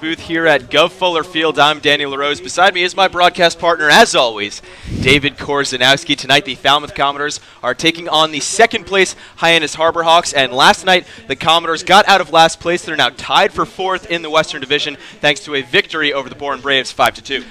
booth here at Gov Fuller Field. I'm Danny LaRose. Beside me is my broadcast partner, as always, David Korzanowski. Tonight, the Falmouth Commodores are taking on the second place Hyannis Harbor Hawks. And last night, the Commodores got out of last place. They're now tied for fourth in the Western Division, thanks to a victory over the Bourne Braves, 5-2.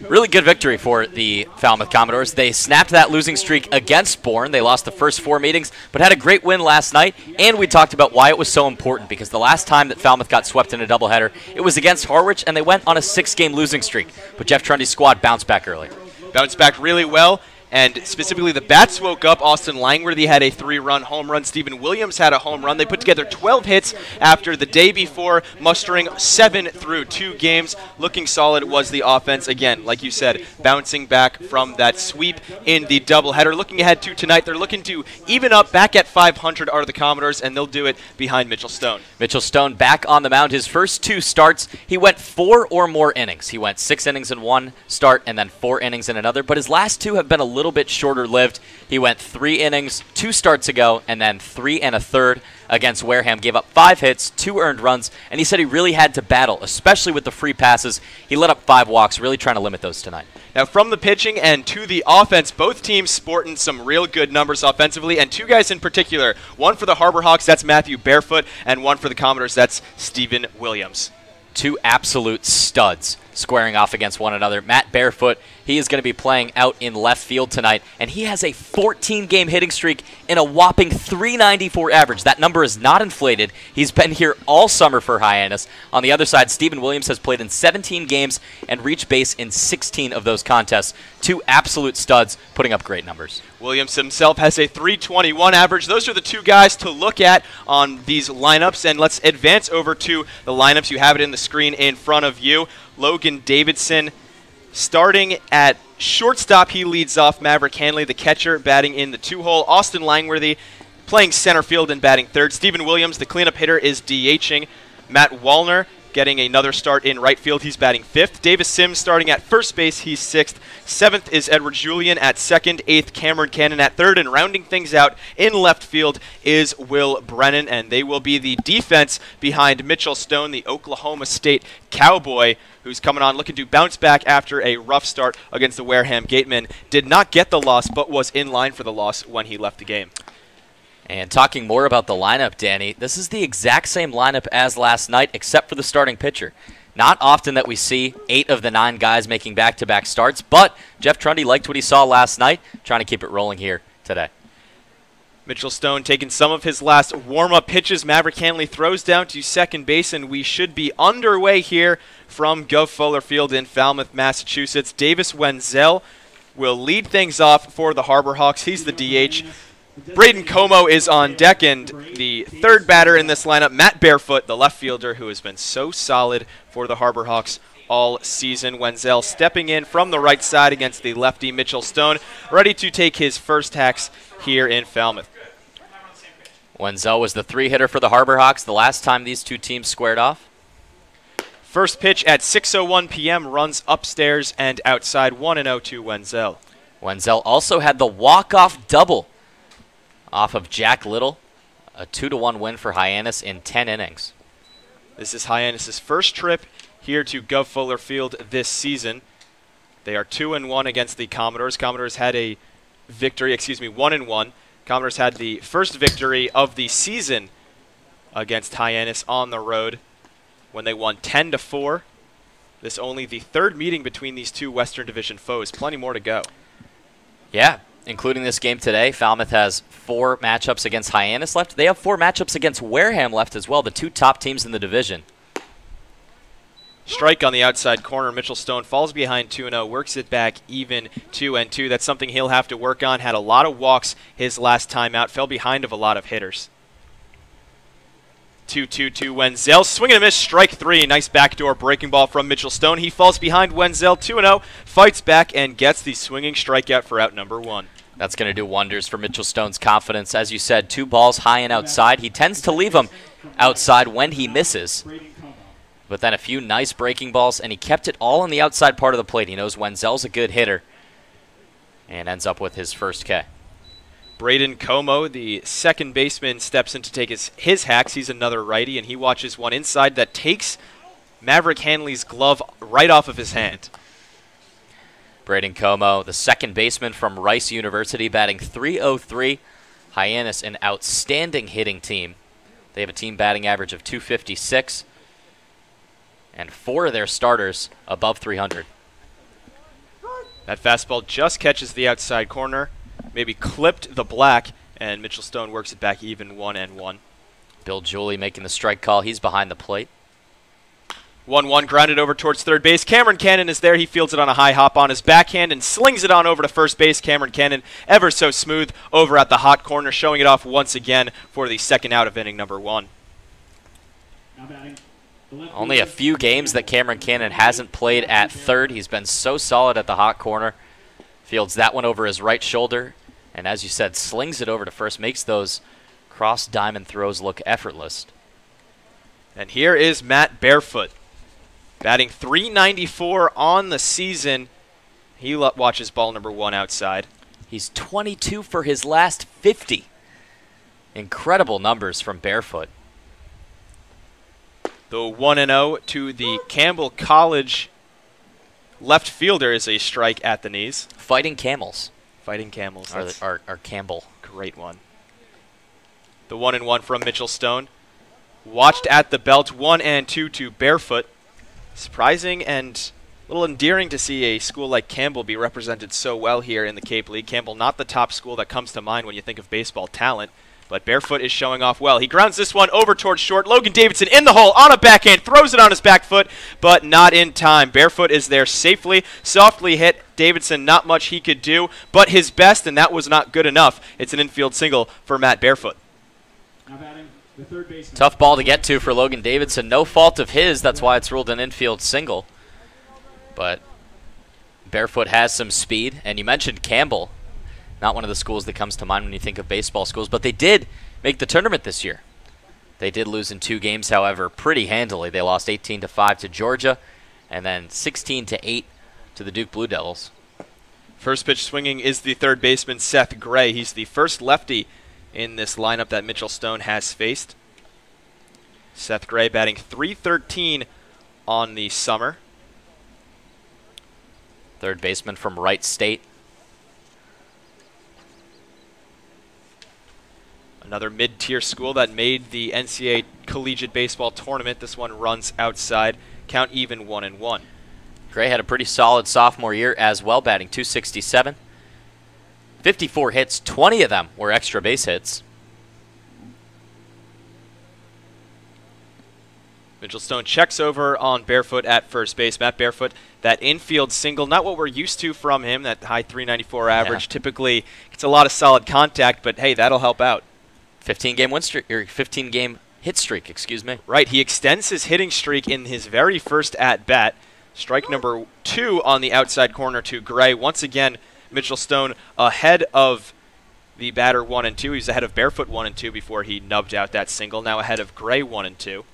Really good victory for the Falmouth Commodores. They snapped that losing streak against Bourne. They lost the first 4 meetings, but had a great win last night. And we talked about why it was so important, because the last time that Falmouth got swept in a doubleheader, it was against Harwich, and they went on a 6-game losing streak. But Jeff Trundy's squad bounced back early. Bounced back really well. And specifically, the bats woke up. Austin Langworthy had a 3-run home run. Stephen Williams had a home run. They put together 12 hits after the day before, mustering 7 through 2 games. Looking solid was the offense. Again, like you said, bouncing back from that sweep in the doubleheader. Looking ahead to tonight, they're looking to even up. Back at 500 are the Commodores, and they'll do it behind Mitchell Stone. Mitchell Stone back on the mound. His first 2 starts, he went 4 or more innings. He went 6 innings in one start and then 4 innings in another. But his last 2 have been a little bit shorter lived. He went 3 innings 2 starts ago and then 3 1/3 against Wareham. Gave up 5 hits, 2 earned runs, and he said he really had to battle, especially with the free passes. He let up 5 walks, really trying to limit those tonight. Now, from the pitching and to the offense, both teams sporting some real good numbers offensively, and 2 guys in particular. One for the Harbor Hawks, that's Matthew Barefoot, and one for the Commodores, that's Stephen Williams. 2 absolute studs squaring off against one another. Matt Barefoot, he is going to be playing out in left field tonight, and he has a 14-game hitting streak in a whopping .394 average. That number is not inflated. He's been here all summer for Hyannis. On the other side, Stephen Williams has played in 17 games and reached base in 16 of those contests. 2 absolute studs putting up great numbers. Williams himself has a .321 average. Those are the 2 guys to look at on these lineups, and let's advance over to the lineups. You have it in the screen in front of you. Logan Davidson starting at shortstop. He leads off. Maverick Hanley, the catcher, batting in the 2-hole. Austin Langworthy playing center field and batting third. Stephen Williams, the cleanup hitter, is DHing. Matt Wallner getting another start in right field. He's batting 5th. Davis Sims starting at first base. He's 6th. 7th is Edward Julian at 2nd. 8th, Cameron Cannon at 3rd. And rounding things out in left field is Will Brennan. And they will be the defense behind Mitchell Stone, the Oklahoma State Cowboy, who's coming on looking to bounce back after a rough start against the Wareham Gatemen. Did not get the loss, but was in line for the loss when he left the game. And talking more about the lineup, Danny, this is the exact same lineup as last night, except for the starting pitcher. Not often that we see 8 of the 9 guys making back-to-back starts, but Jeff Trundy liked what he saw last night, trying to keep it rolling here today. Mitchell Stone taking some of his last warm-up pitches. Maverick Hanley throws down to second base, and we should be underway here from Gov Fuller Field in Falmouth, Massachusetts. Davis Wenzel will lead things off for the Harbor Hawks. He's the DH. Braden Como is on deck, and the 3rd batter in this lineup, Matt Barefoot, the left fielder who has been so solid for the Harbor Hawks all season. Wenzel stepping in from the right side against the lefty Mitchell Stone, ready to take his first hacks here in Falmouth. Wenzel was the 3-hitter for the Harbor Hawks the last time these 2 teams squared off. First pitch at 6:01 p.m. runs upstairs and outside, 1-0 to Wenzel. Wenzel also had the walk-off double off of Jack Little, a 2-1 win for Hyannis in 10 innings. This is Hyannis' first trip here to Gov Fuller Field this season. They are 2-1 against the Commodores. Commodores had a victory, 1-1. Commodores had the first victory of the season against Hyannis on the road when they won 10-4. This only the 3rd meeting between these 2 Western Division foes. Plenty more to go. Yeah, including this game today. Falmouth has 4 matchups against Hyannis left. They have 4 matchups against Wareham left as well, the 2 top teams in the division. Strike on the outside corner. Mitchell Stone falls behind 2-0, works it back even 2-2. That's something he'll have to work on. Had a lot of walks his last time out. Fell behind of a lot of hitters. 2-2 to Wenzel. Swing and a miss, strike 3. Nice backdoor breaking ball from Mitchell Stone. He falls behind Wenzel 2-0, fights back and gets the swinging strikeout for out number 1. That's going to do wonders for Mitchell Stone's confidence. As you said, 2 balls high and outside. He tends to leave them outside when he misses. But then a few nice breaking balls, and he kept it all on the outside part of the plate. He knows Wenzel's a good hitter and ends up with his first K. Braden Como, the second baseman, steps in to take his hacks. He's another righty, and he watches one inside that takes Maverick Hanley's glove right off of his hand. Braden Como, the second baseman from Rice University, batting .303. Hyannis, an outstanding hitting team. They have a team batting average of .256, and 4 of their starters above .300. That fastball just catches the outside corner, maybe clipped the black, and Mitchell Stone works it back even 1-1. Bill Julie making the strike call. He's behind the plate. 1-1, grounded over towards third base. Cameron Cannon is there. He fields it on a high hop on his backhand and slings it on over to first base. Cameron Cannon, ever so smooth, over at the hot corner, showing it off once again for the second out of inning number 1. Only a few games that Cameron Cannon hasn't played at third. He's been so solid at the hot corner. Fields that one over his right shoulder, and as you said, slings it over to first, makes those cross diamond throws look effortless. And here is Matt Barefoot, batting .394 on the season. He watches ball number 1 outside. He's 22 for his last 50. Incredible numbers from Barefoot. The 1-0 to the Campbell College left fielder is a strike at the knees. Fighting Camels. Fighting Camels. Or Campbell. Great one. The 1-1 from Mitchell Stone. Watched at the belt, 1-2 to Barefoot. Surprising and a little endearing to see a school like Campbell be represented so well here in the Cape League. Campbell, not the top school that comes to mind when you think of baseball talent, but Barefoot is showing off well. He grounds this one over towards short. Logan Davidson in the hole on a backhand, throws it on his back foot, but not in time. Barefoot is there safely, softly hit. Davidson, not much he could do, but his best, and that was not good enough. It's an infield single for Matt Barefoot. Tough ball to get to for Logan Davidson. No fault of his. That's why it's ruled an infield single. But Barefoot has some speed. And you mentioned Campbell. Not one of the schools that comes to mind when you think of baseball schools. But they did make the tournament this year. They did lose in 2 games, however, pretty handily. They lost 18-5 to Georgia and then 16-8 to the Duke Blue Devils. First pitch swinging is the third baseman, Seth Gray. He's the first lefty in this lineup that Mitchell Stone has faced. Seth Gray batting .313 on the summer. Third baseman from Wright State. Another mid-tier school that made the NCAA Collegiate Baseball Tournament. This one runs outside. Count even 1-1. Gray had a pretty solid sophomore year as well, batting .267. 54 hits, 20 of them were extra base hits. Mitchell Stone checks over on Barefoot at first base. Matt Barefoot, that infield single, not what we're used to from him, that high .394 average. Yeah. Typically, it's a lot of solid contact, but hey, that'll help out. 15-game win streak, or 15-game hit streak, excuse me. Right, he extends his hitting streak in his very first at-bat. Strike number 2 on the outside corner to Gray. Once again, Mitchell Stone ahead of the batter 1-2. He was ahead of Barefoot 1-2 before he nubbed out that single. Now ahead of Gray 1-2.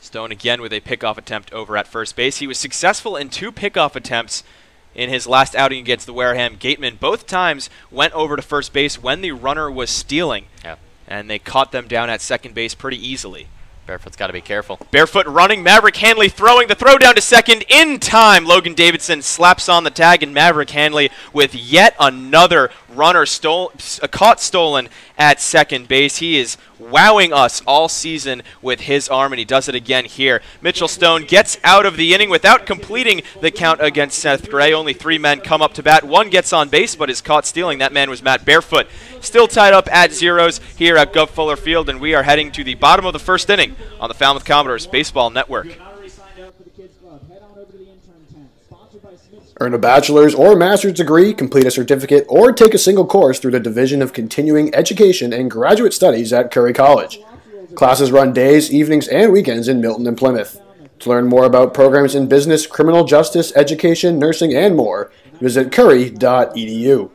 Stone again with a pickoff attempt over at first base. He was successful in 2 pickoff attempts in his last outing against the Wareham Gatemen. Both times went over to first base when the runner was stealing. Yep. And they caught them down at second base pretty easily. Barefoot's got to be careful. Barefoot running, Maverick Hanley throwing the throw down to second in time. Logan Davidson slaps on the tag, and Maverick Hanley with yet another runner caught stolen at second base. He is wowing us all season with his arm, and he does it again here. Mitchell Stone gets out of the inning without completing the count against Seth Gray. Only 3 men come up to bat. 1 gets on base, but is caught stealing. That man was Matt Barefoot. Still tied up at 0s here at Gov Fuller Field, and we are heading to the bottom of the first inning on the Falmouth Commodores Baseball Network. Earn a bachelor's or master's degree, complete a certificate, or take a single course through the Division of Continuing Education and Graduate Studies at Curry College. Classes run days, evenings, and weekends in Milton and Plymouth. To learn more about programs in business, criminal justice, education, nursing, and more, visit curry.edu.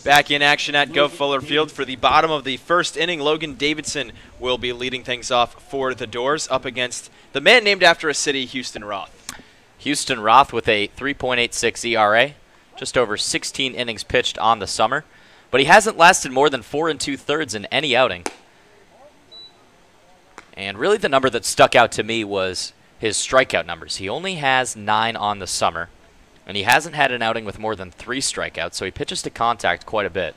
Back in action at Go Fuller Field for the bottom of the first inning. Logan Davidson will be leading things off for the Doors up against the man named after a city, Houston Roth. Houston Roth with a 3.86 ERA, just over 16 innings pitched on the summer, but he hasn't lasted more than 4 2/3 in any outing. And really the number that stuck out to me was his strikeout numbers. He only has 9 on the summer, and he hasn't had an outing with more than 3 strikeouts, so he pitches to contact quite a bit.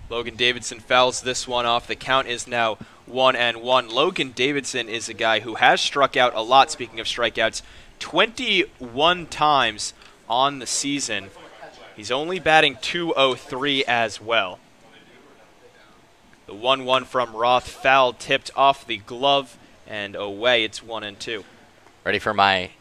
Logan Davidson fouls this one off. The count is now 1-1. Logan Davidson is a guy who has struck out a lot, speaking of strikeouts, 21 times on the season. He's only batting .203 as well. The 1-1 from Roth, foul tipped off the glove and away. It's 1-2. Ready for my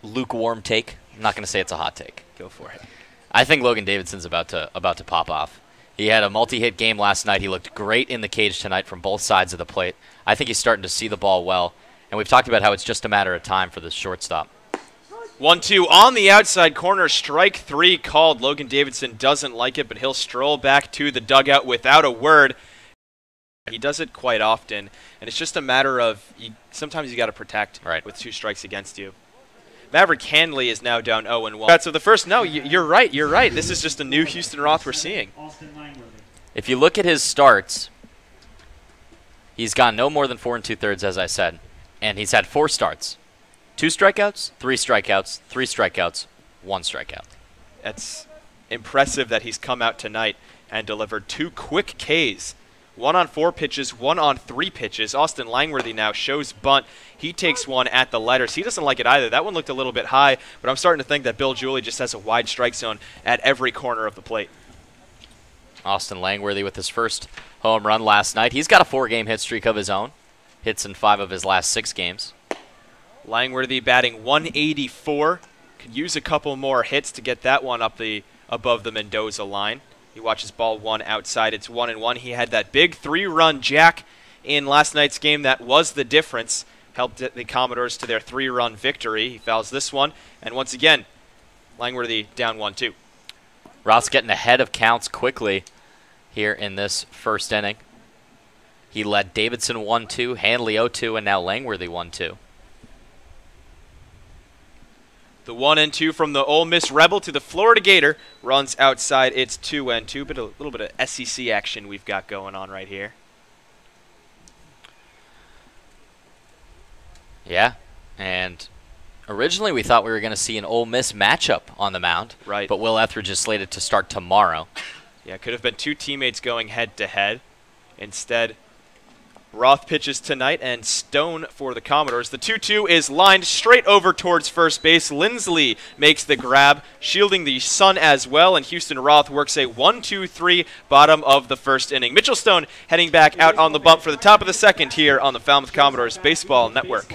lukewarm take? I'm not going to say it's a hot take. Go for it. I think Logan Davidson's about to pop off. He had a multi-hit game last night. He looked great in the cage tonight from both sides of the plate. I think he's starting to see the ball well, and we've talked about how it's just a matter of time for the shortstop. 1-2 on the outside corner. Strike 3 called. Logan Davidson doesn't like it, but he'll stroll back to the dugout without a word. He does it quite often, and it's just a matter of sometimes you got to protect with 2 strikes against you. Maverick Hanley is now down 0-1. So the first, no, you're right. You're right. This is just a new Houston Roth we're seeing. If you look at his starts, he's gone no more than 4 2/3, as I said, and he's had 4 starts. 2 strikeouts, 3 strikeouts, 3 strikeouts, 1 strikeout. That's impressive that he's come out tonight and delivered 2 quick Ks. 1 on 4 pitches, 1 on 3 pitches. Austin Langworthy now shows bunt. He takes one at the letters. He doesn't like it either. That one looked a little bit high, but I'm starting to think that Bill Julie just has a wide strike zone at every corner of the plate. Austin Langworthy with his first home run last night. He's got a 4-game hit streak of his own. Hits in 5 of his last 6 games. Langworthy batting 184. Could use a couple more hits to get that one up above the Mendoza line. He watches ball 1 outside. It's 1-1. He had that big 3-run jack in last night's game. That was the difference. Helped the Commodores to their 3-run victory. He fouls this one. And once again, Langworthy down 1-2. Roth's getting ahead of counts quickly here in this first inning. He led Davidson 1-2, Hanley 0-2, and now Langworthy 1-2. The 1-2 from the Ole Miss Rebel to the Florida Gator runs outside. It's 2-2, but a little bit of SEC action we've got going on right here. Yeah, and originally we thought we were going to see an Ole Miss matchup on the mound. Right. But Will Etheridge is slated to start tomorrow. Yeah, could have been 2 teammates going head-to-head. Instead, Roth pitches tonight, and Stone for the Commodores. The 2-2 is lined straight over towards first base. Lindsley makes the grab, shielding the sun as well, and Houston Roth works a 1-2-3 bottom of the first inning. Mitchell Stone heading back out on the bump for the top of the second here on the Falmouth Commodores Baseball Network.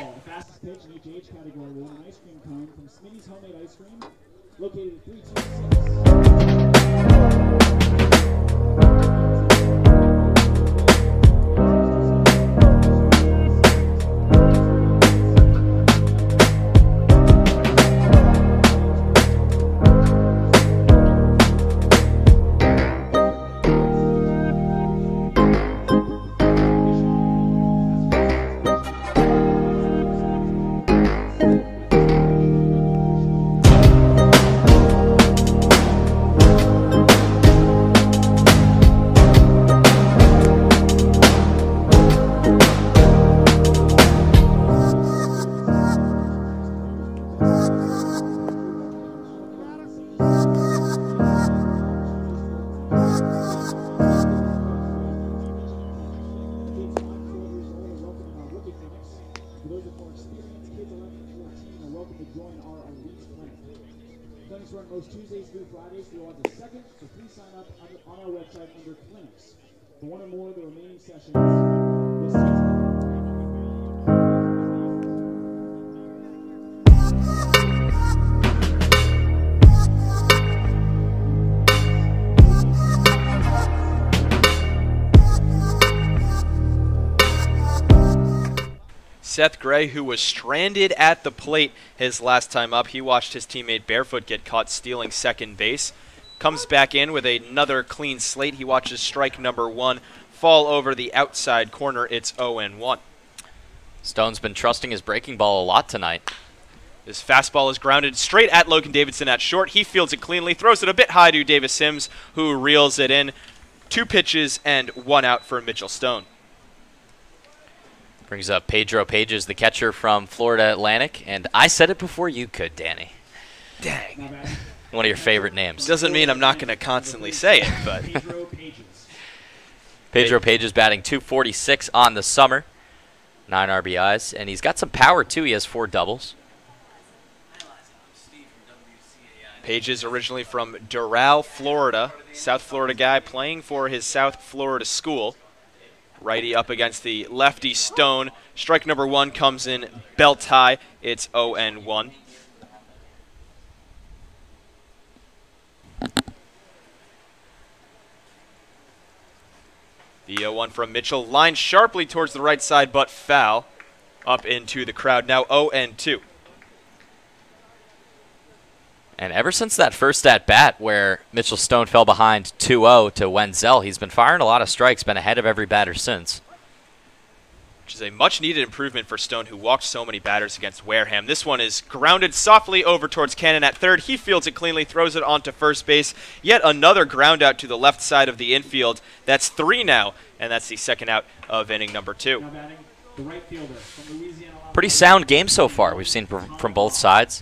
Clinics run most Tuesdays through Fridays through August 2nd, so please sign up on our website under clinics. For one or more of the remaining sessions this season. Seth Gray, who was stranded at the plate his last time up. He watched his teammate Barefoot get caught stealing second base. Comes back in with another clean slate. He watches strike number 1 fall over the outside corner. It's 0-1. Stone's been trusting his breaking ball a lot tonight. This fastball is grounded straight at Logan Davidson at short. He fields it cleanly, throws it a bit high to Davis Sims, who reels it in. 2 pitches and 1 out for Mitchell Stone. Brings up Pedro Pages, the catcher from Florida Atlantic. And I said it before you could, Danny. Dang. One of your favorite names. Doesn't mean I'm not going to constantly say it, but Pedro Pages batting .246 on the summer. 9 RBIs. And he's got some power, too. He has 4 doubles. Pages originally from Doral, Florida. South Florida guy playing for his South Florida school. Righty up against the lefty Stone. Strike number 1 comes in belt high. It's 0-1. The 0-1 from Mitchell. Lined sharply towards the right side, but foul. Up into the crowd. Now 0-2. And ever since that first at-bat where Mitchell Stone fell behind 2-0 to Wenzel, he's been firing a lot of strikes, been ahead of every batter since. Which is a much-needed improvement for Stone, who walked so many batters against Wareham. This one is grounded softly over towards Cannon at third. He fields it cleanly, throws it onto first base. Yet another ground out to the left side of the infield. That's 3 now, and that's the second out of inning number 2. Pretty sound game so far we've seen from both sides.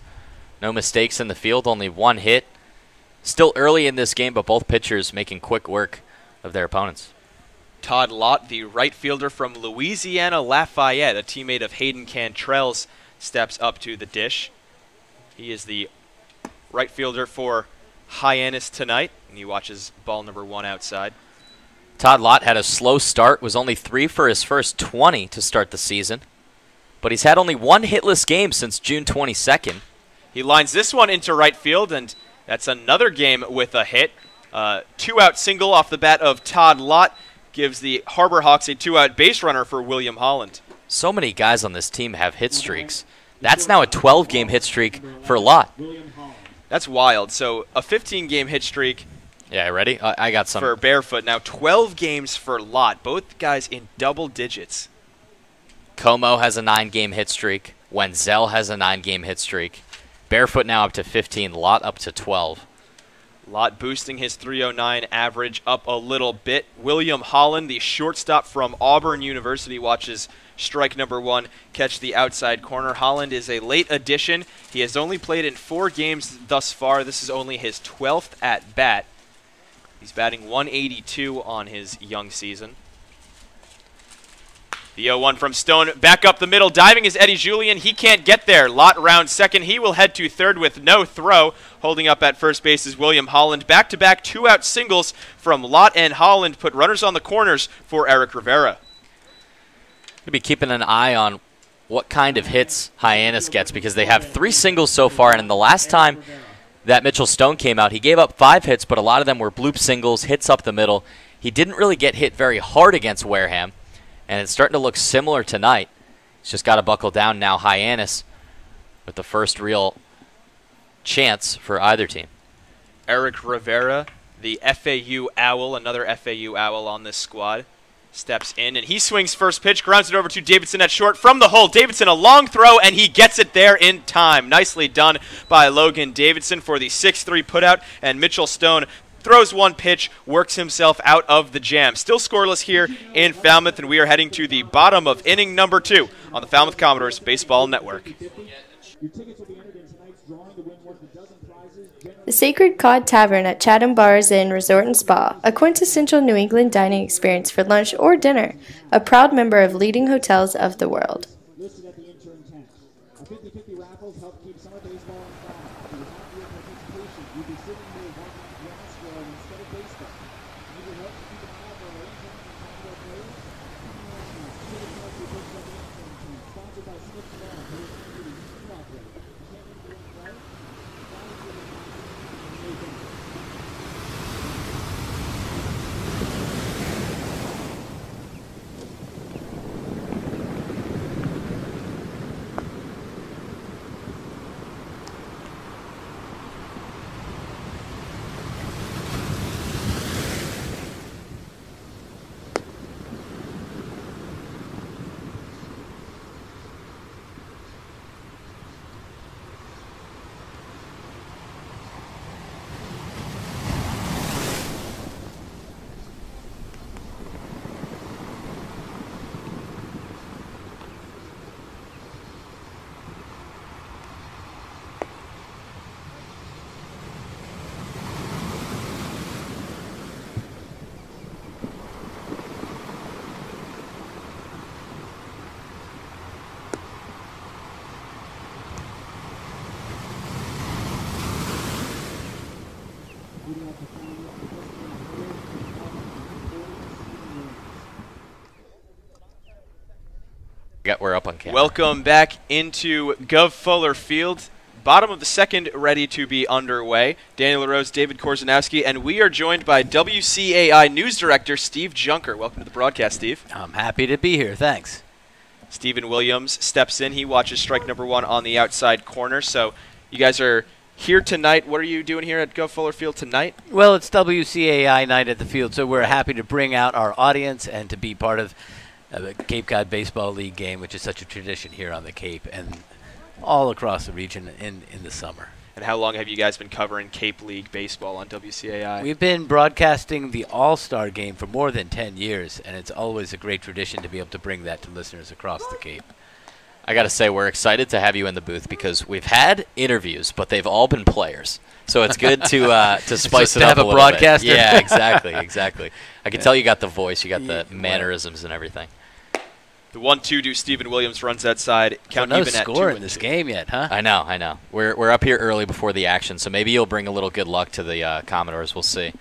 No mistakes in the field, only 1 hit. Still early in this game, but both pitchers making quick work of their opponents. Todd Lott, the right fielder from Louisiana Lafayette, a teammate of Hayden Cantrell's, steps up to the dish. He is the right fielder for Hyannis tonight, and he watches ball number 1 outside. Todd Lott had a slow start, was only 3 for his first 20 to start the season. But he's had only 1 hitless game since June 22nd. He lines this one into right field, and that's another game with a hit. 2-out single off the bat of Todd Lott gives the Harbor Hawks a 2-out base runner for William Holland. So many guys on this team have hit streaks. That's now a 12-game hit streak for Lott. That's wild. So a 15-game hit streak. Yeah, ready? I got some. For Barefoot. Now 12 games for Lott. Both guys in double digits. Como has a 9-game hit streak. Wenzel has a 9-game hit streak. Barefoot now up to 15, Lott up to 12. Lott boosting his .309 average up a little bit. William Holland, the shortstop from Auburn University, watches strike number 1 catch the outside corner. Holland is a late addition. He has only played in 4 games thus far. This is only his 12th at bat. He's batting .182 on his young season. The 0-1 from Stone, back up the middle, diving is Eddie Julian. He can't get there. Lott round second. He will head to third with no throw. Holding up at first base is William Holland. Back-to-back 2-out singles from Lott and Holland put runners on the corners for Eric Rivera. We'll be keeping an eye on what kind of hits Hyannis gets, because they have 3 singles so far, and the last time that Mitchell Stone came out, he gave up 5 hits, but a lot of them were bloop singles, hits up the middle. He didn't really get hit very hard against Wareham. And it's starting to look similar tonight. He's just got to buckle down now. Hyannis with the first real chance for either team. Eric Rivera, the FAU Owl, another FAU Owl on this squad, steps in, and he swings first pitch, grounds it over to Davidson at short from the hole. Davidson, a long throw, and he gets it there in time. Nicely done by Logan Davidson for the 6-3 putout, and Mitchell Stone throws 1 pitch, works himself out of the jam. Still scoreless here in Falmouth, and we are heading to the bottom of inning number 2 on the Falmouth Commodores Baseball Network. The Sacred Cod Tavern at Chatham Bars Inn Resort and Spa, a quintessential New England dining experience for lunch or dinner, a proud member of leading hotels of the world. Listed at the intern tent. Our 50-50 raffles help keep summer baseball on fire. If you would not be your participation, you'd be sitting here watching grass grow instead of baseball. Need your help to keep an eye out for our interns and Commodore players? Ticket sales will be posted at the intern tent. Sponsored by Smith Law, who is community food operator. You can't make the win right? Follow your We're up on camera. Welcome back into Gov Fuller Field. Bottom of the second ready to be underway. Daniel LaRose, David Korzanowski, and we are joined by WCAI News Director Steve Junker. Welcome to the broadcast, Steve. I'm happy to be here. Thanks. Stephen Williams steps in. He watches strike number 1 on the outside corner. So you guys are here tonight. What are you doing here at Gov Fuller Field tonight? Well, it's WCAI night at the field, so we're happy to bring out our audience and to be part of the Cape Cod Baseball League game, which is such a tradition here on the Cape and all across the region in the summer. And how long have you guys been covering Cape League baseball on WCAI? We've been broadcasting the All-Star game for more than 10 years, and it's always a great tradition to be able to bring that to listeners across the Cape. I got to say, we're excited to have you in the booth because we've had interviews, but they've all been players. So it's good to spice it up have a little broadcaster. bit. Yeah, exactly. I can tell you got the voice, you got the mannerisms and everything. The 1-2 to Stephen Williams runs outside. Count no even at 2 score and in this 2. game yet, huh? I know. We're up here early before the action, so maybe you'll bring a little good luck to the Commodores. We'll see.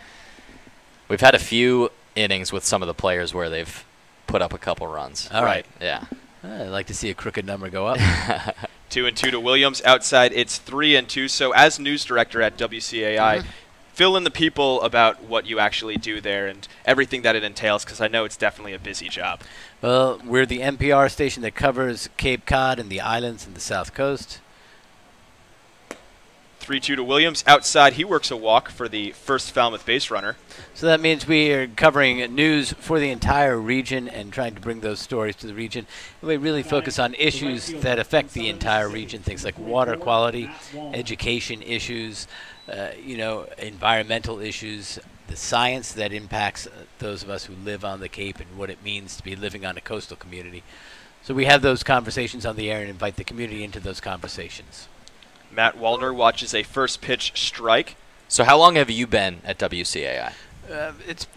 We've had a few innings with some of the players where they've put up a couple runs. All right. Yeah. I'd like to see a crooked number go up. 2-2 to Williams. Outside, it's 3-2. So as news director at WCAI, fill in the people about what you actually do there and everything that it entails, because I know it's definitely a busy job. Well, we're the NPR station that covers Cape Cod and the islands and the South Coast. 3-2 to Williams. Outside, he works a walk for the first Falmouth base runner. So that means we are covering news for the entire region and trying to bring those stories to the region. And we really focus on issues that affect the entire region, things like water quality, education issues, environmental issues, the science that impacts those of us who live on the Cape and what it means to be living on a coastal community. So we have those conversations on the air and invite the community into those conversations. Matt Wallner watches a first pitch strike. So how long have you been at WCAI?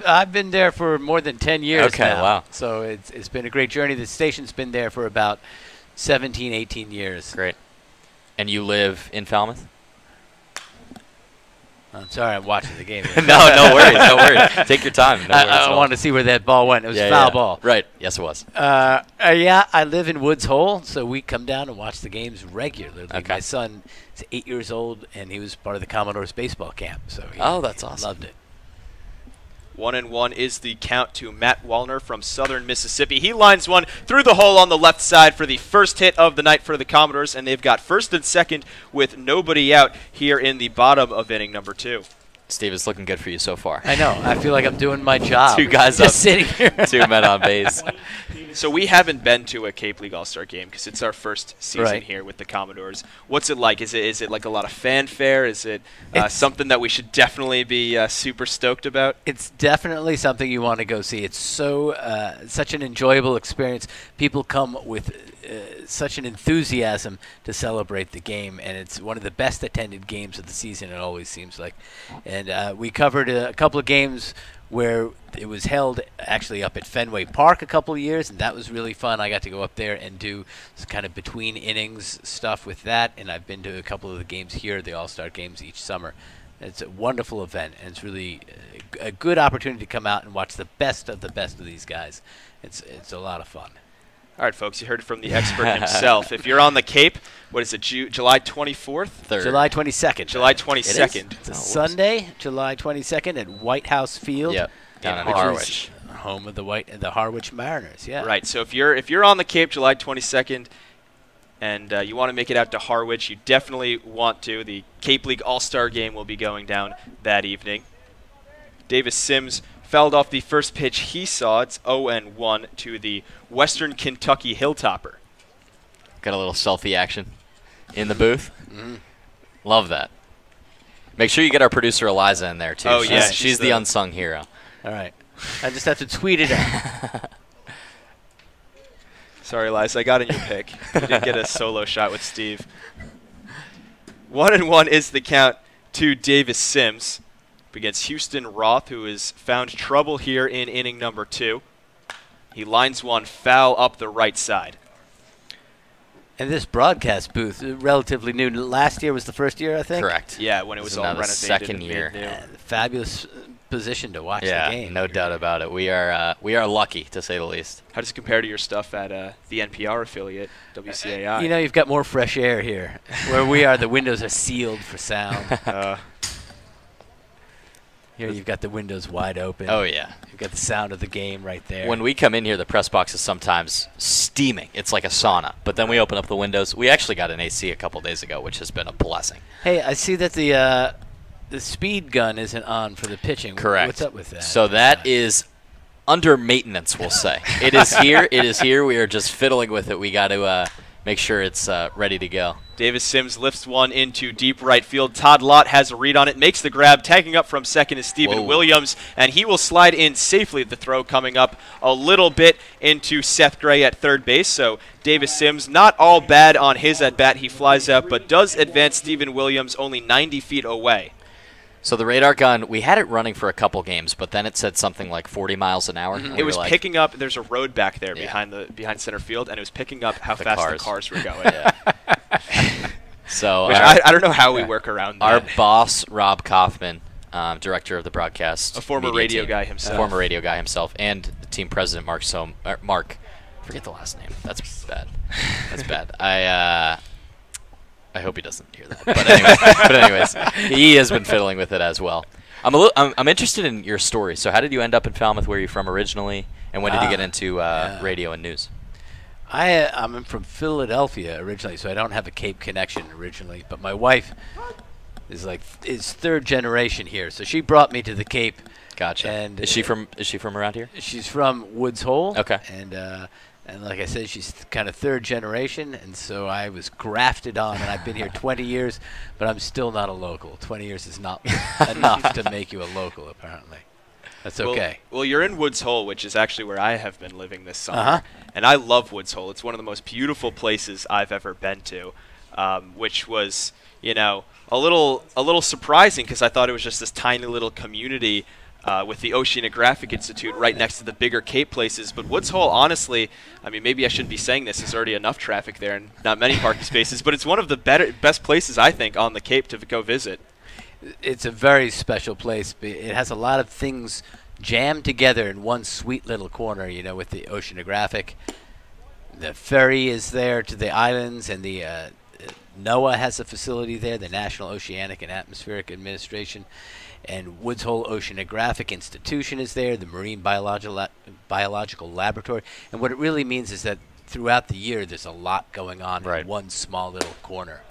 I've been there for more than 10 years Okay, now. wow. So it's been a great journey. The station's been there for about 17, 18 years. Great. And you live in Falmouth? I'm sorry, I'm watching the game. No worries. Take your time. No worries at I all. wanted to see where that ball went. It was a foul ball. Right. Yes, it was. Yeah, I live in Woods Hole, so we come down and watch the games regularly. Okay. My son is 8 years old, and he was part of the Commodores baseball camp. So he that's awesome. Loved it. 1-1 is the count to Matt Wallner from Southern Mississippi. He lines one through the hole on the left side for the first hit of the night for the Commodores, and they've got first and second with nobody out here in the bottom of inning number 2. Steve, it's looking good for you so far. I know. I feel like I'm doing my job. Two guys just up, sitting here. 2 men on base. So we haven't been to a Cape League All-Star game because it's our first season Right. here with the Commodores. What's it like? Is it like a lot of fanfare? Is it something that we should definitely be super stoked about? It's definitely something you want to go see. It's such an enjoyable experience. People come with such an enthusiasm to celebrate the game, and it's one of the best attended games of the season, it always seems like. And we covered a couple of games where it was held actually up at Fenway Park a couple of years, and that was really fun. I got to go up there and do kind of between innings stuff with that, and I've been to a couple of the games here, the All-Star games each summer. It's a wonderful event, and it's really a good opportunity to come out and watch the best of these guys. It's a lot of fun. All right, folks, you heard it from the expert himself. If you're on the Cape, what is it, July 24th? Third. July 22nd. July 22nd. It's a Sunday, July 22nd at White House Field. Yep. Down in which Harwich. is home of the Harwich Mariners. Yeah. Right. So if you're on the Cape July 22nd and you want to make it out to Harwich, you definitely want to. The Cape League All-Star game will be going down that evening. Davis Sims fouled off the first pitch he saw. It's 0-1 to the Western Kentucky Hilltopper. Got a little selfie action in the booth. Love that. Make sure you get our producer Eliza in there too. Oh, yeah, she's the unsung hero. All right. I just have to tweet it out. Sorry, Eliza, I got in your pick. You didn't get a solo shot with Steve. 1-1 is the count to Davis Sims against Houston Roth, who has found trouble here in inning number 2. He lines one foul up the right side. And this broadcast booth, relatively new. Last year was the first year, I think. Correct. Yeah, when it was all now the renovated. second and year. made new. Fabulous position to watch Yeah, the game. no doubt about it. We are lucky, to say the least. How does it compare to your stuff at the NPR affiliate, WCAI? You know, you've got more fresh air here. Where we are, the windows are sealed for sound. Here you've got the windows wide open. Oh, yeah. You've got the sound of the game right there. When we come in here, the press box is sometimes steaming. It's like a sauna. But then we open up the windows. We actually got an AC a couple days ago, which has been a blessing. Hey, I see that the speed gun isn't on for the pitching. Correct. What's up with that? So that is under maintenance, we'll say. It is here. It is here. We are just fiddling with it. We got to make sure it's ready to go. Davis Sims lifts one into deep right field. Todd Lott has a read on it, makes the grab. Tagging up from second is Stephen Williams, and he will slide in safely. The throw coming up a little bit into Seth Gray at third base. So Davis Sims, not all bad on his at-bat. He flies out, but does advance Stephen Williams only 90 feet away. So the radar gun, we had it running for a couple games, but then it said something like 40 miles an hour. It was like, picking up. There's a road back there behind center field, and it was picking up how fast the cars were going. So I don't know how we work around that. Our boss, Rob Kaufman, director of the broadcast, a former radio guy himself, and the team president, Mark. Forget the last name. That's bad. That's bad. I hope he doesn't hear that. But anyways, he has been fiddling with it as well. I'm interested in your story. So how did you end up in Falmouth? Where are you from originally? And when did you get into radio and news? I'm from Philadelphia originally, so I don't have a Cape connection originally. But my wife is third generation here, so she brought me to the Cape. Gotcha. And is she from around here? She's from Woods Hole. Okay. And like I said, she's kind of third generation, and so I was grafted on, and I've been here 20 years, but I'm still not a local. 20 years is not enough to make you a local, apparently. That's okay. Well, you're in Woods Hole, which is actually where I have been living this summer, and I love Woods Hole. It's one of the most beautiful places I've ever been to, which was, a little surprising because I thought it was just this tiny little community with the Oceanographic Institute right next to the bigger Cape places. But Woods Hole, honestly, I mean, maybe I shouldn't be saying this. There's already enough traffic there and not many parking spaces. But it's one of the best places, I think, on the Cape to go visit. It's a very special place. It has a lot of things jammed together in one sweet little corner, with the Oceanographic. The ferry is there to the islands, and the NOAA has a facility there, the National Oceanic and Atmospheric Administration. And Woods Hole Oceanographic Institution is there, the Marine Biological Laboratory. And what it really means is that throughout the year, there's a lot going on in one small little corner.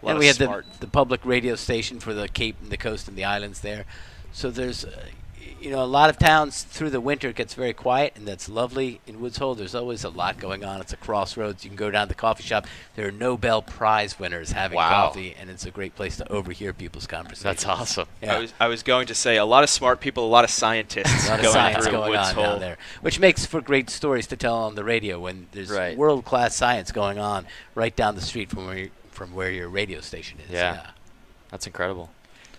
And we have the public radio station for the Cape and the coast and the islands there. So there's, a lot of towns through the winter it gets very quiet, and that's lovely. In Woods Hole, there's always a lot going on. It's a crossroads. You can go down to the coffee shop. There are Nobel Prize winners having coffee, and it's a great place to overhear people's conversations. That's awesome. Yeah. I was going to say a lot of smart people, a lot of scientists going on down there, which makes for great stories to tell on the radio when there's world-class science going on right down the street from where your radio station is. Yeah. That's incredible.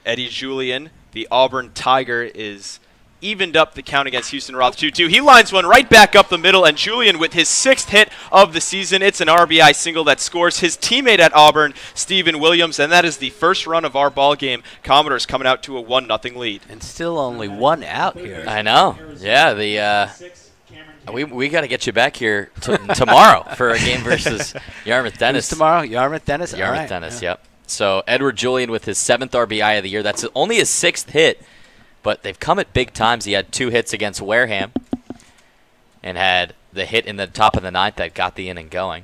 Eddie Julian, the Auburn Tiger, is evened up the count against Houston Roth 2-2. He lines one right back up the middle, and Julian with his 6th hit of the season. It's an RBI single that scores his teammate at Auburn, Stephen Williams, and that is the first run of our ball game. Commodores coming out to a 1-0 lead. And still only one out here. I know. Yeah, we got to get you back here tomorrow for a game versus Yarmouth Dennis. Tomorrow, Yarmouth Dennis? Yarmouth Dennis, yep. So Edward Julian with his 7th RBI of the year. That's only his 6th hit. But they've come at big times. He had 2 hits against Wareham and had the hit in the top of the 9th that got the inning going.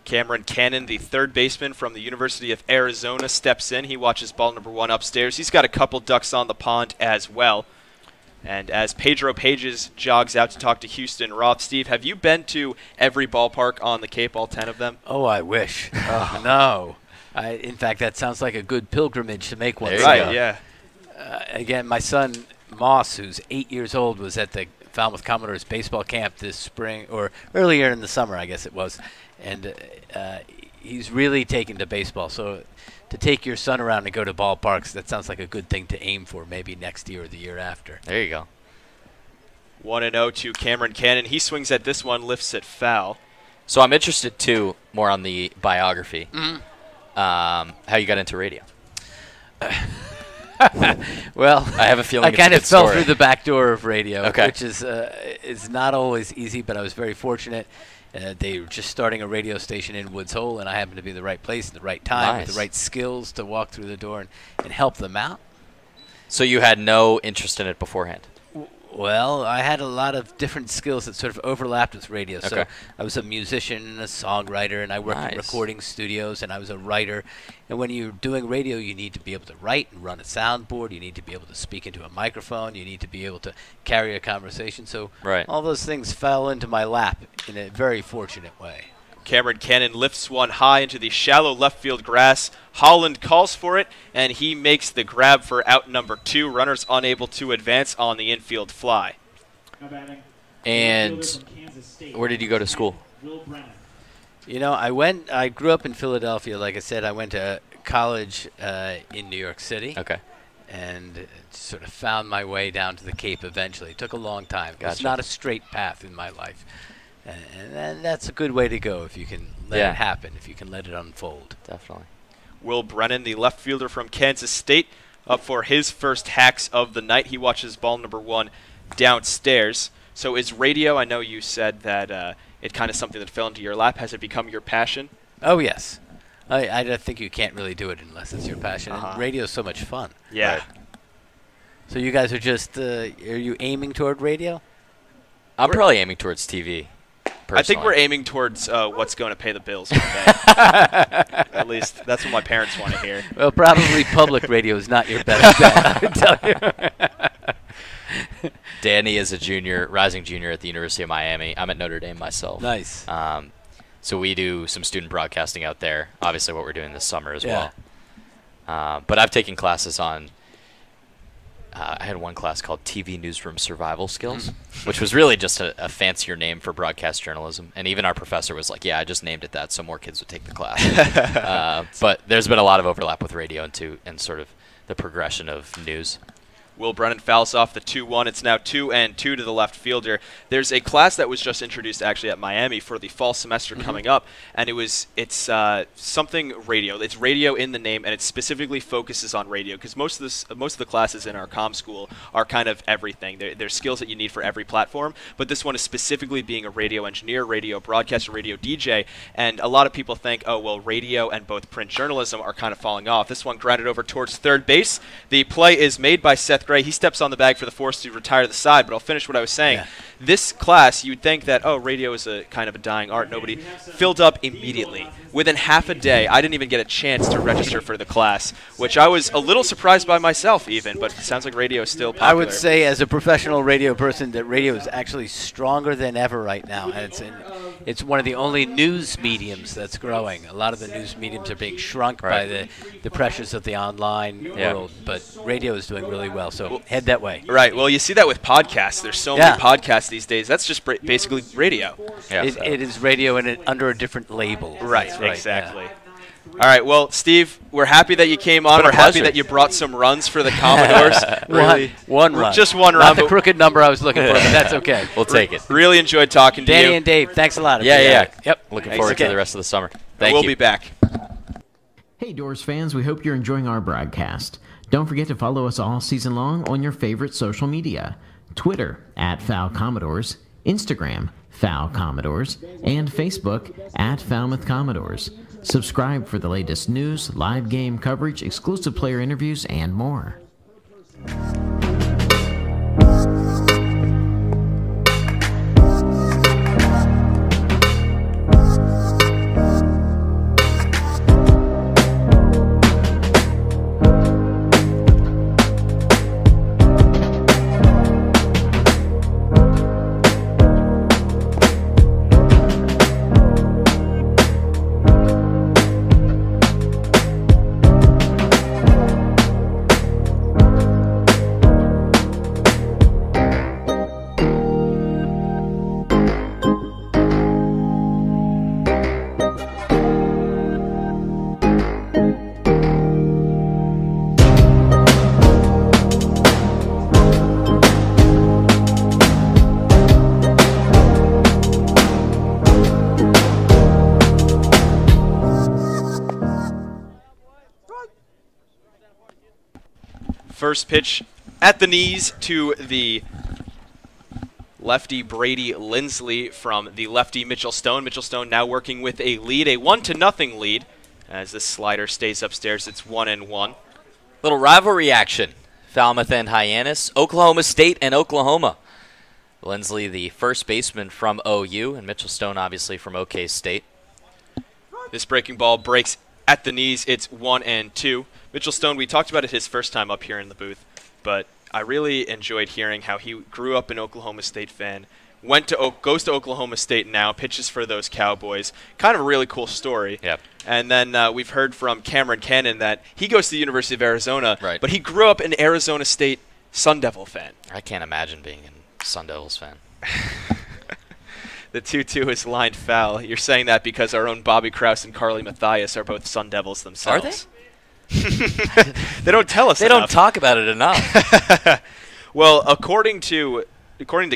Cameron Cannon, the third baseman from the University of Arizona, steps in. He watches ball number 1 upstairs. He's got a couple ducks on the pond as well. And as Pedro Pages jogs out to talk to Houston Roth, Steve, have you been to every ballpark on the Cape, all 10 of them? Oh, I wish. No. In fact, that sounds like a good pilgrimage to make one. Right, yeah. Again, my son Moss, who's 8 years old, was at the Falmouth Commodores baseball camp this spring, or earlier in the summer, I guess it was, and he's really taken to baseball. So to take your son around and go to ballparks, that sounds like a good thing to aim for maybe next year or the year after. There you go. 1-0 to Cameron Cannon. He swings at this one, lifts it foul. So I'm interested, too, more on the biography. How you got into radio. Well, I have a feeling I it's a kind of good fell story. through the back door of radio, Okay. which is not always easy, but I was very fortunate. They were just starting a radio station in Woods Hole, and I happened to be in the right place at the right time with Nice. the right skills to walk through the door and help them out. So you had no interest in it beforehand? Well, I had a lot of different skills that sort of overlapped with radio. So Okay. I was a musician and a songwriter, and I worked in Nice. recording studios, and I was a writer. And when you're doing radio, you need to be able to write and run a soundboard. You need to be able to speak into a microphone. You need to be able to carry a conversation. So Right. all those things fell into my lap in a very fortunate way. Cameron Cannon lifts one high into the shallow left field grass. Holland calls for it, and he makes the grab for out number 2. Runners unable to advance on the infield fly. Now batting, And fielder from Kansas State, where did you go to school? Will Brennan. You know, I grew up in Philadelphia. Like I said, I went to college in New York City. Okay. And sort of found my way down to the Cape eventually. It took a long time. It's Gotcha. not a straight path in my life. And that's a good way to go if you can let Yeah. it happen, if you can let it unfold. Definitely. Will Brennan, the left fielder from Kansas State, up for his first hacks of the night. He watches ball number 1 downstairs. So is radio, I know you said that it kind of something that fell into your lap. Has it become your passion? Oh, yes. I don't think you can't really do it unless it's your passion. Uh-huh. And radio is so much fun. Yeah. Right. So you guys are just, are you aiming toward radio? I'm probably aiming towards TV. I think we're personally. aiming towards what's going to pay the bills one day. At least that's what my parents want to hear. Well, probably public radio is not your best bet, I would tell you. Danny is a rising junior at the University of Miami. I'm at Notre Dame myself. Nice. So we do some student broadcasting out there. Obviously, what we're doing this summer as Yeah. well. But I've taken classes on. I had one class called TV Newsroom Survival Skills, which was really just a fancier name for broadcast journalism. And even our professor was like, "Yeah, I just named it that so more kids would take the class." But there's been a lot of overlap with radio and sort of the progression of news. Will Brennan fouls off the 2-1. It's now 2-2 to the left fielder. There's a class that was just introduced actually at Miami for the fall semester coming up, and it's something radio. It's radio in the name, and it specifically focuses on radio because most of the classes in our comm school are kind of everything. They're skills that you need for every platform, but this one is specifically being a radio engineer, radio broadcaster, radio DJ, and a lot of people think, oh, well, radio and both print journalism are kind of falling off. This one grounded over towards third base. The play is made by Seth Gray. He steps on the bag for the force to retire to the side, but I'll finish what I was saying. Yeah. This class, you'd think that, oh, radio is a kind of a dying art. Nobody filled up immediately. Within half a day, I didn't even get a chance to register for the class, which I was a little surprised by myself even, but it sounds like radio is still popular. I would say, as a professional radio person, that radio is actually stronger than ever right now, and it's one of the only news mediums that's growing. A lot of the news mediums are being shrunk by the pressures of the online world, but radio is doing really well. So head that way. Right. Well, you see that with podcasts. There's so many podcasts these days. That's just basically radio. Yeah. It is radio under a different label. Right. That's Exactly. All right. Well, Steve, we're happy that you came on. Been a We're happy pleasure. that you brought some runs for the Commodores. Really, One run. Just one run. Not the but crooked number I was looking for, but that's okay. We'll take it. really enjoyed talking to Danny you. and Dave, thanks a lot. Yeah. Yep. Looking Thanks forward to again. the rest of the summer. Thank We'll you. be back. Hey Doors fans, we hope you're enjoying our broadcast. Don't forget to follow us all season long on your favorite social media. Twitter @FoulCommodores, Instagram FoulCommodores, and Facebook @Falmouth Commodores. Subscribe for the latest news, live game coverage, exclusive player interviews, and more. First pitch at the knees to the lefty Brady Lindsley from the lefty Mitchell Stone. Mitchell Stone now working with a lead, a 1-0 lead. As this slider stays upstairs, it's 1-1. Little rivalry action. Falmouth and Hyannis, Oklahoma State and Oklahoma. Lindsley, the first baseman from OU, and Mitchell Stone, obviously, from OK State. This breaking ball breaks at the knees. It's 1-2. Mitchell Stone, we talked about it his first time up here in the booth, but I really enjoyed hearing how he grew up an Oklahoma State fan, goes to Oklahoma State now, pitches for those Cowboys. Kind of a really cool story. Yep. And then we've heard from Cameron Cannon that he goes to the University of Arizona, right, but he grew up an Arizona State Sun Devil fan. I can't imagine being a Sun Devils fan. The 2-2 is lined foul. You're saying that because our own Bobby Krause and Carly Mathias are both Sun Devils themselves. Are they? They don't tell us They enough. don't talk about it enough. Well, according to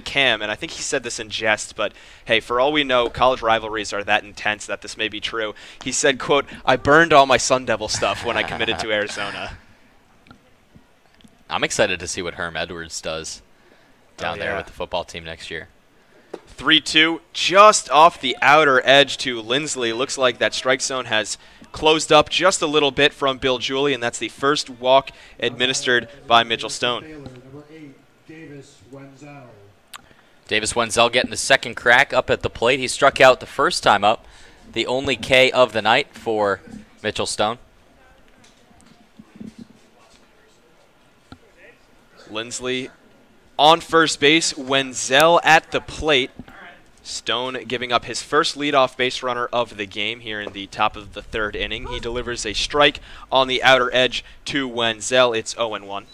Cam, and I think he said this in jest, but hey, for all we know, college rivalries are that intense that this may be true. He said, quote, "I burned all my Sun Devil stuff when I committed to Arizona." I'm excited to see what Herm Edwards does down there with the football team next year. 3-2, just off the outer edge to Lindsley. Looks like that strike zone has closed up just a little bit from Bill Julie, and that's the first walk administered by Mitchell Stone. Number 8, Davis Wenzel. Davis Wenzel getting the second crack up at the plate. He struck out the first time up, the only K of the night for Mitchell Stone. Lindsley on first base, Wenzel at the plate. Stone giving up his first leadoff base runner of the game here in the top of the third inning. He delivers a strike on the outer edge to Wenzel. It's 0-1.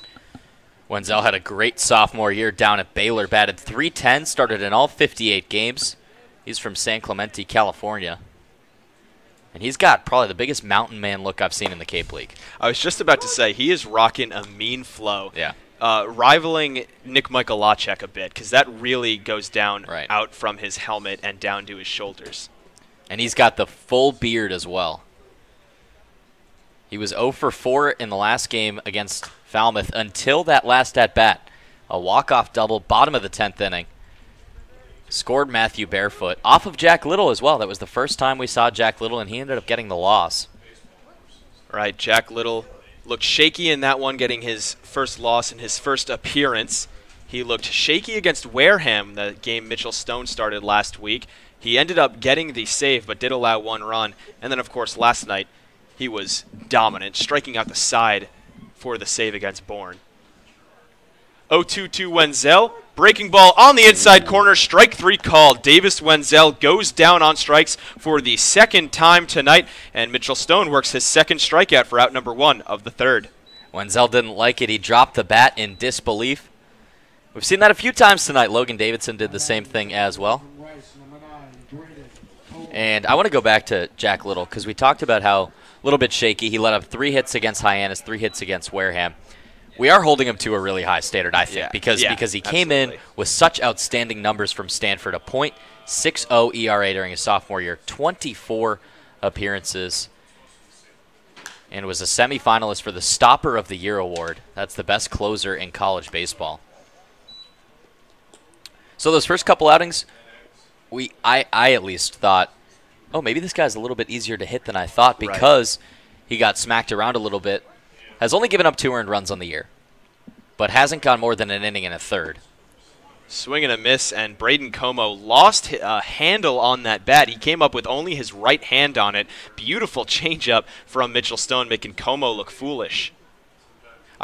Wenzel had a great sophomore year down at Baylor, batted .310, started in all 58 games. He's from San Clemente, California. And he's got probably the biggest mountain man look I've seen in the Cape League. I was just about to say, he is rocking a mean flow. Yeah. Rivaling Nick Michalacek a bit, because that really goes down out from his helmet and down to his shoulders. And he's got the full beard as well. He was 0 for 4 in the last game against Falmouth until that last at-bat. A walk-off double, bottom of the 10th inning. Scored Matthew Barefoot off of Jack Little as well. That was the first time we saw Jack Little, and he ended up getting the loss. Right, Jack Little looked shaky in that one, getting his first loss in his first appearance. He looked shaky against Wareham, the game Mitchell Stone started last week. He ended up getting the save, but did allow one run. And then, of course, last night, he was dominant, striking out the side for the save against Bourne. 0-2 to Wenzel. Breaking ball on the inside corner. Strike 3 call. Davis Wenzel goes down on strikes for the second time tonight, and Mitchell Stone works his second strikeout for out number 1 of the third. Wenzel didn't like it. He dropped the bat in disbelief. We've seen that a few times tonight. Logan Davidson did the same thing as well. And I want to go back to Jack Little because we talked about how a little bit shaky. He let up 3 hits against Hyannis, 3 hits against Wareham. We are holding him to a really high standard, I think, because he came in with such outstanding numbers from Stanford. A .60 ERA during his sophomore year, 24 appearances, and was a semifinalist for the Stopper of the Year award. That's the best closer in college baseball. So those first couple outings, I at least thought, oh, maybe this guy's a little bit easier to hit than I thought because he got smacked around a little bit. Has only given up 2 earned runs on the year, but hasn't gone more than an inning and a third. Swing and a miss, and Braden Como lost a handle on that bat. He came up with only his right hand on it. Beautiful changeup from Mitchell Stone, making Como look foolish.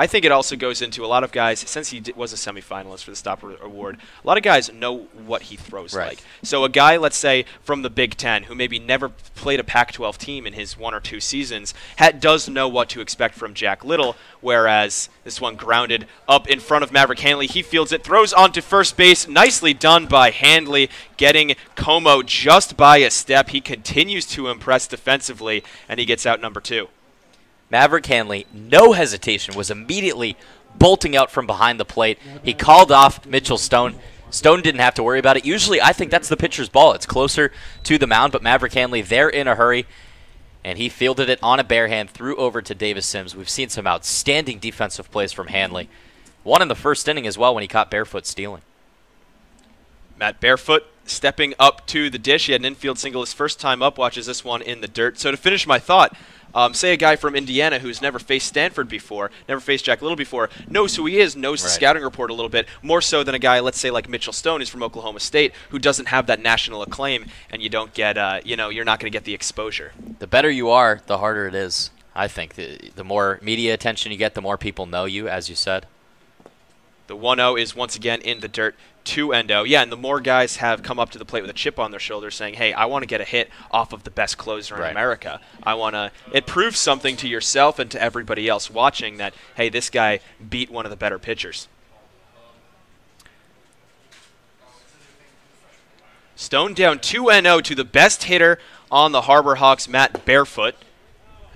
I think it also goes into a lot of guys, since he was a semifinalist for the Stopper Award, a lot of guys know what he throws like. So a guy, let's say, from the Big Ten, who maybe never played a Pac-12 team in his 1 or 2 seasons, does know what to expect from Jack Little, whereas this one grounded up in front of Maverick Handley. He fields it, throws onto first base. Nicely done by Handley, getting Como just by a step. He continues to impress defensively, and he gets out number 2. Maverick Handley, no hesitation, was immediately bolting out from behind the plate. He called off Mitchell Stone. Stone didn't have to worry about it. Usually, I think that's the pitcher's ball. It's closer to the mound, but Maverick Handley there in a hurry. and he fielded it on a bare hand, threw over to Davis Sims. We've seen some outstanding defensive plays from Hanley. One in the first inning as well when he caught Barefoot stealing. Matt Barefoot stepping up to the dish. He had an infield single his first time up, watches this one in the dirt. So to finish my thought, say a guy from Indiana who's never faced Stanford before, never faced Jack Little before, knows who he is, knows the scouting report a little bit, more so than a guy, let's say like Mitchell Stone, who's from Oklahoma State, who doesn't have that national acclaim, and you don't get, you're not going to get the exposure. The better you are, the harder it is, I think. The more media attention you get, the more people know you, as you said. The 1-0 is once again in the dirt, 2-0. Yeah, and the more guys have come up to the plate with a chip on their shoulder saying, hey, I want to get a hit off of the best closer in America. It proves something to yourself and to everybody else watching that, hey, this guy beat one of the better pitchers. Stone down 2-0 to the best hitter on the Harbor Hawks, Matt Barefoot.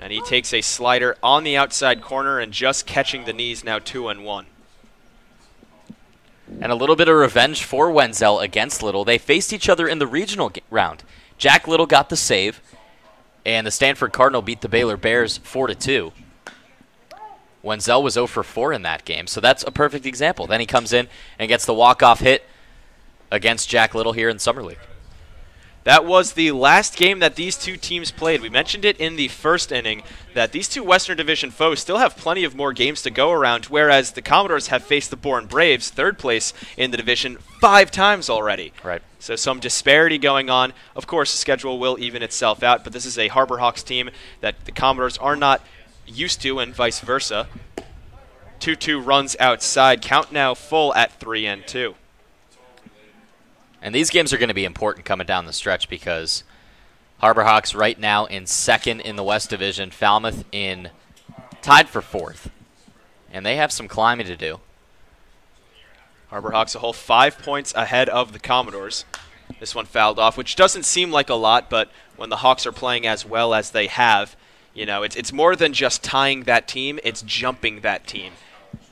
And he takes a slider on the outside corner and just catching the knees, now 2-1. And a little bit of revenge for Wenzel against Little. They faced each other in the regional round. Jack Little got the save, and the Stanford Cardinal beat the Baylor Bears 4-2. Wenzel was 0 for 4 in that game, so that's a perfect example. Then he comes in and gets the walk-off hit against Jack Little here in Summer League. That was the last game that these two teams played. We mentioned it in the first inning that these two Western Division foes still have plenty of more games to go around, whereas the Commodores have faced the Bourne Braves, third place in the division, 5 times already. Right. So some disparity going on. Of course, the schedule will even itself out, but this is a Harbor Hawks team that the Commodores are not used to, and vice versa. 2-2 runs outside. Count now full at 3-2. And these games are going to be important coming down the stretch because Harbor Hawks right now in second in the West Division, Falmouth in tied for 4th. And they have some climbing to do. Harbor Hawks a whole 5 points ahead of the Commodores. This one fouled off, which doesn't seem like a lot, but when the Hawks are playing as well as they have, it's more than just tying that team, it's jumping that team.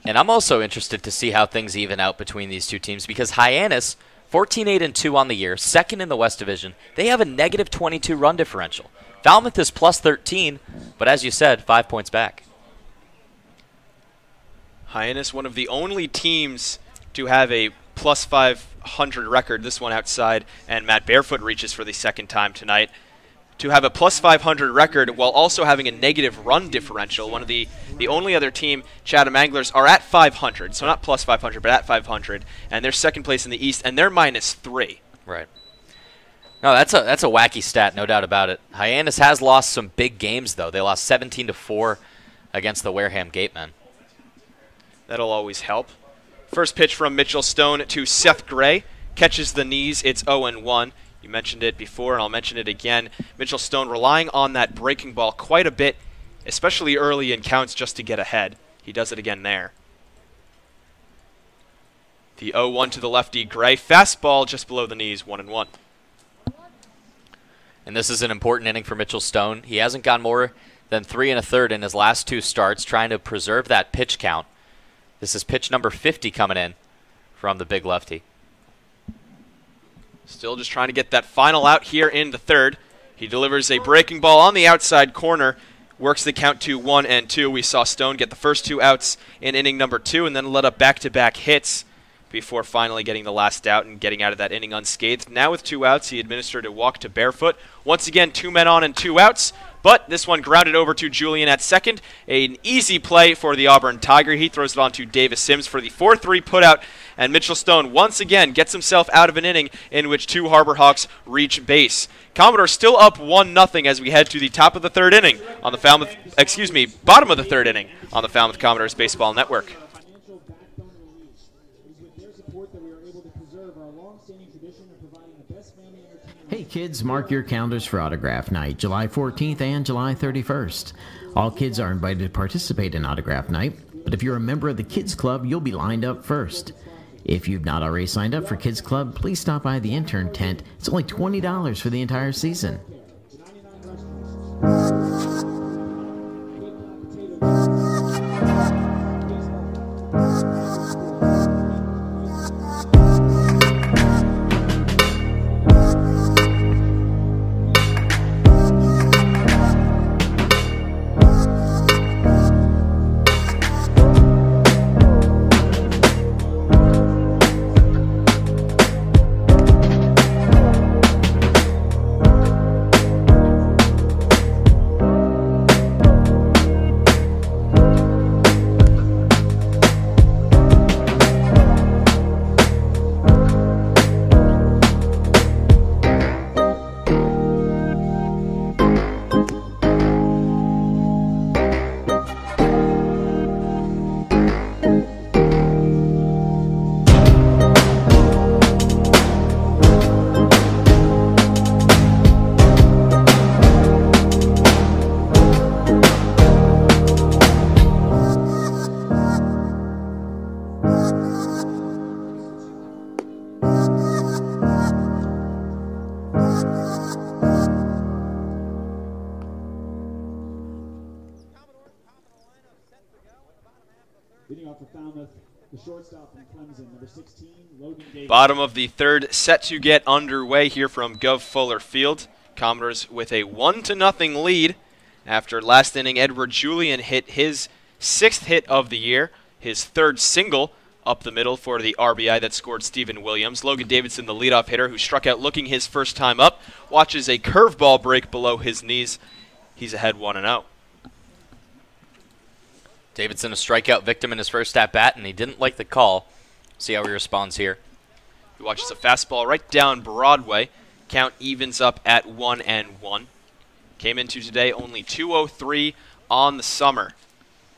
And I'm also interested to see how things even out between these two teams because Hyannis, 14-8-2 on the year, second in the West Division. They have a negative 22 run differential. Falmouth is plus 13, but as you said, 5 points back. Hyannis, one of the only teams to have a plus 500 record, this one outside, and Matt Barefoot reaches for the second time tonight. To have a plus 500 record while also having a negative run differential. One of the only other team, Chatham Anglers, are at 500, so not plus 500, but at 500, and they're second place in the East, and they're -3. Right. No, that's a wacky stat, no doubt about it. Hyannis has lost some big games, though. They lost 17-4 against the Wareham Gatemen. That'll always help. First pitch from Mitchell Stone to Seth Gray. Catches the knees. It's 0-1. You mentioned it before, and I'll mention it again. Mitchell Stone relying on that breaking ball quite a bit, especially early in counts just to get ahead. He does it again there. The 0-1 to the lefty, Gray. Fastball just below the knees, 1-1. And this is an important inning for Mitchell Stone. He hasn't gone more than 3 1/3 in his last 2 starts, trying to preserve that pitch count. This is pitch number 50 coming in from the big lefty. Still just trying to get that final out here in the third. He delivers a breaking ball on the outside corner, works the count to 1-2. We saw Stone get the first 2 outs in inning number 2 and then let up back-to-back hits before finally getting the last out and getting out of that inning unscathed. Now with 2 outs, he administered a walk to Barefoot. Once again, 2 men on and 2 outs, but this one grounded over to Julian at second. An easy play for the Auburn Tiger. He throws it on to Davis Sims for the 4-3 putout, and Mitchell Stone once again gets himself out of an inning in which 2 Harbor Hawks reach base. Commodores still up 1-0 as we head to the top of the 3rd inning on the Falmouth, bottom of the 3rd inning on the Falmouth Commodores Baseball Network. Hey kids, mark your calendars for autograph night, July 14th and July 31st. All kids are invited to participate in autograph night, but if you're a member of the Kids Club, you'll be lined up first. If you've not already signed up for Kids Club, please stop by the intern tent. It's only $20 for the entire season. Leading off for Falmouth, the shortstop from Clemson, number 16, Logan Davis. Bottom of the third, set to get underway here from Gov Fuller Field. Commodores with a 1-0 lead after last inning. Edward Julian hit his 6th hit of the year, his 3rd single up the middle for the RBI that scored Stephen Williams. Logan Davidson, the leadoff hitter, who struck out looking his first time up, watches a curveball break below his knees. He's ahead 1-0. Davidson, a strikeout victim in his first at-bat, and he didn't like the call. See how he responds here. He watches a fastball right down Broadway. Count evens up at 1-1. Came into today only 203 on the summer.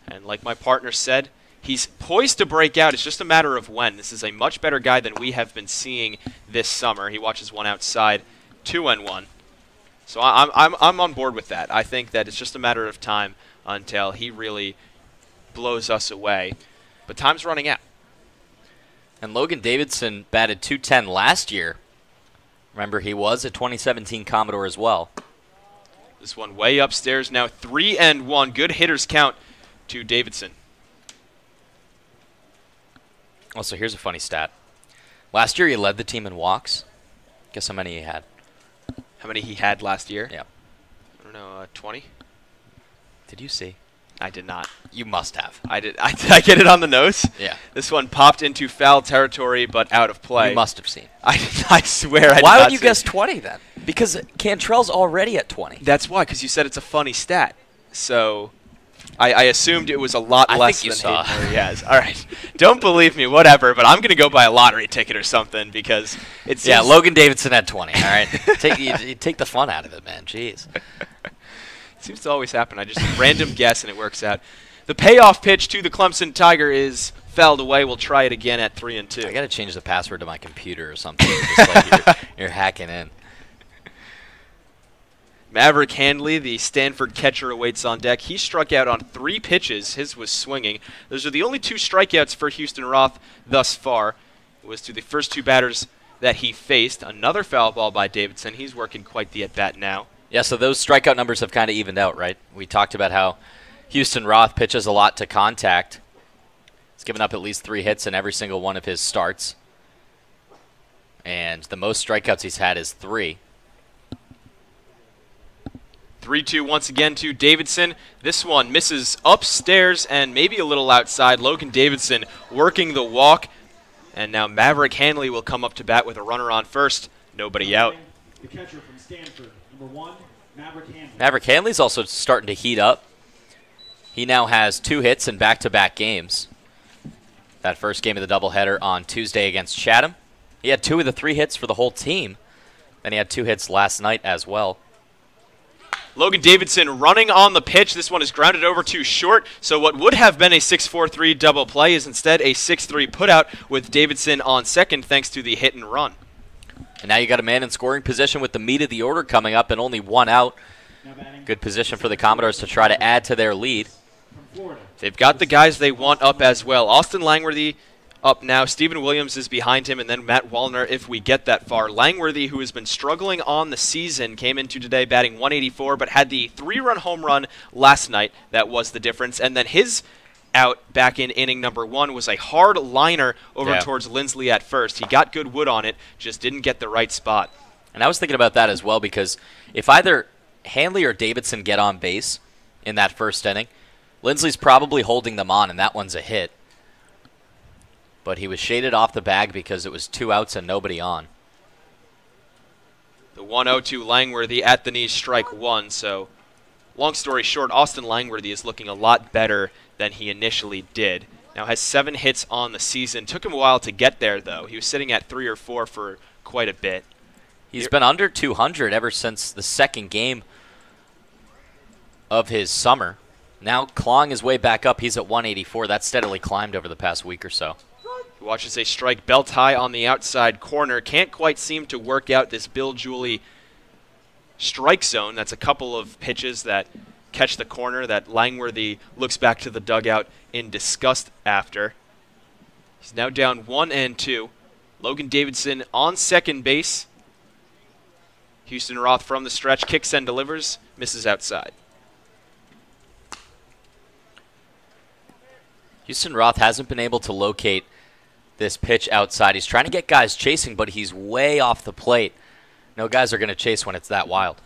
And like my partner said, he's poised to break out. It's just a matter of when. This is a much better guy than we have been seeing this summer. He watches one outside, 2-1. So I'm on board with that. I think that it's just a matter of time until he really blows us away. But time's running out. And Logan Davidson batted .210 last year. Remember, he was a 2017 Commodore as well. This one way upstairs now, 3-1. Good hitters count to Davidson. Also, here's a funny stat. Last year, he led the team in walks. Guess how many he had? How many he had last year? Yeah. I don't know, 20? Did you see? I did not. You must have. I did. Did I get it on the nose? Yeah. This one popped into foul territory, but out of play. You must have seen. I swear I did Why not would you see guess it. 20 then? Because Cantrell's already at 20. That's why, because you said it's a funny stat. So I assumed it was a lot less think you than saw. Hayden Murray has. All right. Don't believe me, whatever, but I'm going to go buy a lottery ticket or something because it seems... Yeah, Logan Davidson had 20, all right? you take the fun out of it, man. Jeez. It seems to always happen. I just random guess and it works out. The payoff pitch to the Clemson Tiger is fouled away. We'll try it again at 3-2. I got to change the password to my computer or something. Just like you're hacking in. Maverick Handley, the Stanford catcher, awaits on deck. He struck out on 3 pitches. His was swinging. Those are the only 2 strikeouts for Houston Roth thus far. It was to the first 2 batters that he faced. Another foul ball by Davidson. He's working quite the at-bat now. Yeah, so those strikeout numbers have kind of evened out, right? We talked about how Houston Roth pitches a lot to contact. He's given up at least 3 hits in every single one of his starts. And the most strikeouts he's had is 3. 3-2 once again to Davidson. This one misses upstairs and maybe a little outside. Logan Davidson working the walk. And now Maverick Handley will come up to bat with a runner on first. Nobody out. The catcher from Stanford, number 1, Maverick Handley. Maverick Handley's also starting to heat up. He now has 2 hits in back-to-back games. That first game of the doubleheader on Tuesday against Chatham. He had 2 of the 3 hits for the whole team. Then he had 2 hits last night as well. Logan Davidson running on the pitch. This one is grounded over to short. So what would have been a 6-4-3 double play is instead a 6-3 putout with Davidson on second thanks to the hit and run. And now you got a man in scoring position with the meat of the order coming up and only 1 out. Good position for the Commodores to try to add to their lead. They've got the guys they want up as well. Austin Langworthy up now. Stephen Williams is behind him, and then Matt Wallner if we get that far. Langworthy, who has been struggling on the season, came into today batting 184, but had the 3-run home run last night. That was the difference. And then his out back in inning number 1 was a hard liner over towards Lindsley at first. He got good wood on it, just didn't get the right spot. And I was thinking about that as well because if either Handley or Davidson get on base in that first inning, Lindsley's probably holding them on, and that one's a hit. But he was shaded off the bag because it was 2 outs and nobody on. The 1-0 to Langworthy at the knees, strike 1. So, long story short, Austin Langworthy is looking a lot better than he initially did. Now has 7 hits on the season. Took him a while to get there, though. He was sitting at 3 or 4 for quite a bit. He's been under 200 ever since the second game of his summer. Now clawing his way back up, he's at 184. That's steadily climbed over the past week or so. He watches a strike belt high on the outside corner. Can't quite seem to work out this Bill Julie strike zone. That's a couple of pitches that catch the corner that Langworthy looks back to the dugout in disgust after. He's now down 1-2. Logan Davidson on second base. Houston Roth from the stretch, kicks and delivers, misses outside. Houston Roth hasn't been able to locate this pitch outside. He's trying to get guys chasing, but he's way off the plate. No guys are going to chase when it's that wild.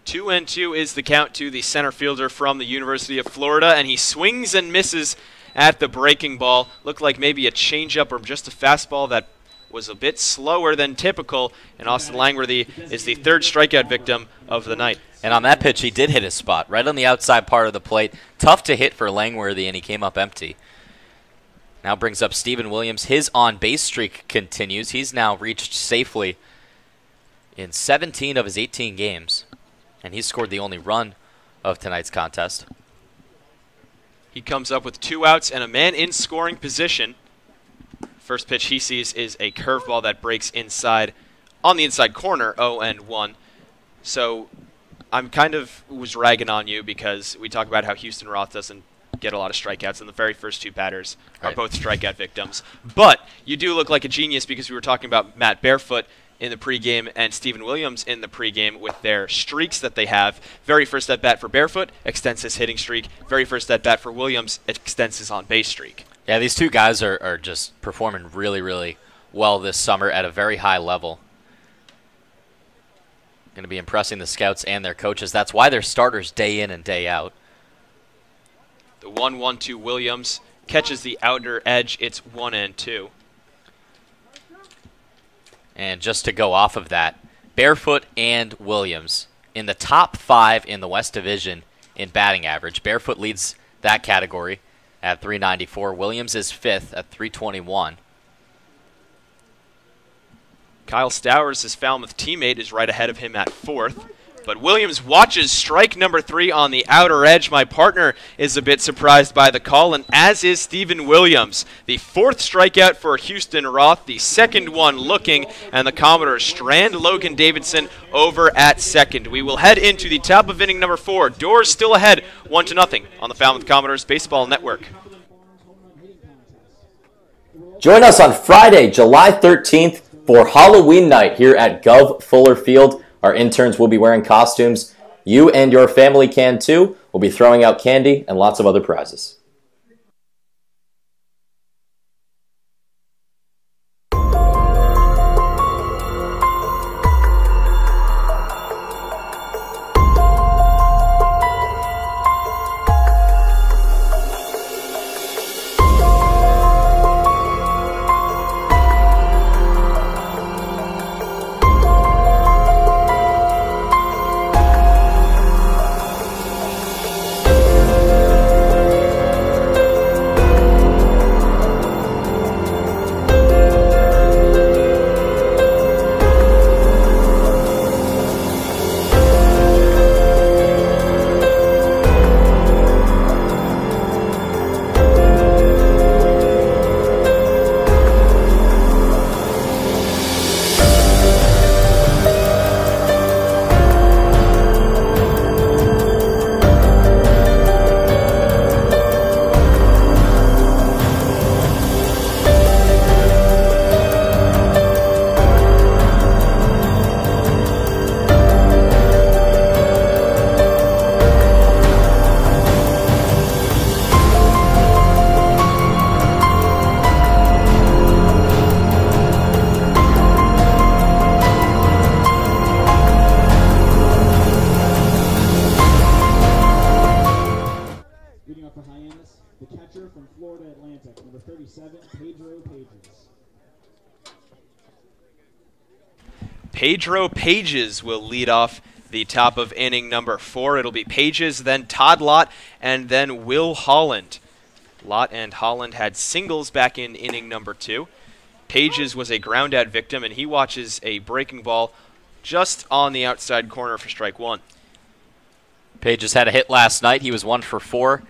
2-2 is the count to the center fielder from the University of Florida, and he swings and misses at the breaking ball. Looked like maybe a changeup or just a fastball that was a bit slower than typical, and Austin Langworthy is the third strikeout victim of the night. And on that pitch, he did hit his spot, right on the outside part of the plate. Tough to hit for Langworthy, and he came up empty. Now brings up Steven Williams. His on-base streak continues. He's now reached safely in 17 of his 18 games, and he's scored the only run of tonight's contest. He comes up with 2 outs and a man in scoring position. First pitch he sees is a curveball that breaks inside on the inside corner, 0-1. So I'm kind of was ragging on you because we talk about how Houston Roth doesn't get a lot of strikeouts, and the very first 2 batters are both strikeout victims. But you do look like a genius because we were talking about Matt Barefoot in the pregame and Steven Williams in the pregame with their streaks that they have. Very first at bat for Barefoot extends his hitting streak. Very first at bat for Williams extends his on-base streak. Yeah, these 2 guys are just performing really, really well this summer at a very high level. Going to be impressing the scouts and their coaches. That's why they're starters day in and day out. The 1-1 Williams catches the outer edge. It's 1-2. And just to go off of that, Barefoot and Williams in the top 5 in the West Division in batting average. Barefoot leads that category at 394. Williams is 5th at 321. Kyle Stowers, his Falmouth teammate, is right ahead of him at 4th. But Williams watches strike number 3 on the outer edge. My partner is a bit surprised by the call, and as is Steven Williams. The 4th strikeout for Houston Roth, the 2nd one looking, and the Commodores strand Logan Davidson over at 2nd. We will head into the top of inning number 4. Doors still ahead, 1-0 on the Falmouth Commodores Baseball Network. Join us on Friday, July 13th for Halloween night here at Gov Fuller Field. Our interns will be wearing costumes. You and your family can too. We'll be throwing out candy and lots of other prizes. for Hyannis, the catcher from Florida Atlantic, number 37, Pedro Pages. Pedro Pages will lead off the top of inning number 4. It'll be Pages, then Todd Lott, and then Will Holland. Lott and Holland had singles back in inning number 2. Pages was a ground-out victim, and he watches a breaking ball just on the outside corner for strike 1. Pages had a hit last night. He was 1 for 4.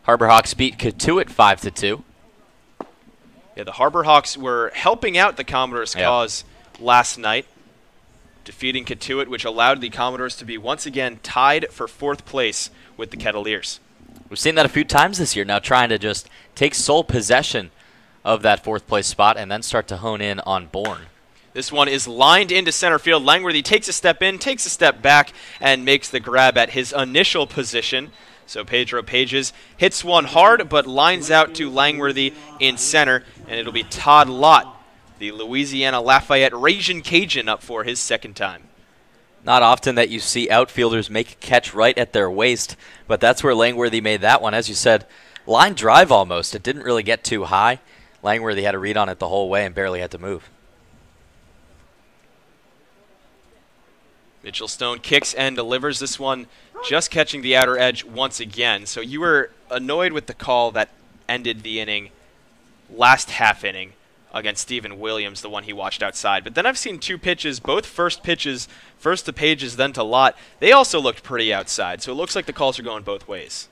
Harbor Hawks beat Katuitt 5-2. Yeah, the Harbor Hawks were helping out the Commodores' cause last night, defeating Katuitt, which allowed the Commodores to be once again tied for 4th place with the Kettleers. We've seen that a few times this year now, trying to just take sole possession of that 4th place spot and then start to hone in on Bourne. This one is lined into center field. Langworthy takes a step in, takes a step back, and makes the grab at his initial position. So Pedro Pages hits one hard, but lines out to Langworthy in center, and it'll be Todd Lott, the Louisiana Lafayette Ragin' Cajun, up for his second time. Not often that you see outfielders make a catch right at their waist, but that's where Langworthy made that one. As you said, line drive almost. It didn't really get too high. Langworthy had a read on it the whole way and barely had to move. Mitchell Stone kicks and delivers this one, just catching the outer edge once again. So you were annoyed with the call that ended the inning, last half inning, against Stephen Williams, the one he watched outside. But then I've seen two pitches, both first pitches, first to Pages, then to Lott. They also looked pretty outside, so it looks like the calls are going both ways.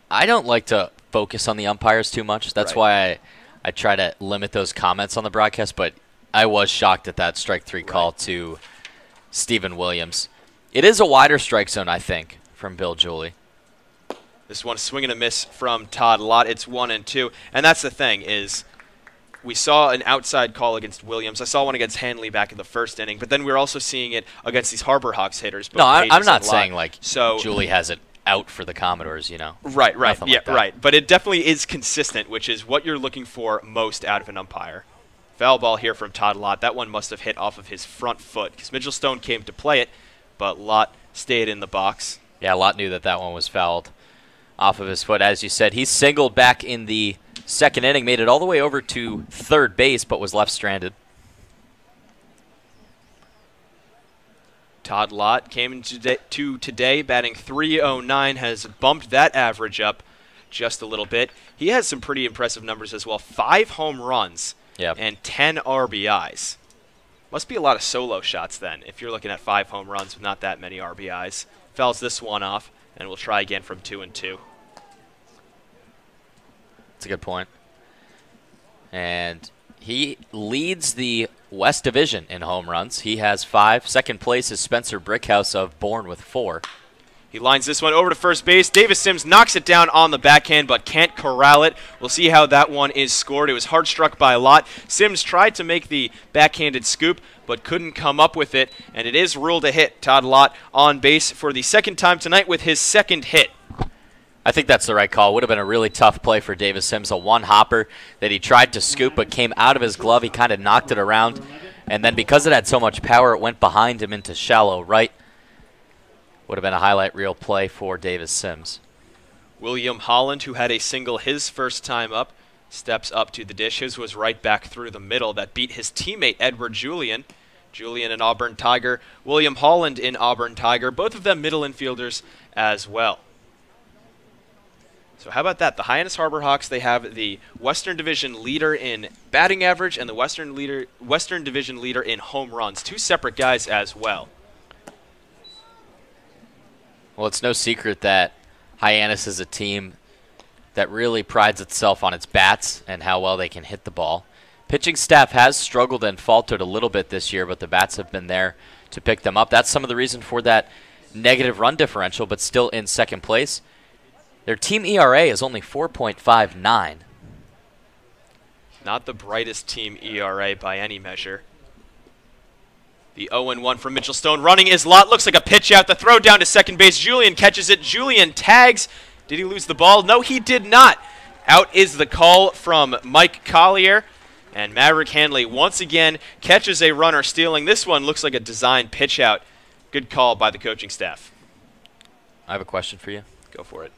I don't like to focus on the umpires too much. That's why I try to limit those comments on the broadcast, but I was shocked at that strike three call to Stephen Williams. It is a wider strike zone, I think, from Bill Julie. This one, swing and a miss from Todd Lott. It's 1-2, and that's the thing is we saw an outside call against Williams. I saw one against Hanley back in the first inning, but then we're also seeing it against these Harbor Hawks hitters. No, I'm not saying like Julie has it out for the Commodores, you know. Right, Nothing like that. right. But it definitely is consistent, which is what you're looking for most out of an umpire. Foul ball here from Todd Lott. That one must have hit off of his front foot because Mitchell Stone came to play it, but Lott stayed in the box. Yeah, Lott knew that that one was fouled off of his foot. As you said, he singled back in the second inning, made it all the way over to third base, but was left stranded. Todd Lott came into today batting .309, has bumped that average up just a little bit. He has some pretty impressive numbers as well. 5 home runs. Yep. And 10 RBIs. Must be a lot of solo shots then, if you're looking at 5 home runs with not that many RBIs. Fouls this one off, and we'll try again from 2-2. That's a good point. And he leads the West Division in home runs. He has 5. Second place is Spencer Brickhouse of Bourne with 4. He lines this one over to first base. Davis Sims knocks it down on the backhand, but can't corral it. We'll see how that one is scored. It was hard struck by Lott. Sims tried to make the backhanded scoop, but couldn't come up with it, and it is ruled a hit. Todd Lott on base for the second time tonight with his second hit. I think that's the right call. Would have been a really tough play for Davis Sims, a one-hopper that he tried to scoop but came out of his glove. He kind of knocked it around, and then because it had so much power, it went behind him into shallow right. Would have been a highlight reel play for Davis Sims. William Holland, who had a single his first time up, steps up to the dish. His was right back through the middle. That beat his teammate Edward Julian. Julian in Auburn Tiger. William Holland in Auburn Tiger. Both of them middle infielders as well. So how about that? The Hyannis Harbor Hawks, they have the Western Division leader in batting average and the Western Division leader in home runs. 2 separate guys as well. Well, it's no secret that Hyannis is a team that really prides itself on its bats and how well they can hit the ball. Pitching staff has struggled and faltered a little bit this year, but the bats have been there to pick them up. That's some of the reason for that negative run differential, but still in second place. Their team ERA is only 4.59. Not the brightest team ERA by any measure. The 0-1 from Mitchell Stone. Running is Lott. Looks like a pitch out. The throw down to second base. Julian catches it. Julian tags. Did he lose the ball? No, he did not. Out is the call from Mike Collier. And Maverick Hanley once again catches a runner stealing. This one looks like a design pitch out. Good call by the coaching staff. I have a question for you. Go for it.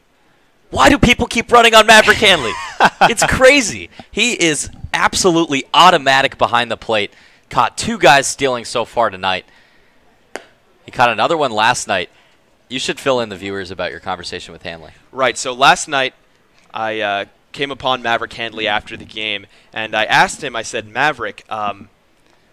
Why do people keep running on Maverick Hanley? It's crazy. He is absolutely automatic behind the plate. Caught 2 guys stealing so far tonight. He caught another one last night. You should fill in the viewers about your conversation with Hanley. Right, so last night I came upon Maverick Hanley after the game, and I asked him, I said, Maverick,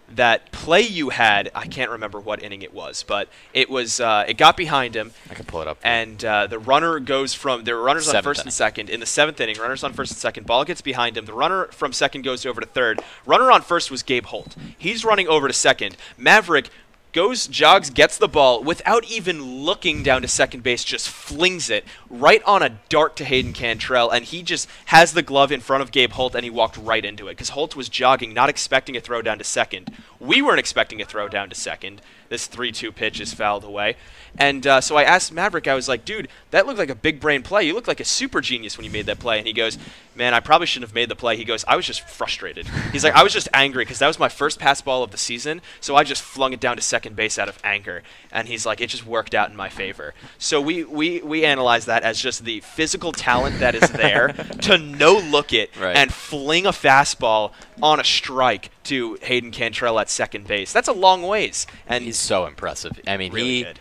that play you had, I can't remember what inning it was, but it was it got behind him. I can pull it up. And the runner goes from, there were runners on first inning. and second. In the 7th inning, runners on first and second. Ball gets behind him. The runner from second goes over to third. Runner on first was Gabe Holt. He's running over to second. Maverick goes, jogs, gets the ball without even looking down to second base, just flings it right on a dart to Hayden Cantrell, and he just has the glove in front of Gabe Holt, and he walked right into it because Holt was jogging, not expecting a throw down to second. We weren't expecting a throw down to second. this 3-2 pitch is fouled away. And so I asked Maverick, I was like, dude, that looked like a big brain play. You looked like a super genius when you made that play. And he goes, man, I probably shouldn't have made the play. He goes, I was just frustrated. He's like, I was just angry because that was my first pass ball of the season, so I just flung it down to second base out of anger. And he's like, it just worked out in my favor. So we analyze that as just the physical talent that is there to no-look it and fling a fastball on a strike to Hayden Cantrell at second base. That's a long ways. And he's so impressive. I mean, really good.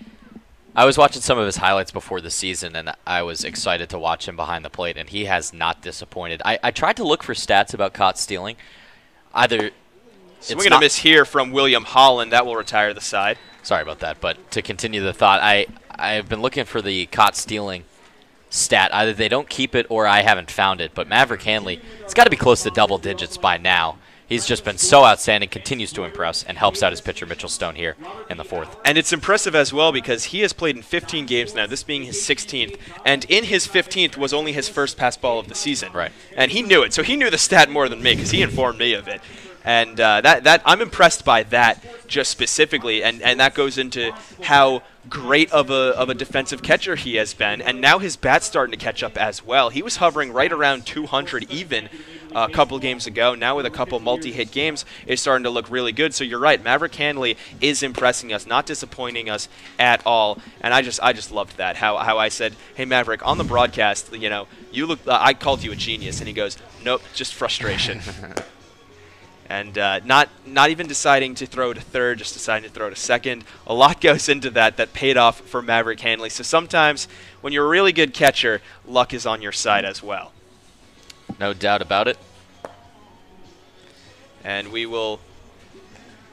I was watching some of his highlights before the season, and I was excited to watch him behind the plate, and he has not disappointed. I tried to look for stats about caught stealing. Either swing and a miss here from William Holland. That will retire the side. Sorry about that, but to continue the thought, I've been looking for the caught stealing stat. Either they don't keep it or I haven't found it, but Maverick Hanley, it's got to be close to double digits by now. He's just been so outstanding, continues to impress, and helps out his pitcher Mitchell Stone here in the fourth. And it's impressive as well because he has played in 15 games now, this being his 16th, and in his 15th was only his first pass ball of the season. Right. And he knew it, so he knew the stat more than me because he informed me of it. And that I'm impressed by that just specifically, and that goes into how great of a defensive catcher he has been, and now his bat's starting to catch up as well. He was hovering right around 200 even a couple games ago. Now with a couple multi-hit games, it's starting to look really good. So you're right, Maverick Hanley is impressing us, not disappointing us at all. And I just loved that. How I said, hey Maverick, on the broadcast, you know, you look. I called you a genius, and he goes, nope, just frustration. And not even deciding to throw to third, just deciding to throw to second. A lot goes into that paid off for Maverick Hanley. So sometimes when you're a really good catcher, luck is on your side as well. No doubt about it. And we will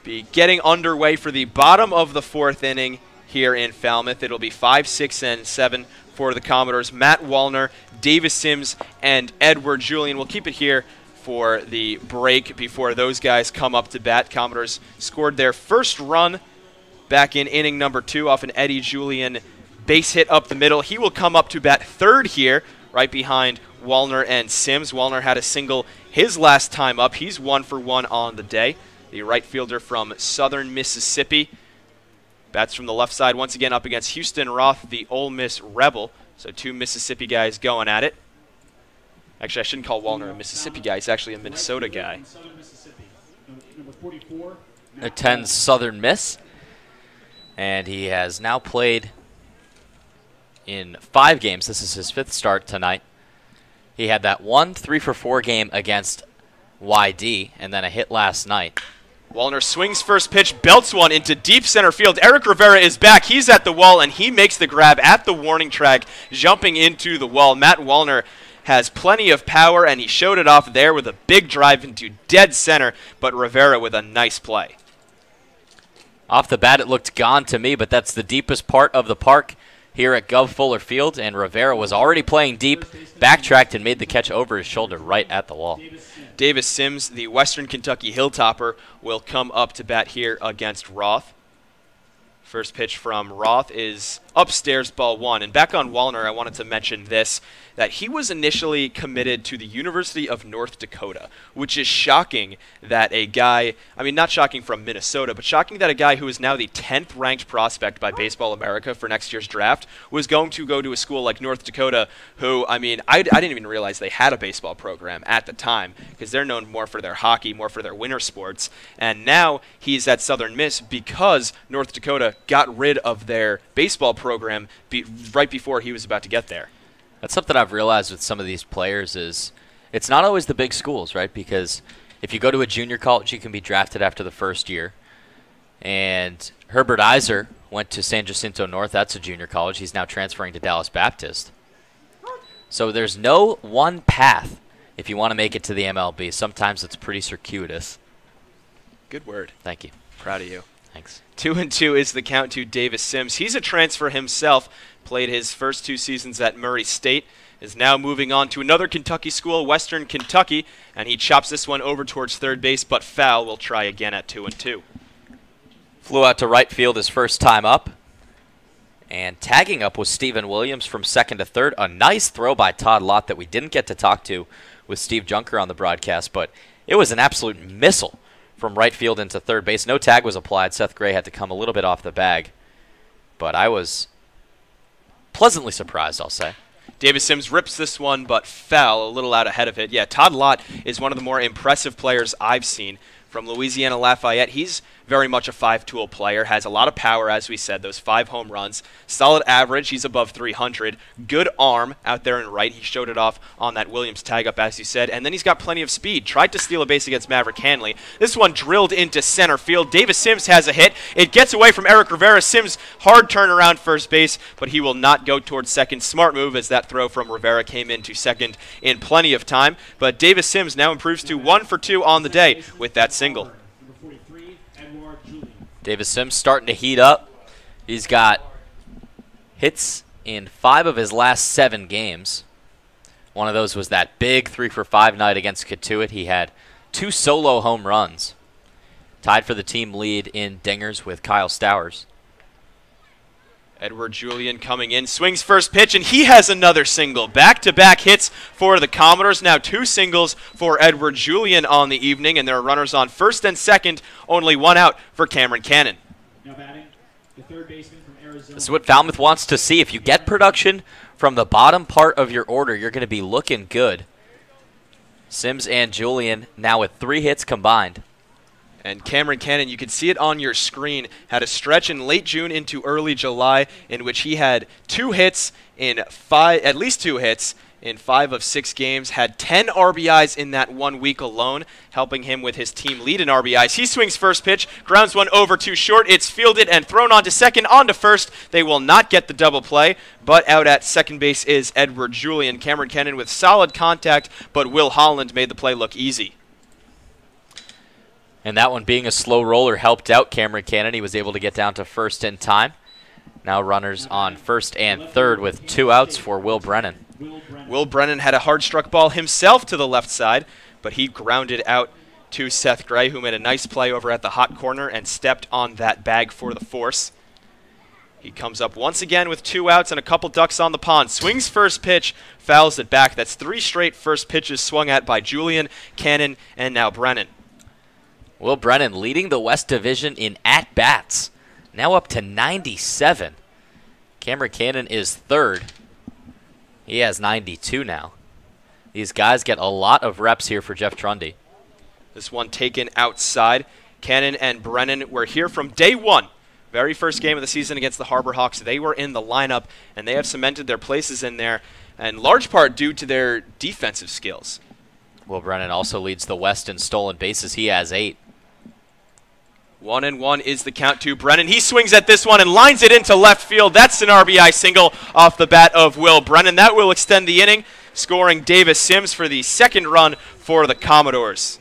be getting underway for the bottom of the fourth inning here in Falmouth. It'll be 5, 6, and 7 for the Commodores. Matt Wallner, Davis Sims, and Edward Julian. We'll keep it here for the break before those guys come up to bat. Commodores scored their first run back in inning number 2 off an Eddie Julian base hit up the middle. He will come up to bat third here, right behind Wallner and Sims. Wallner had a single his last time up. He's 1 for 1 on the day. The right fielder from Southern Mississippi bats from the left side once again up against Houston Roth, the Ole Miss Rebel. So 2 Mississippi guys going at it. Actually, I shouldn't call Wallner a Mississippi guy. He's actually a Minnesota guy. Attends Southern Miss. And he has now played in 5 games. This is his 5th start tonight. He had that 1 3-for-4 game against YD and then a hit last night. Wallner swings first pitch, belts one into deep center field. Eric Rivera is back. He's at the wall, and he makes the grab at the warning track, jumping into the wall. Matt Wallner has plenty of power, and he showed it off there with a big drive into dead center, but Rivera with a nice play. Off the bat, it looked gone to me, but that's the deepest part of the park here at Gov Fuller Field, and Rivera was already playing deep, backtracked, and made the catch over his shoulder right at the wall. Davis Sims, the Western Kentucky Hilltopper, will come up to bat here against Roth. First pitch from Roth is upstairs, ball 1. And back on Wallner, I wanted to mention this, that he was initially committed to the University of North Dakota, which is shocking that a guy, I mean, not shocking from Minnesota, but shocking that a guy who is now the 10th ranked prospect by Baseball America for next year's draft was going to go to a school like North Dakota, who, I mean, I didn't even realize they had a baseball program at the time, because they're known more for their hockey, more for their winter sports. And now he's at Southern Miss because North Dakota got rid of their baseball program right before he was about to get there. That's something I've realized with some of these players is it's not always the big schools, right? Because if you go to a junior college, you can be drafted after the first year. And Herbert Iser went to San Jacinto North. That's a junior college. He's now transferring to Dallas Baptist. So there's no one path if you want to make it to the MLB. Sometimes it's pretty circuitous. Good word. Thank you. Proud of you. Thanks. 2-2 is the count to Davis Sims. He's a transfer himself. Played his first 2 seasons at Murray State. Is now moving on to another Kentucky school, Western Kentucky, and he chops this one over towards third base, but foul. Will try again at 2-2. Flew out to right field his first time up. And tagging up was Steven Williams from second to third. A nice throw by Todd Lott that we didn't get to talk to with Steve Junker on the broadcast, but it was an absolute missile from right field into third base. No tag was applied. Seth Gray had to come a little bit off the bag. But I was pleasantly surprised, I'll say. Davis Sims rips this one, but fell a little out ahead of it. Yeah, Todd Lott is one of the more impressive players I've seen from Louisiana Lafayette. He's very much a five-tool player, has a lot of power, as we said, those 5 home runs. Solid average, he's above 300. Good arm out there in right. He showed it off on that Williams tag-up, as you said. And then he's got plenty of speed. Tried to steal a base against Maverick Hanley. This one drilled into center field. Davis Sims has a hit. It gets away from Eric Rivera. Sims, hard turn around first base, but he will not go towards second. Smart move as that throw from Rivera came into second in plenty of time. But Davis Sims now improves to 1 for 2 on the day with that single. Davis Sims starting to heat up. He's got hits in 5 of his last 7 games. One of those was that big 3-for-5 night against Catuit. He had 2 solo home runs. Tied for the team lead in dingers with Kyle Stowers. Edward Julian coming in, swings first pitch, and he has another single. Back-to-back hits for the Commodores. Now 2 singles for Edward Julian on the evening, and there are runners on first and second. Only 1 out for Cameron Cannon. Now batting, the third baseman from Arizona. This is what Falmouth wants to see. If you get production from the bottom part of your order, you're going to be looking good. Sims and Julian now with 3 hits combined. And Cameron Cannon, you can see it on your screen, had a stretch in late June into early July in which he had 2 hits in 5, at least 2 hits in 5 of 6 games, had 10 RBIs in that 1 week alone, helping him with his team lead in RBIs. He swings first pitch, grounds one over too short. It's fielded and thrown onto second, onto first. They will not get the double play, but out at second base is Edward Julian. Cameron Cannon with solid contact, but Will Holland made the play look easy. And that one being a slow roller helped out Cameron Cannon. He was able to get down to first in time. Now runners on first and third with 2 outs for Will Brennan. Will Brennan had a hard-struck ball himself to the left side, but he grounded out to Seth Gray, who made a nice play over at the hot corner and stepped on that bag for the force. He comes up once again with 2 outs and a couple ducks on the pond. Swings first pitch, fouls it back. That's 3 straight first pitches swung at by Julian, Cannon, and now Brennan. Will Brennan leading the West Division in at-bats, now up to 97. Cameron Cannon is third. He has 92 now. These guys get a lot of reps here for Jeff Trundy. This one taken outside. Cannon and Brennan were here from day 1. Very first game of the season against the Harbor Hawks. They were in the lineup, and they have cemented their places in there, in large part due to their defensive skills. Will Brennan also leads the West in stolen bases. He has 8. 1-1 is the count to Brennan. He swings at this one and lines it into left field. That's an RBI single off the bat of Will Brennan. That will extend the inning, scoring Davis Sims for the 2nd run for the Commodores.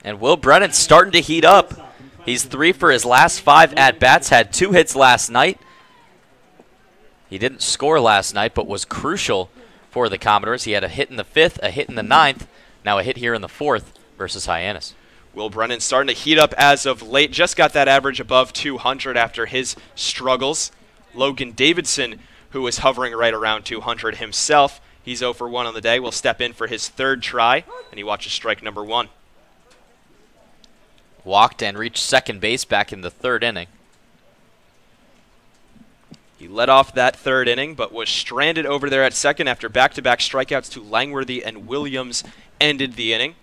And Will Brennan starting to heat up. He's 3 for his last 5 at-bats, had 2 hits last night. He didn't score last night, but was crucial for the Commodores. He had a hit in the 5th, a hit in the 9th, now a hit here in the 4th versus Hyannis. Will Brennan starting to heat up as of late. Just got that average above 200 after his struggles. Logan Davidson, who was hovering right around 200 himself, he's 0 for 1 on the day, will step in for his 3rd try, and he watches strike number 1. Walked and reached second base back in the 3rd inning. He led off that 3rd inning, but was stranded over there at second after back-to-back strikeouts to Langworthy and Williams ended the inning.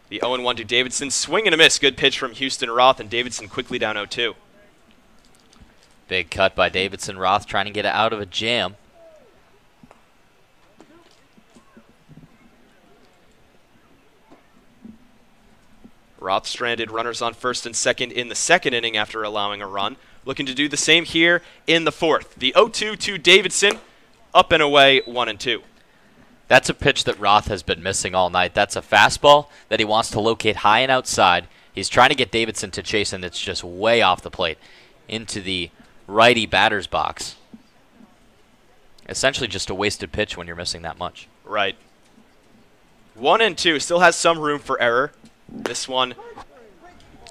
The 0-1 to Davidson. Swing and a miss. Good pitch from Houston Roth, and Davidson quickly down 0-2. Big cut by Davidson. Roth trying to get out of a jam. Roth stranded runners on first and second in the 2nd inning after allowing a run. Looking to do the same here in the 4th. The 0-2 to Davidson. Up and away, 1-2. That's a pitch that Roth has been missing all night. That's a fastball that he wants to locate high and outside. He's trying to get Davidson to chase, and it's just way off the plate into the righty batter's box. Essentially just a wasted pitch when you're missing that much. Right. 1-2. Still has some room for error. This one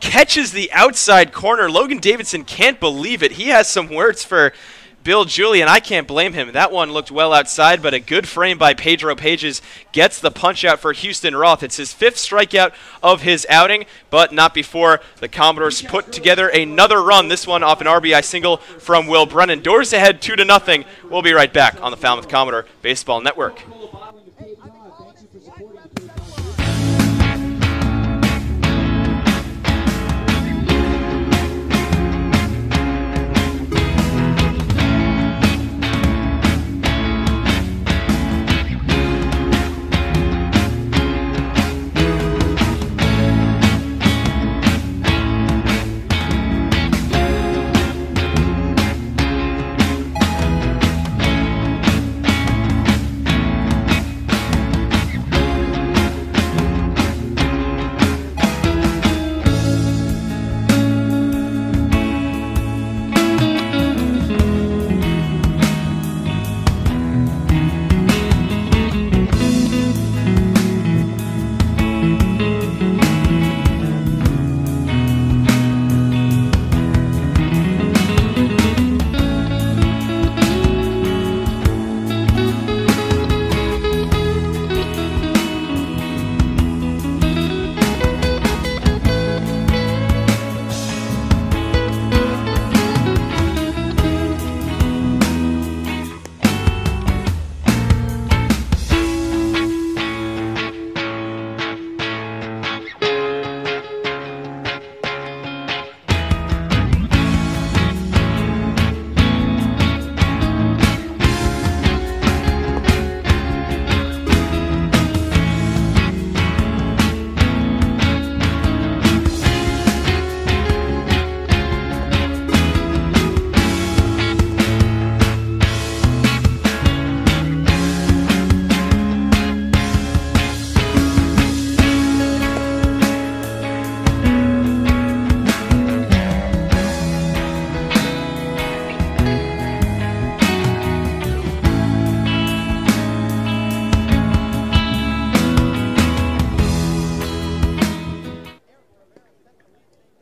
catches the outside corner. Logan Davidson can't believe it. He has some words for Bill Julian. I can't blame him. That one looked well outside, but a good frame by Pedro Pages gets the punch out for Houston Roth. It's his 5th strikeout of his outing, but not before the Commodores put together another run. This one off an RBI single from Will Brennan. Doors ahead 2-0. We'll be right back on the Falmouth Commodore Baseball Network.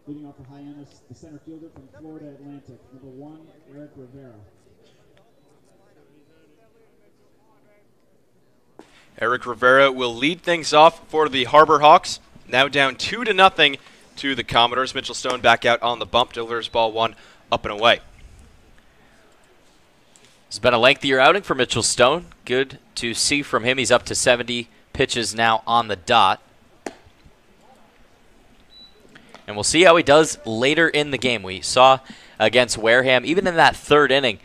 Leading off for Hyannis, the center fielder from Florida Atlantic, number 1, Eric Rivera. Eric Rivera will lead things off for the Harbor Hawks. Now down 2-0 to the Commodores. Mitchell Stone back out on the bump, delivers ball 1 up and away. It's been a lengthier outing for Mitchell Stone. Good to see from him. He's up to 70 pitches now on the dot. And we'll see how he does later in the game. We saw against Wareham, even in that 3rd inning,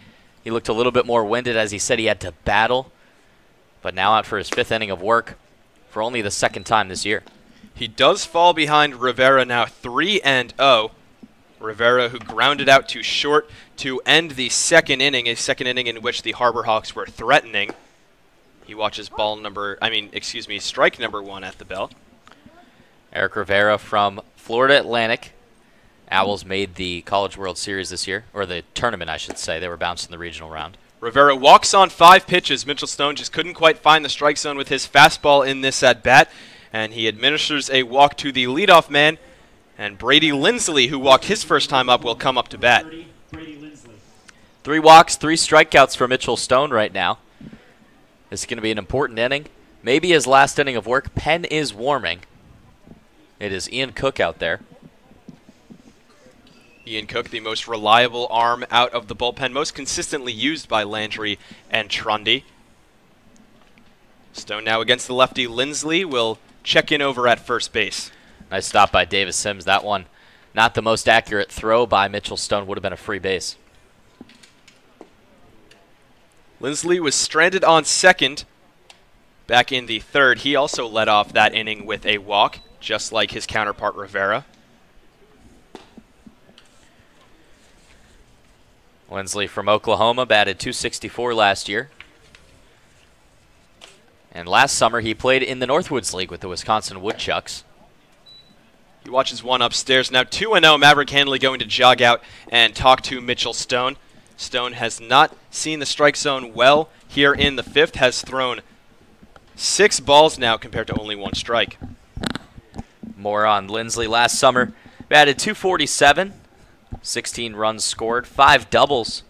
he looked a little bit more winded, as he said he had to battle. But now out for his 5th inning of work for only the 2nd time this year. He does fall behind Rivera now 3-0. Rivera, who grounded out to short to end the 2nd inning, a 2nd inning in which the Harbor Hawks were threatening. He watches strike number 1 at the bell. Eric Rivera from Florida Atlantic. Owls made the College World Series this year, or the tournament, I should say. They were bounced in the regional round. Rivera walks on 5 pitches. Mitchell Stone just couldn't quite find the strike zone with his fastball in this at-bat, and he administers a walk to the leadoff man, and Brady Lindsley, who walked his first time up, will come up to bat. 3 walks, 3 strikeouts for Mitchell Stone right now. This is going to be an important inning. Maybe his last inning of work. Penn is warming. It is Ian Cook out there. Ian Cook, the most reliable arm out of the bullpen, most consistently used by Landry and Trundy. Stone now against the lefty. Lindsley will check in over at first base. Nice stop by Davis Sims. That one, not the most accurate throw by Mitchell Stone, would have been a free base. Lindsley was stranded on second back in the 3rd. He also led off that inning with a walk, just like his counterpart Rivera. Lindsley from Oklahoma batted .264 last year. And last summer he played in the Northwoods League with the Wisconsin Woodchucks. He watches one upstairs. Now 2-0, Maverick Hanley going to jog out and talk to Mitchell Stone. Stone has not seen the strike zone well here in the 5th, has thrown 6 balls now compared to only 1 strike. More on Lindsley last summer. Batted .247, 16 runs scored, 5 doubles.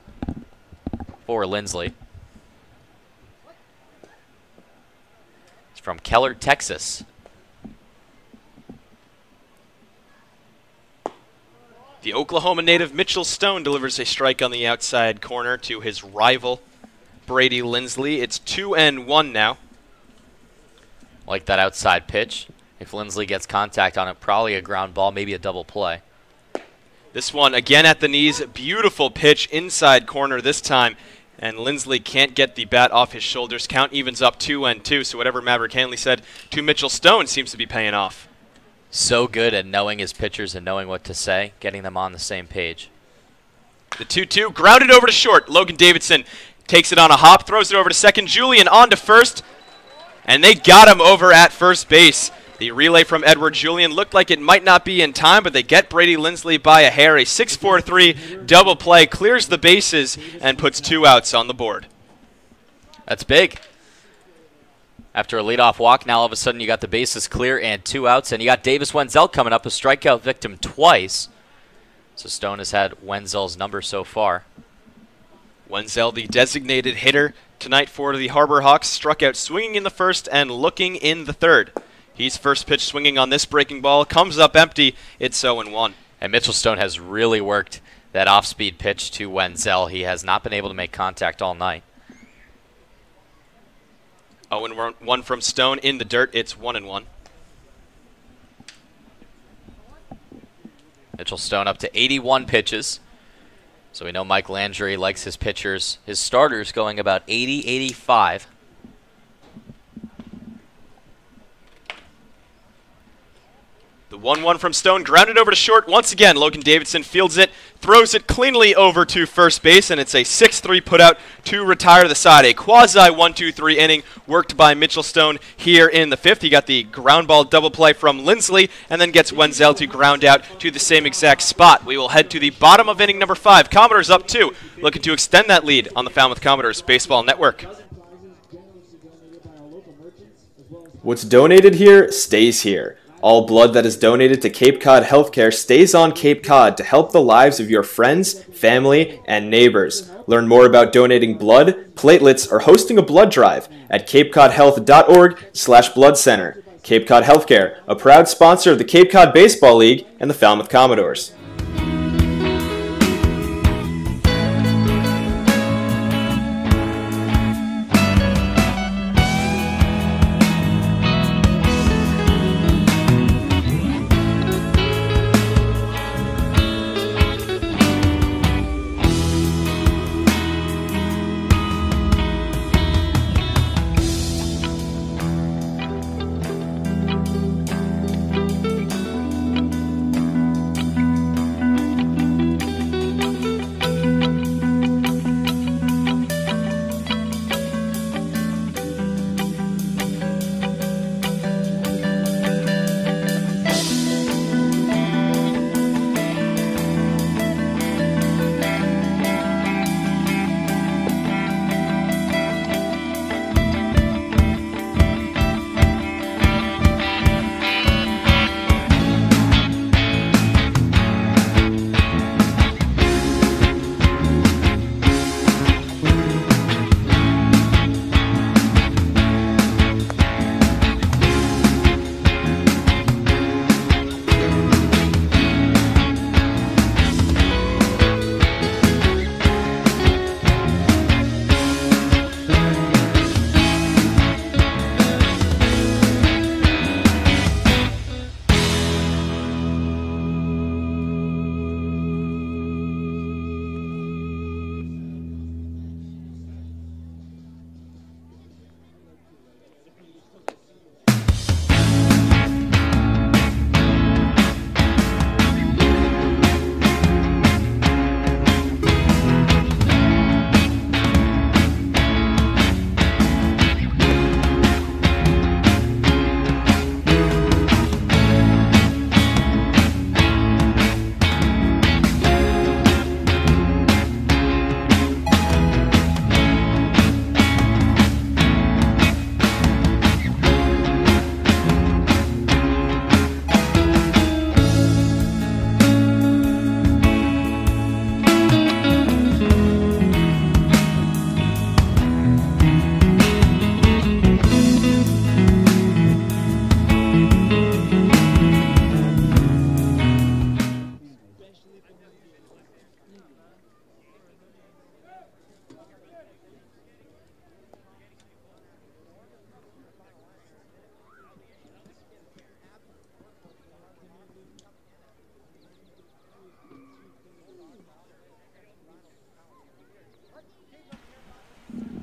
for Lindsley. It's from Keller, Texas. The Oklahoma native Mitchell Stone delivers a strike on the outside corner to his rival, Brady Lindsley. It's 2-1 now. Like that outside pitch. If Lindsley gets contact on it, probably a ground ball, maybe a double play. This one again at the knees. Beautiful pitch inside corner this time. And Lindsley can't get the bat off his shoulders. Count evens up 2-2. So whatever Maverick Hanley said to Mitchell Stone seems to be paying off. So good at knowing his pitchers and knowing what to say, getting them on the same page. The 2-2 grounded over to short. Logan Davidson takes it on a hop, throws it over to second. Julian on to first. And they got him over at first base. The relay from Edward Julian looked like it might not be in time, but they get Brady Lindsley by a hair. A 6-4-3 double play clears the bases and puts 2 outs on the board. That's big. After a leadoff walk, now all of a sudden you got the bases clear and 2 outs, and you got Davis Wenzel coming up, a strikeout victim twice. So Stone has had Wenzel's number so far. Wenzel, the designated hitter tonight for the Harbor Hawks, struck out swinging in the first and looking in the third. He's first pitch swinging on this breaking ball, comes up empty. It's 0-1. And Mitchell Stone has really worked that off-speed pitch to Wenzel. He has not been able to make contact all night. 0-1 from Stone in the dirt. It's 1-1. Mitchell Stone up to 81 pitches. So we know Mike Landry likes his pitchers, his starters going about 80, 85. The 1-1 from Stone, grounded over to short. Once again, Logan Davidson fields it, throws it cleanly over to first base, and it's a 6-3 putout to retire the side. A quasi 1-2-3 inning worked by Mitchell Stone here in the fifth. He got the ground ball double play from Lindsley, and then gets Wenzel to ground out to the same exact spot. We will head to the bottom of inning number 5. Commodores up 2, looking to extend that lead on the Falmouth Commodores Baseball Network. What's donated here stays here. All blood that is donated to Cape Cod Healthcare stays on Cape Cod to help the lives of your friends, family, and neighbors. Learn more about donating blood, platelets, or hosting a blood drive at capecodhealth.org/blood center. Cape Cod Healthcare, a proud sponsor of the Cape Cod Baseball League and the Falmouth Commodores.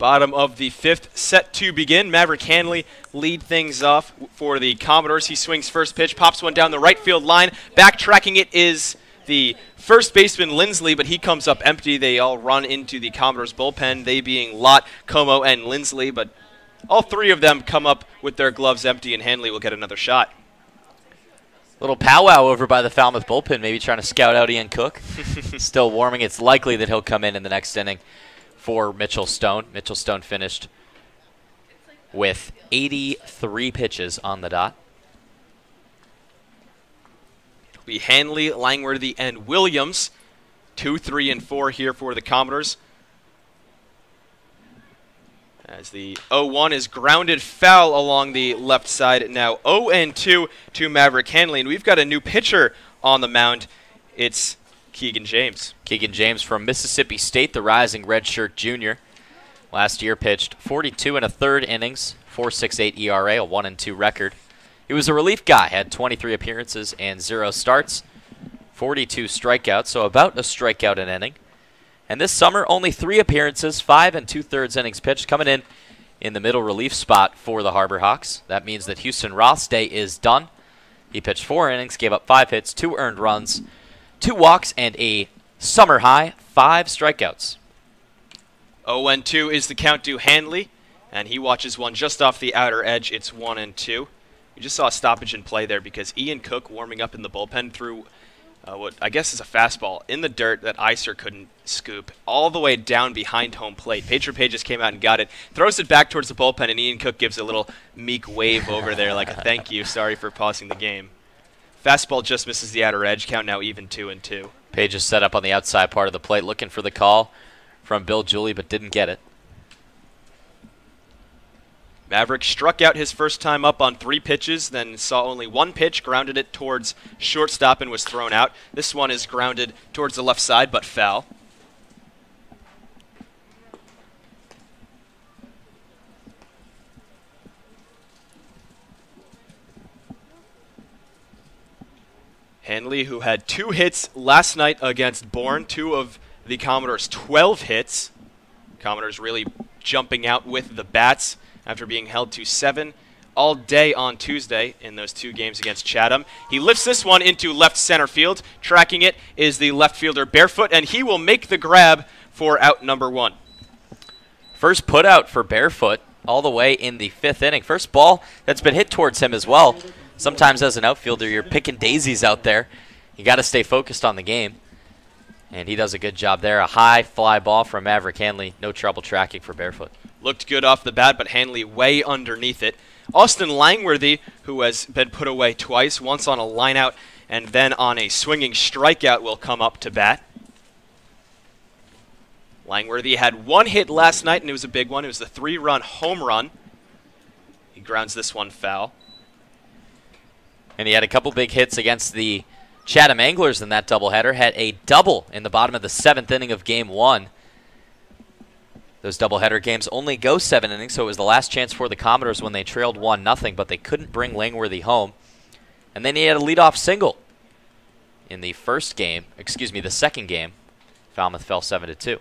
Bottom of the 5th, set to begin. Maverick Hanley lead things off for the Commodores. He swings first pitch, pops one down the right field line. Backtracking it is the first baseman Lindsley, but he comes up empty. They all run into the Commodores bullpen, they being Lott, Como, and Lindsley, but all three of them come up with their gloves empty, and Hanley will get another shot. Little powwow over by the Falmouth bullpen, maybe trying to scout out Ian Cook. Still warming. It's likely that he'll come in the next inning for Mitchell Stone. Mitchell Stone finished with 83 pitches on the dot. It'll be Hanley, Langworthy, and Williams. 2, 3, and 4 here for the Commodores. As the 0-1 is grounded foul along the left side. Now 0-2 to Maverick Hanley. And we've got a new pitcher on the mound. It's Keegan James. Keegan James from Mississippi State, the rising redshirt junior. Last year pitched 42 1/3 innings, 4.68 ERA, a 1-2 record. He was a relief guy, had 23 appearances and 0 starts, 42 strikeouts, so about a strikeout an inning. And this summer, only 3 appearances, 5 2/3 innings pitched, coming in the middle relief spot for the Harbor Hawks. That means that Houston Roth's day is done. He pitched 4 innings, gave up 5 hits, 2 earned runs, 2 walks, and a summer high 5 strikeouts. 0-2 is the count to Hanley, and he watches one just off the outer edge. It's 1-2. We just saw a stoppage in play there because Ian Cook, warming up in the bullpen, threw what I guess is a fastball in the dirt that Iser couldn't scoop all the way down behind home plate. Pager Pages came out and got it, throws it back towards the bullpen, and Ian Cook gives a little meek wave over there like a thank you, sorry for pausing the game. Fastball just misses the outer edge, count now even 2-2. Page is set up on the outside part of the plate, looking for the call from Bill Julie, but didn't get it. Maverick struck out his first time up on 3 pitches, then saw only 1 pitch, grounded it towards shortstop and was thrown out. This one is grounded towards the left side, but foul. Hanley, who had 2 hits last night against Bourne, 2 of the Commodores' 12 hits. Commodores really jumping out with the bats after being held to 7 all day on Tuesday in those 2 games against Chatham. He lifts this one into left center field. Tracking it is the left fielder Barefoot, and he will make the grab for out number 1. First put out for Barefoot all the way in the 5th inning. First ball that's been hit towards him as well. Sometimes as an outfielder, you're picking daisies out there. You got to stay focused on the game. And he does a good job there. A high fly ball from Maverick Hanley. No trouble tracking for Barefoot. Looked good off the bat, but Hanley way underneath it. Austin Langworthy, who has been put away twice, once on a lineout and then on a swinging strikeout, will come up to bat. Langworthy had 1 hit last night, and it was a big one. It was the 3-run home run. He grounds this one foul. And he had a couple big hits against the Chatham Anglers in that doubleheader. Had a double in the bottom of the 7th inning of Game 1. Those doubleheader games only go 7 innings, so it was the last chance for the Commodores when they trailed 1-0, but they couldn't bring Langworthy home. And then he had a leadoff single in the the second game. Falmouth fell 7-2.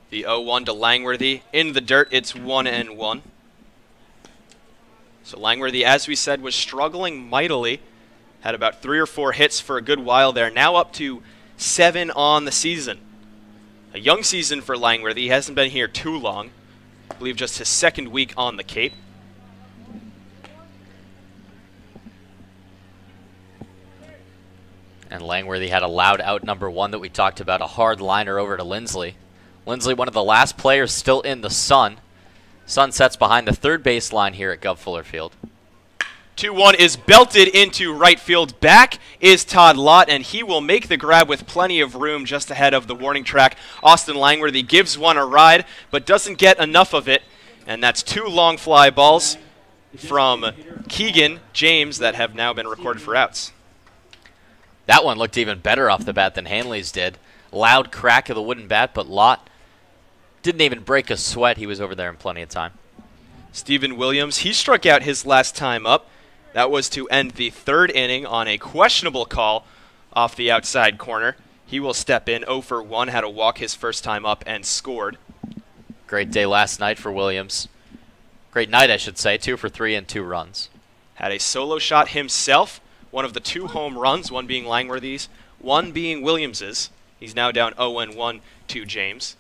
The 0-1 to Langworthy. In the dirt, it's 1-1. So Langworthy, as we said, was struggling mightily. Had about 3 or 4 hits for a good while there. Now up to 7 on the season. A young season for Langworthy. He hasn't been here too long. I believe just his 2nd week on the Cape. And Langworthy had a loud out number 1 that we talked about. A hard liner over to Lindsley. Lindsley, one of the last players still in the sun. Sun sets behind the 3rd base line here at Gov Fuller Field. 2-1 is belted into right field. Back is Todd Lott, and he will make the grab with plenty of room just ahead of the warning track. Austin Langworthy gives one a ride, but doesn't get enough of it. And that's 2 long fly balls from Keegan James that have now been recorded for outs. That one looked even better off the bat than Hanley's did. Loud crack of the wooden bat, but Lott didn't even break a sweat. He was over there in plenty of time. Stephen Williams, he struck out his last time up. That was to end the 3rd inning on a questionable call off the outside corner. He will step in 0 for 1, had a walk his first time up and scored. Great day last night for Williams. Great night, I should say. 2 for 3 and 2 runs. Had a solo shot himself, one of the 2 home runs, one being Langworthy's, one being Williams's. He's now down 0-1 to James.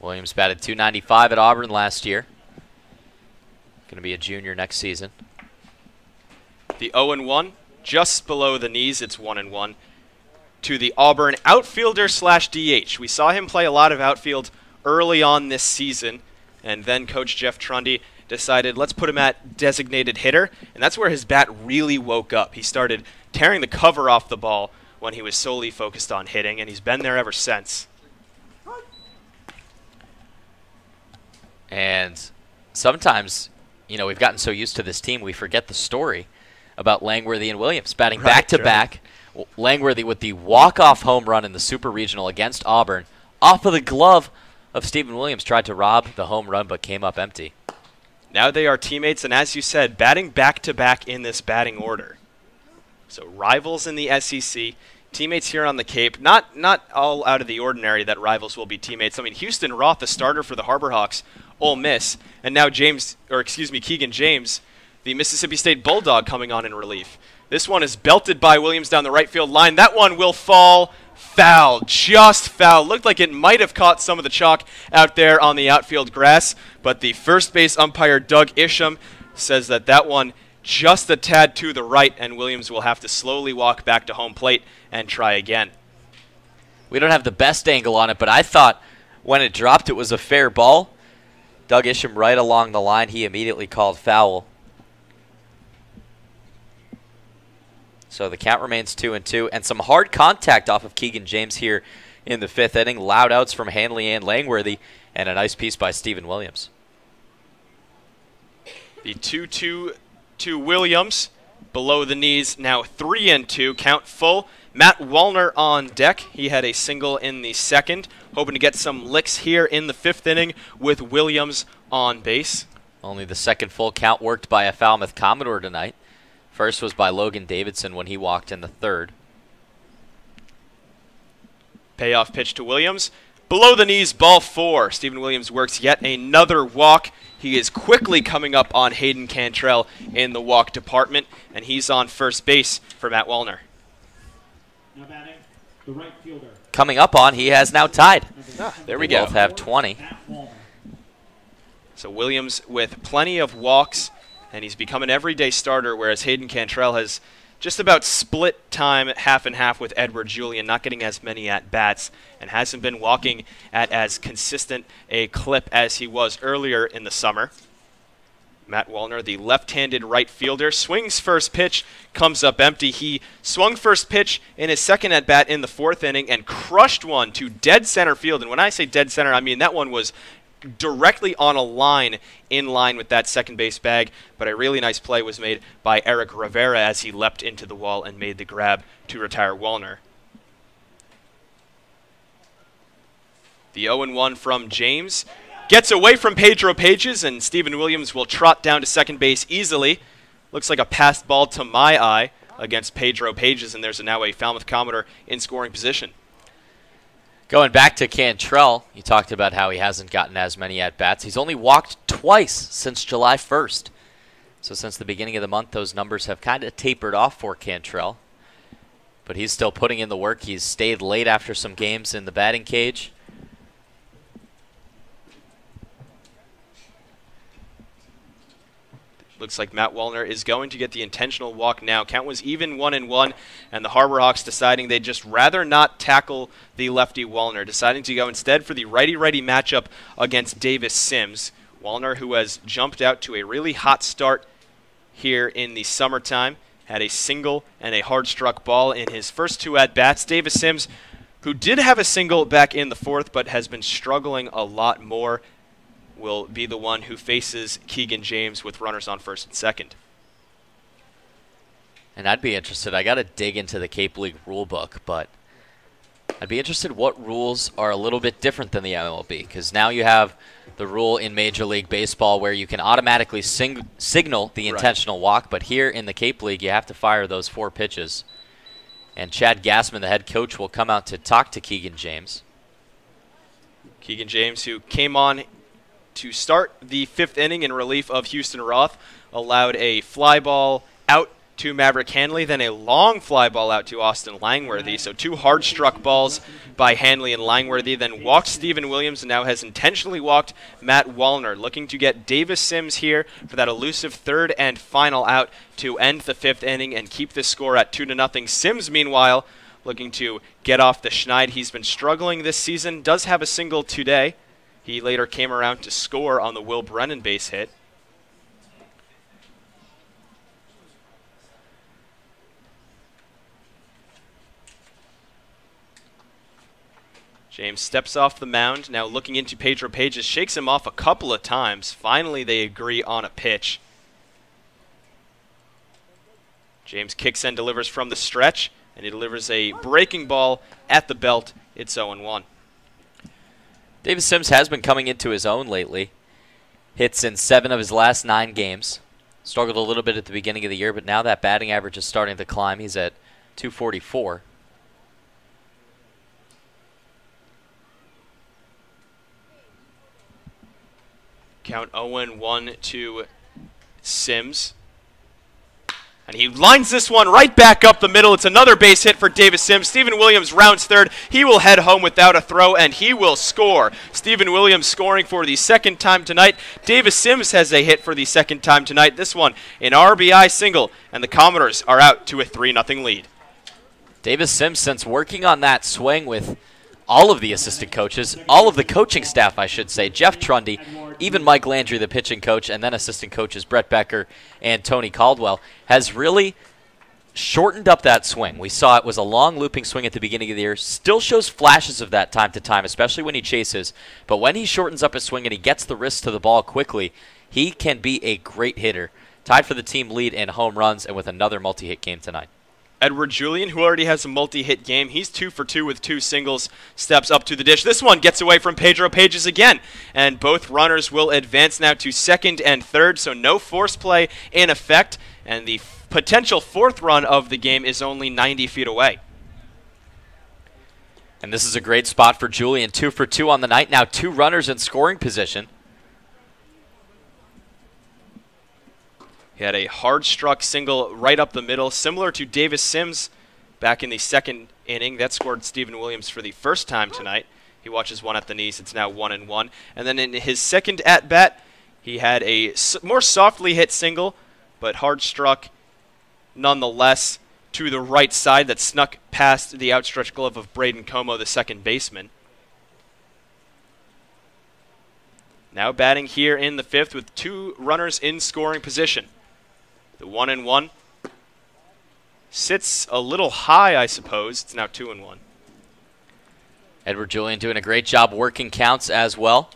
Williams batted .295 at Auburn last year. Going to be a junior next season. The 0-1, just below the knees, it's 1-1. To the Auburn outfielder / DH. We saw him play a lot of outfield early on this season, and then Coach Jeff Trundy decided, let's put him at designated hitter, and that's where his bat really woke up. He started tearing the cover off the ball when he was solely focused on hitting, and he's been there ever since. And sometimes, you know, we've gotten so used to this team, we forget the story about Langworthy and Williams batting back-to-back. Langworthy with the walk-off home run in the Super Regional against Auburn, off of the glove of Stephen Williams, tried to rob the home run but came up empty. Now they are teammates, and as you said, batting back-to-back in this batting order. So rivals in the SEC, teammates here on the Cape. Not all out of the ordinary that rivals will be teammates. I mean, Houston Roth, the starter for the Harbor Hawks, Ole Miss, and now Keegan James, the Mississippi State Bulldog, coming on in relief. This one is belted by Williams down the right field line. That one will fall foul, just foul. Looked like it might have caught some of the chalk out there on the outfield grass, but the first base umpire, Doug Isham, says that one just a tad to the right, and Williams will have to slowly walk back to home plate and try again. We don't have the best angle on it, but I thought when it dropped it was a fair ball. Doug Isham right along the line, he immediately called foul. So the count remains 2-2, and some hard contact off of Keegan James here in the 5th inning. Loud outs from Hanley and Langworthy, and a nice piece by Stephen Williams. The 2-2 to Williams, below the knees, now 3-2, count full. Matt Wallner on deck. He had a single in the 2nd, hoping to get some licks here in the 5th inning with Williams on base. Only the 2nd full count worked by a Falmouth Commodore tonight. First was by Logan Davidson when he walked in the 3rd. Payoff pitch to Williams. Below the knees, ball 4. Stephen Williams works yet another walk. He is quickly coming up on Hayden Cantrell in the walk department, and he's on first base for Matt Wallner. Now batting, the right fielder. Coming up on, he has now tied. There we They go. both have 20. So Williams with plenty of walks, and he's become an everyday starter, whereas Hayden Cantrell has just about split time half and half with Edward Julian, not getting as many at-bats, and hasn't been walking at as consistent a clip as he was earlier in the summer. Matt Wallner, the left-handed right fielder, swings first pitch, comes up empty. He swung first pitch in his 2nd at-bat in the 4th inning and crushed one to dead center field. And when I say dead center, I mean that one was directly on a line, in line with that second base bag, but a really nice play was made by Eric Rivera as he leapt into the wall and made the grab to retire Wallner. The 0-1 from James gets away from Pedro Pages, and Stephen Williams will trot down to second base easily. Looks like a passed ball to my eye against Pedro Pages, and there's now a Falmouth Commodore in scoring position. Going back to Cantrell, you talked about how he hasn't gotten as many at-bats. He's only walked twice since July 1st. So since the beginning of the month, those numbers have kind of tapered off for Cantrell. But he's still putting in the work. He's stayed late after some games in the batting cage. Looks like Matt Wallner is going to get the intentional walk now. Count was even 1-1, and the Harbor Hawks deciding they'd just rather not tackle the lefty Wallner, deciding to go instead for the righty-righty matchup against Davis Sims. Wallner, who has jumped out to a really hot start here in the summertime, had a single and a hard-struck ball in his first 2 at-bats. Davis Sims, who did have a single back in the 4th but has been struggling a lot more, will be the one who faces Keegan James with runners on first and second. And I'd be interested. I got to dig into the Cape League rule book, but I'd be interested what rules are a little bit different than the MLB, because now you have the rule in Major League Baseball where you can automatically signal the intentional walk, but here in the Cape League you have to fire those 4 pitches. And Chad Gassman, the head coach, will come out to talk to Keegan James. Keegan James, who came on to start the 5th inning in relief of Houston Roth, allowed a fly ball out to Maverick Hanley, then a long fly ball out to Austin Langworthy. So 2 hard-struck balls by Hanley and Langworthy, then walked Stephen Williams and now has intentionally walked Matt Wallner, looking to get Davis Sims here for that elusive 3rd and final out to end the 5th inning and keep the score at 2-0. Sims, meanwhile, looking to get off the schneid. He's been struggling this season, does have a single today. He later came around to score on the Will Brennan base hit. James steps off the mound, now looking into Pedro Pages, shakes him off a couple of times. Finally, they agree on a pitch. James kicks and delivers from the stretch, and he delivers a breaking ball at the belt. It's 0-1. Davis Sims has been coming into his own lately. Hits in 7 of his last 9 games. Struggled a little bit at the beginning of the year, but now that batting average is starting to climb. He's at .244. Count 0-1 to Sims. And he lines this one right back up the middle. It's another base hit for Davis Sims. Stephen Williams rounds 3rd. He will head home without a throw, and he will score. Stephen Williams scoring for the 2nd time tonight. Davis Sims has a hit for the 2nd time tonight. This one, an RBI single, and the Commodores are out to a 3-0 lead. Davis Sims, since working on that swing with all of the assistant coaches, all of the coaching staff, I should say, Jeff Trundy, even Mike Landry, the pitching coach, and then assistant coaches Brett Becker and Tony Caldwell, has really shortened up that swing. We saw it was a long looping swing at the beginning of the year. Still shows flashes of that time to time, especially when he chases. But when he shortens up his swing and he gets the wrist to the ball quickly, he can be a great hitter. Tied for the team lead in home runs and with another multi-hit game tonight. Edward Julian, who already has a multi-hit game, he's 2 for 2 with 2 singles, steps up to the dish. This one gets away from Pedro Pages again, and both runners will advance now to 2nd and 3rd, so no force play in effect, and the potential 4th run of the game is only 90 feet away. And this is a great spot for Julian, 2 for 2 on the night, now 2 runners in scoring position. He had a hard-struck single right up the middle, similar to Davis Sims back in the 2nd inning. That scored Stephen Williams for the 1st time tonight. He watches one at the knees. It's now 1-1. And then in his 2nd at-bat, he had a more softly hit single, but hard-struck nonetheless to the right side that snuck past the outstretched glove of Braden Como, the 2nd baseman. Now batting here in the 5th with 2 runners in scoring position. The 1-1 sits a little high, I suppose. It's now 2-1. Edward Julian doing a great job working counts as well.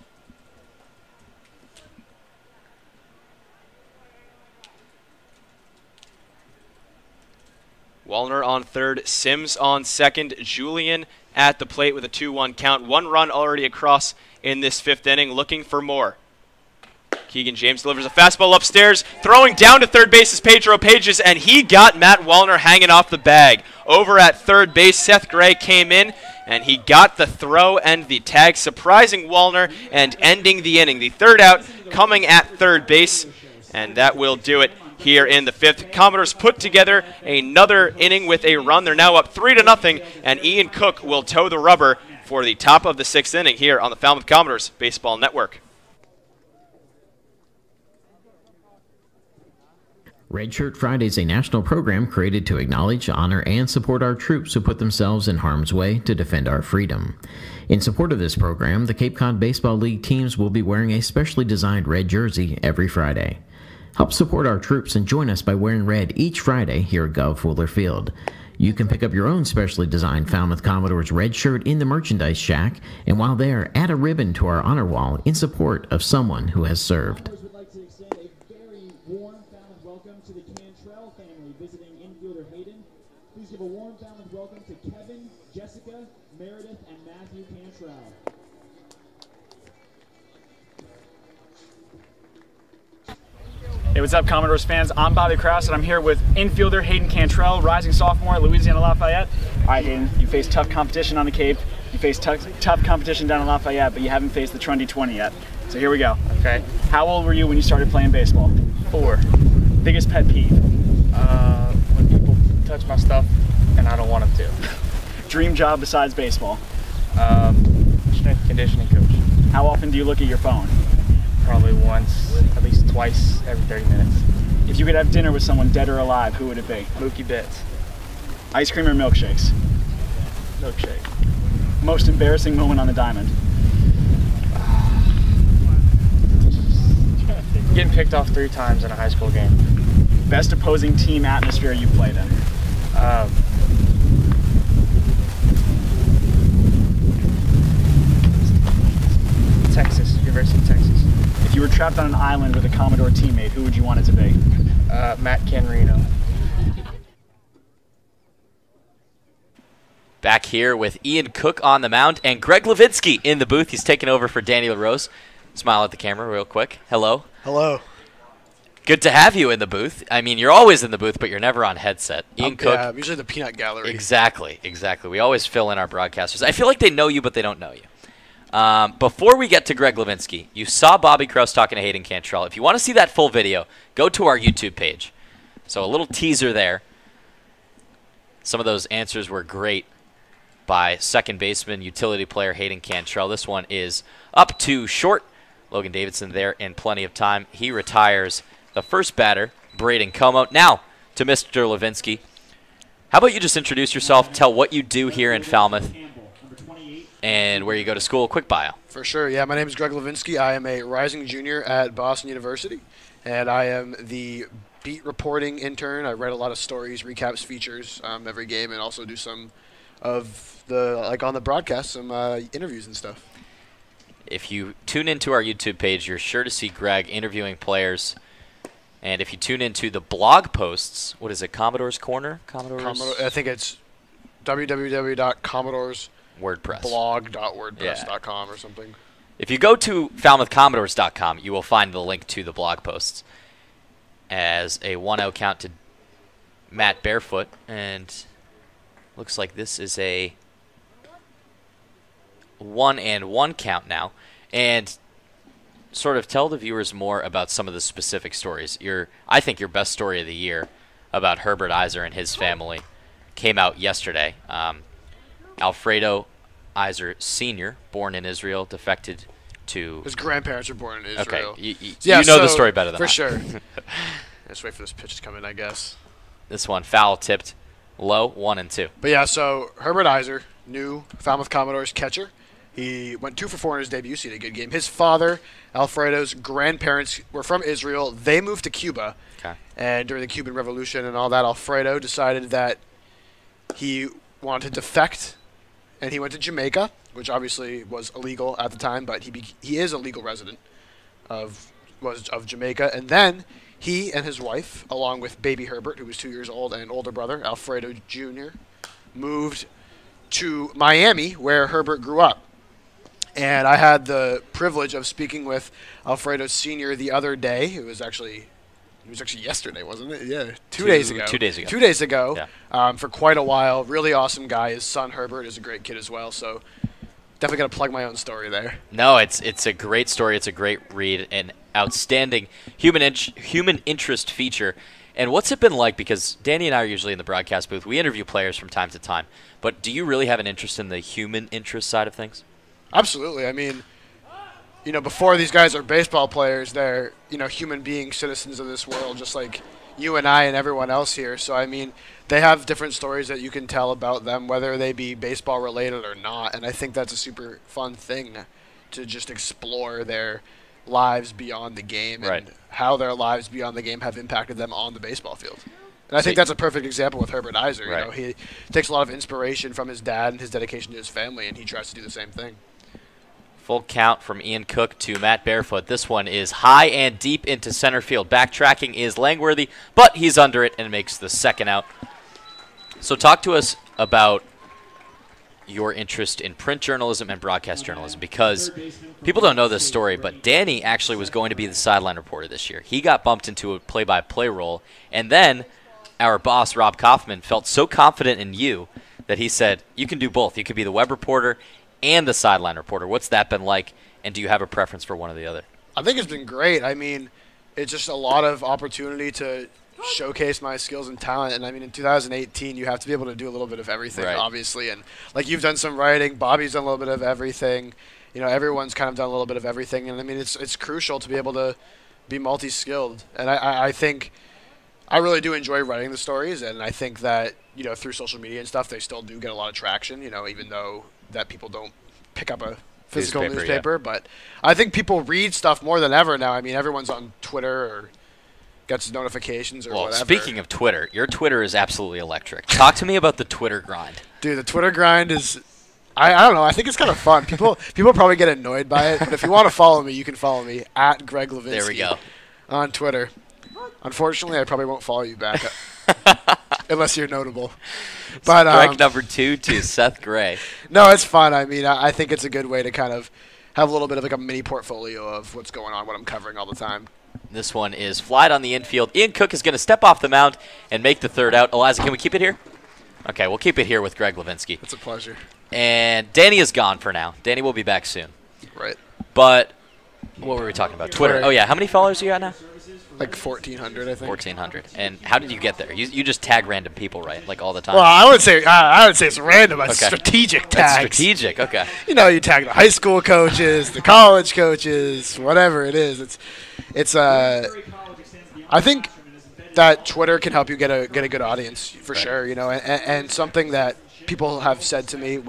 Wallner on 3rd, Sims on 2nd, Julian at the plate with a 2-1 count. 1 run already across in this 5th inning, looking for more. Keegan James delivers a fastball upstairs. Throwing down to 3rd base is Pedro Pages, and he got Matt Wallner hanging off the bag. Over at 3rd base, Seth Gray came in, and he got the throw and the tag, surprising Wallner and ending the inning. The 3rd out coming at 3rd base, and that will do it here in the 5th. Commodores put together another inning with a run. They're now up 3-0, and Ian Cook will toe the rubber for the top of the 6th inning here on the Falmouth Commodores Baseball Network. Red Shirt Friday is a national program created to acknowledge, honor, and support our troops who put themselves in harm's way to defend our freedom. In support of this program, the Cape Cod Baseball League teams will be wearing a specially designed red jersey every Friday. Help support our troops and join us by wearing red each Friday here at Gov Fuller Field. You can pick up your own specially designed Falmouth Commodores red shirt in the merchandise shack, and while there, add a ribbon to our honor wall in support of someone who has served. Please give a warm Falmouth welcome to Kevin, Jessica, Meredith, and Matthew Cantrell. Hey, what's up, Commodores fans? I'm Bobby Kraus, and I'm here with infielder Hayden Cantrell, rising sophomore at Louisiana Lafayette. All right, Hayden, you face tough competition on the Cape. You faced tough competition down in Lafayette, but you haven't faced the trendy 20 yet. So here we go. Okay. How old were you when you started playing baseball? 4. Biggest pet peeve? When people touch my stuff and I don't want them to. Dream job besides baseball? Strength conditioning coach. How often do you look at your phone? Probably once, at least twice every 30 minutes. If you could have dinner with someone dead or alive, who would it be? Mookie Betts. Ice cream or milkshakes? Milkshake. Most embarrassing moment on the diamond? Getting picked off 3 times in a high school game. Best opposing team atmosphere you've played in? Texas, University of Texas. If you were trapped on an island with a Commodore teammate, who would you want it to be? Matt Canrino. Back here with Ian Cook on the mound and Greg Levinsky in the booth. He's taking over for Danny LaRose. Smile at the camera real quick. Hello. Hello. Good to have you in the booth. I mean, you're always in the booth, but you're never on headset. Ian Cook. Yeah, I'm usually the peanut gallery. Exactly. We always fill in our broadcasters. I feel like they know you, but they don't know you. Before we get to Greg Levinsky, you saw Bobby Krause talking to Hayden Cantrell. If you want to see that full video, go to our YouTube page. So a little teaser there. Some of those answers were great by second baseman, utility player Hayden Cantrell. This one is up to short. Logan Davidson there in plenty of time. He retires the first batter, Braden Como. Now to Mr. Levinsky. How about you just introduce yourself, tell what you do here in Falmouth, and where you go to school. Quick bio. For sure. Yeah, my name is Greg Levinsky. I am a rising junior at Boston University, and I am the beat reporting intern. I write a lot of stories, recaps, features every game, and also do some of the, like on the broadcast, some interviews and stuff. If you tune into our YouTube page, you're sure to see Greg interviewing players. And if you tune into the blog posts, what is it, Commodore's Corner? I think it's www.commodoresblog.wordpress.com or something. If you go to FalmouthCommodores.com, you will find the link to the blog posts. As a 1-0 count to Matt Barefoot, and looks like this is a 1-1 count now. And sort of tell the viewers more about some of the specific stories. I think your best story of the year about Herbert Iser and his family came out yesterday. Alfredo Iser Sr., born in Israel, defected to... His grandparents were born in Israel. Okay, you know the story better than I. For sure. Let's wait for this pitch to come in, I guess. This one, foul tipped low, 1-2. But yeah, so Herbert Iser, new Falmouth Commodores catcher. He went 2 for 4 in his debut, so he had a good game. His father, Alfredo's grandparents were from Israel. They moved to Cuba. Okay. And during the Cuban Revolution and all that, Alfredo decided that he wanted to defect, and he went to Jamaica, which obviously was illegal at the time, but he is a legal resident of Jamaica. And then he and his wife, along with baby Herbert, who was 2 years old, and an older brother, Alfredo Jr., moved to Miami, where Herbert grew up. And I had the privilege of speaking with Alfredo Sr. the other day. It was actually yesterday, wasn't it? Yeah, 2 days ago. 2 days ago. 2 days ago. Yeah. For quite a while. Really awesome guy. His son Herbert is a great kid as well. So definitely got to plug my own story there. No, it's a great story. It's a great read. An outstanding human interest feature. And what's it been like? Because Danny and I are usually in the broadcast booth. We interview players from time to time. But do you really have an interest in the human interest side of things? Absolutely. I mean, before these guys are baseball players, they're, human beings, citizens of this world, just like you and I and everyone else here. So, I mean, they have different stories that you can tell about them, whether they be baseball related or not. And I think that's a super fun thing to just explore their lives beyond the game and how their lives beyond the game have impacted them on the baseball field. And I think that's a perfect example with Herbert Iser. Right. He takes a lot of inspiration from his dad and his dedication to his family, and he tries to do the same thing. Full count from Ian Cook to Matt Barefoot. This one is high and deep into center field. Backtracking is Langworthy, but he's under it and makes the second out. So talk to us about your interest in print journalism and broadcast journalism, because people don't know this story, but Danny actually was going to be the sideline reporter this year. He got bumped into a play-by-play role, and then our boss, Rob Kaufman, felt so confident in you that he said, you can do both. You could be the web reporter and the sideline reporter. What's that been like, and do you have a preference for one or the other? I think it's been great. I mean, it's just a lot of opportunity to showcase my skills and talent. And I mean, in 2018, you have to be able to do a little bit of everything, obviously. And like you've done some writing, Bobby's done a little bit of everything. You know, everyone's kind of done a little bit of everything. And I mean, it's crucial to be able to be multi-skilled. And I think I really do enjoy writing the stories. And I think that, you know, through social media and stuff, they still do get a lot of traction, you know, even though that people don't pick up a physical newspaper. Yeah. But I think people read stuff more than ever now. I mean, everyone's on Twitter or gets notifications or whatever. Speaking of Twitter, your Twitter is absolutely electric. Talk to me about the Twitter grind. Dude, the Twitter grind is, I don't know, I think it's kind of fun. People probably get annoyed by it, but if you want to follow me, you can follow me at Greg Levinsky. There we go. On Twitter. Unfortunately, I probably won't follow you back unless you're notable. But Greg number 2 to Seth Gray. No, it's fun. I mean, I think it's a good way to kind of have a little bit of like a mini portfolio of what's going on, what I'm covering all the time. This one is flied on the infield. Ian Cook is going to step off the mound and make the third out. Eliza, can we keep it here? Okay, we'll keep it here with Greg Levinsky. It's a pleasure. And Danny is gone for now. Danny will be back soon. Right. But what were we talking about? Twitter. Oh, yeah. How many followers do you got now? Like 1,400, I think. 1,400. And how did you get there? You just tag random people, right? Like all the time? Well, I would say it's random. It's strategic tags. That's strategic. Okay. You know, you tag the high school coaches, the college coaches, whatever it is. It's I think that Twitter can help you get a good audience for sure. You know, and something that people have said to me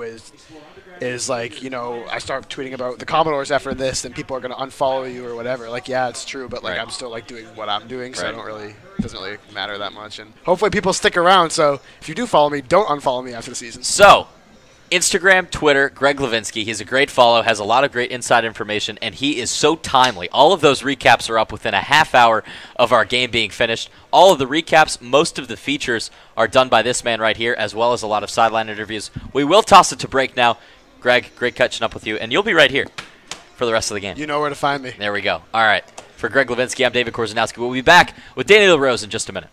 is like, you know, I start tweeting about the Commodores after this, and people are going to unfollow you or whatever. Like, yeah, it's true, but like I'm still like doing what I'm doing, so it doesn't really matter that much. And hopefully people stick around. So if you do follow me, don't unfollow me after the season. So Instagram, Twitter, Greg Levinsky. He's a great follow, has a lot of great inside information, and he is so timely. All of those recaps are up within a half hour of our game being finished. All of the recaps, most of the features are done by this man right here, as well as a lot of sideline interviews. We will toss it to break now. Greg, great catching up with you, and you'll be right here for the rest of the game. You know where to find me. There we go. All right. For Greg Levinsky, I'm David Korzanowski. We'll be back with Danny LaRose in just a minute.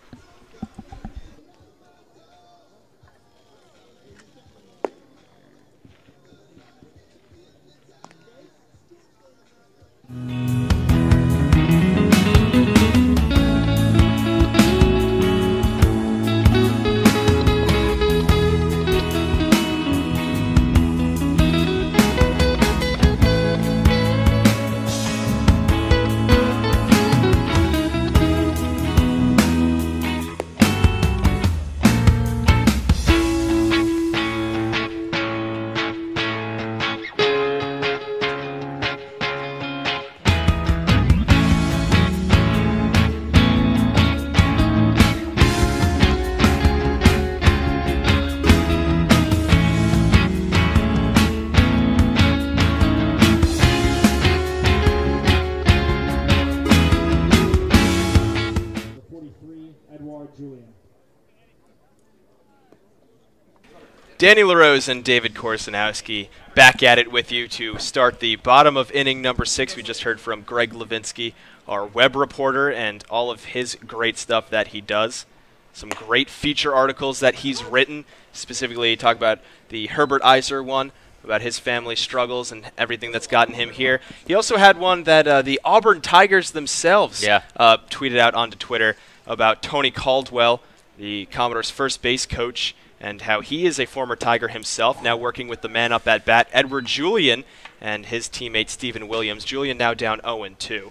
Danny LaRose and David Korzanowski back at it with you to start the bottom of inning number 6. We just heard from Greg Levinsky, our web reporter, and all of his great stuff that he does. Some great feature articles that he's written, specifically talk about the Herbert Iser one, about his family struggles and everything that's gotten him here. He also had one that the Auburn Tigers themselves tweeted out onto Twitter about Tony Caldwell, the Commodores' first base coach, and how he is a former Tiger himself, now working with the man up at bat, Edward Julian, and his teammate Stephen Williams. Julian now down 0-2.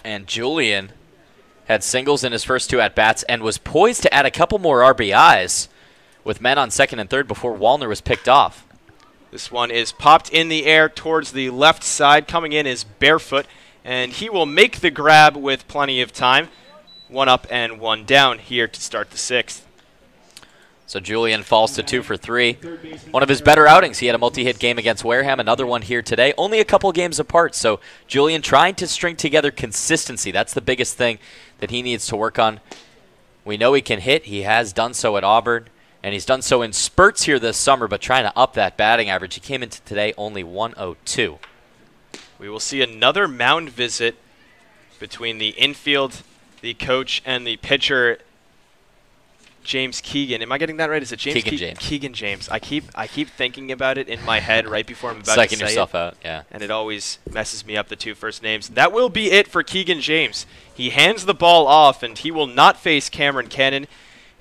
And Julian had singles in his first 2 at-bats and was poised to add a couple more RBIs with men on second and third before Wallner was picked off. This one is popped in the air towards the left side. Coming in is Barefoot, and he will make the grab with plenty of time. 1 up and 1 down here to start the 6th. So Julian falls to 2 for 3. One of his better outings. He had a multi-hit game against Wareham, another one here today. Only a couple games apart. So Julian trying to string together consistency. That's the biggest thing that he needs to work on. We know he can hit. He has done so at Auburn, and he's done so in spurts here this summer, but trying to up that batting average. He came into today only 102. We will see another mound visit between the infield, the coach, and the pitcher James Keegan. Am I getting that right? Is it James Keegan James? Keegan James. I keep thinking about it in my head right before I'm about Psyching to say yourself it, out, yeah. and it always messes me up, the two first names. That will be it for Keegan James. He hands the ball off, and he will not face Cameron Cannon.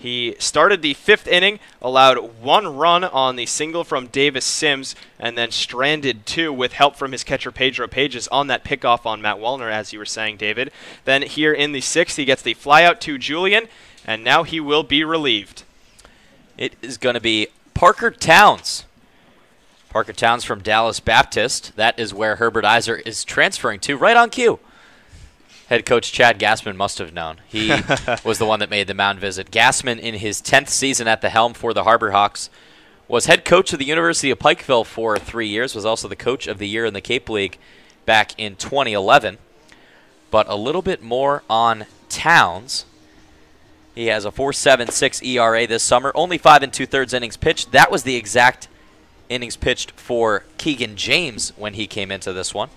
He started the 5th inning, allowed 1 run on the single from Davis Sims, and then stranded 2 with help from his catcher Pedro Pages on that pickoff on Matt Wallner, as you were saying, David. Then here in the 6th, he gets the flyout to Julian, and now he will be relieved. It is going to be Parker Towns. Parker Towns from Dallas Baptist. That is where Herbert Iser is transferring to, right on cue. Head coach Chad Gassman must have known. He was the one that made the mound visit. Gassman, in his 10th season at the helm for the Harbor Hawks, was head coach of the University of Pikeville for 3 years, was also the coach of the year in the Cape League back in 2011. But a little bit more on Towns. He has a 4.76 ERA this summer, only 5 2/3 innings pitched. That was the exact innings pitched for Keegan James when he came into this one.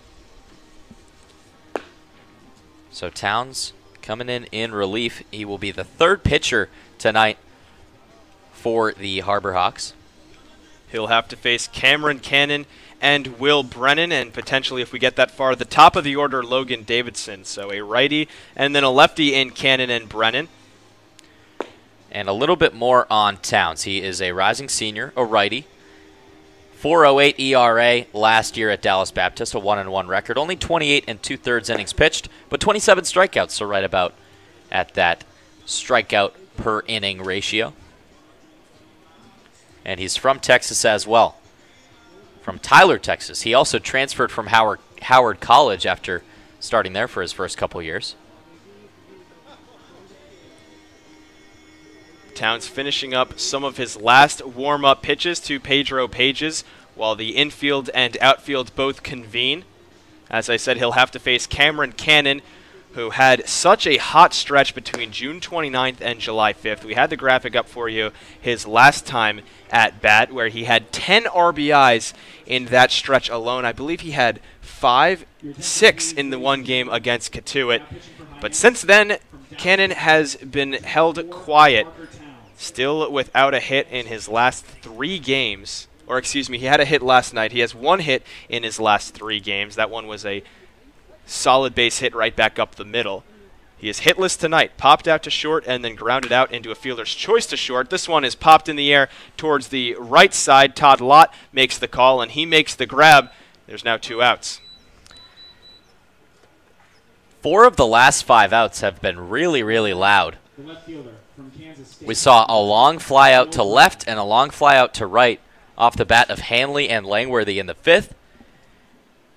So Towns coming in relief. He will be the 3rd pitcher tonight for the Harbor Hawks. He'll have to face Cameron Cannon and Will Brennan, and potentially, if we get that far, the top of the order, Logan Davidson. So a righty and then a lefty in Cannon and Brennan. And a little bit more on Towns. He is a rising senior, a righty. 4.08 ERA last year at Dallas Baptist, a 1-1 record. Only 28 2/3 innings pitched, but 27 strikeouts, so right about at that strikeout per inning ratio. And he's from Texas as well, from Tyler, Texas. He also transferred from Howard College after starting there for his first couple years. Towns finishing up some of his last warm-up pitches to Pedro Pages while the infield and outfield both convene. As I said, he'll have to face Cameron Cannon, who had such a hot stretch between June 29th and July 5th. We had the graphic up for you his last time at bat, where he had 10 RBIs in that stretch alone. I believe he had 6 in the one game against Catuit. But since then, Cannon has been held quiet, still without a hit in his last 3 games. Or excuse me, he had a hit last night. He has 1 hit in his last 3 games. That one was a solid base hit right back up the middle. He is hitless tonight, popped out to short and then grounded out into a fielder's choice to short. This one is popped in the air towards the right side. Todd Lott makes the call, and he makes the grab. There's now 2 outs. 4 of the last 5 outs have been really, really loud. We saw a long fly out to left and a long fly out to right off the bat of Hanley and Langworthy in the 5th.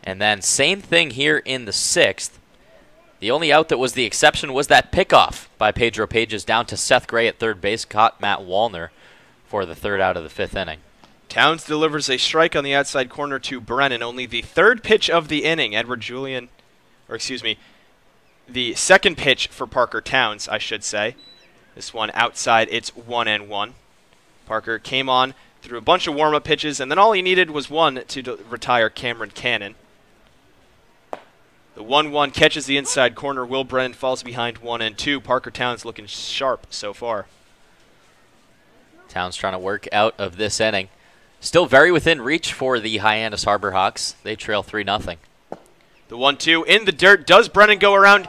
And then same thing here in the 6th. The only out that was the exception was that pickoff by Pedro Pages down to Seth Gray at third base, caught Matt Wallner for the 3rd out of the 5th inning. Towns delivers a strike on the outside corner to Brennan, only the 3rd pitch of the inning. Edward Julian, or excuse me, the 2nd pitch for Parker Towns, I should say. This one outside, it's 1-1. Parker came on, threw a bunch of warm-up pitches, and then all he needed was 1 to retire Cameron Cannon. The 1-1 catches the inside corner. Will Brennan falls behind 1-2. Parker Towns looking sharp so far. Towns trying to work out of this inning. Still very within reach for the Hyannis Harbor Hawks. They trail 3-0. The 1-2 in the dirt. Does Brennan go around?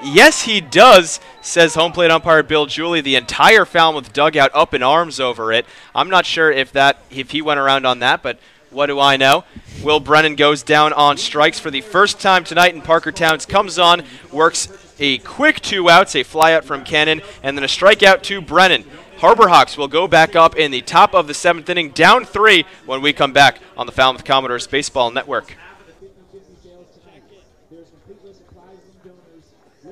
Yes, he does, says home plate umpire Bill Julie. The entire Falmouth dugout up in arms over it. I'm not sure if he went around on that, but what do I know? Will Brennan goes down on strikes for the first time tonight, and Parker Towns comes on, works a quick 2 outs, a fly out from Cannon, and then a strikeout to Brennan. Harbor Hawks will go back up in the top of the 7th inning, down 3 when we come back on the Falmouth Commodores Baseball Network.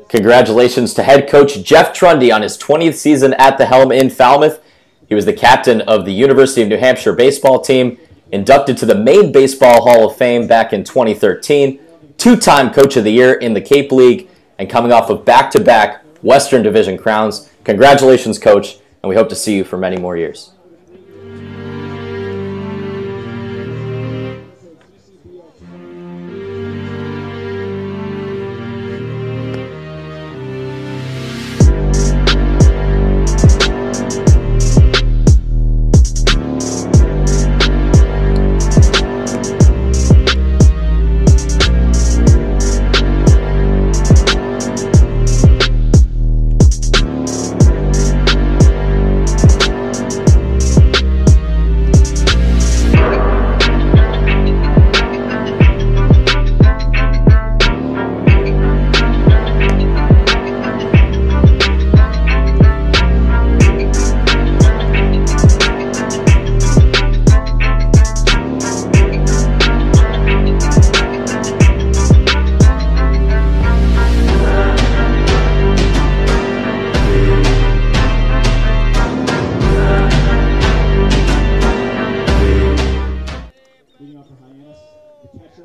Congratulations to head coach Jeff Trundy on his 20th season at the helm in Falmouth. He was the captain of the University of New Hampshire baseball team, inducted to the Maine Baseball Hall of Fame back in 2013, 2-time Coach of the Year in the Cape League, and coming off of back-to-back Western Division crowns. Congratulations, Coach, and we hope to see you for many more years.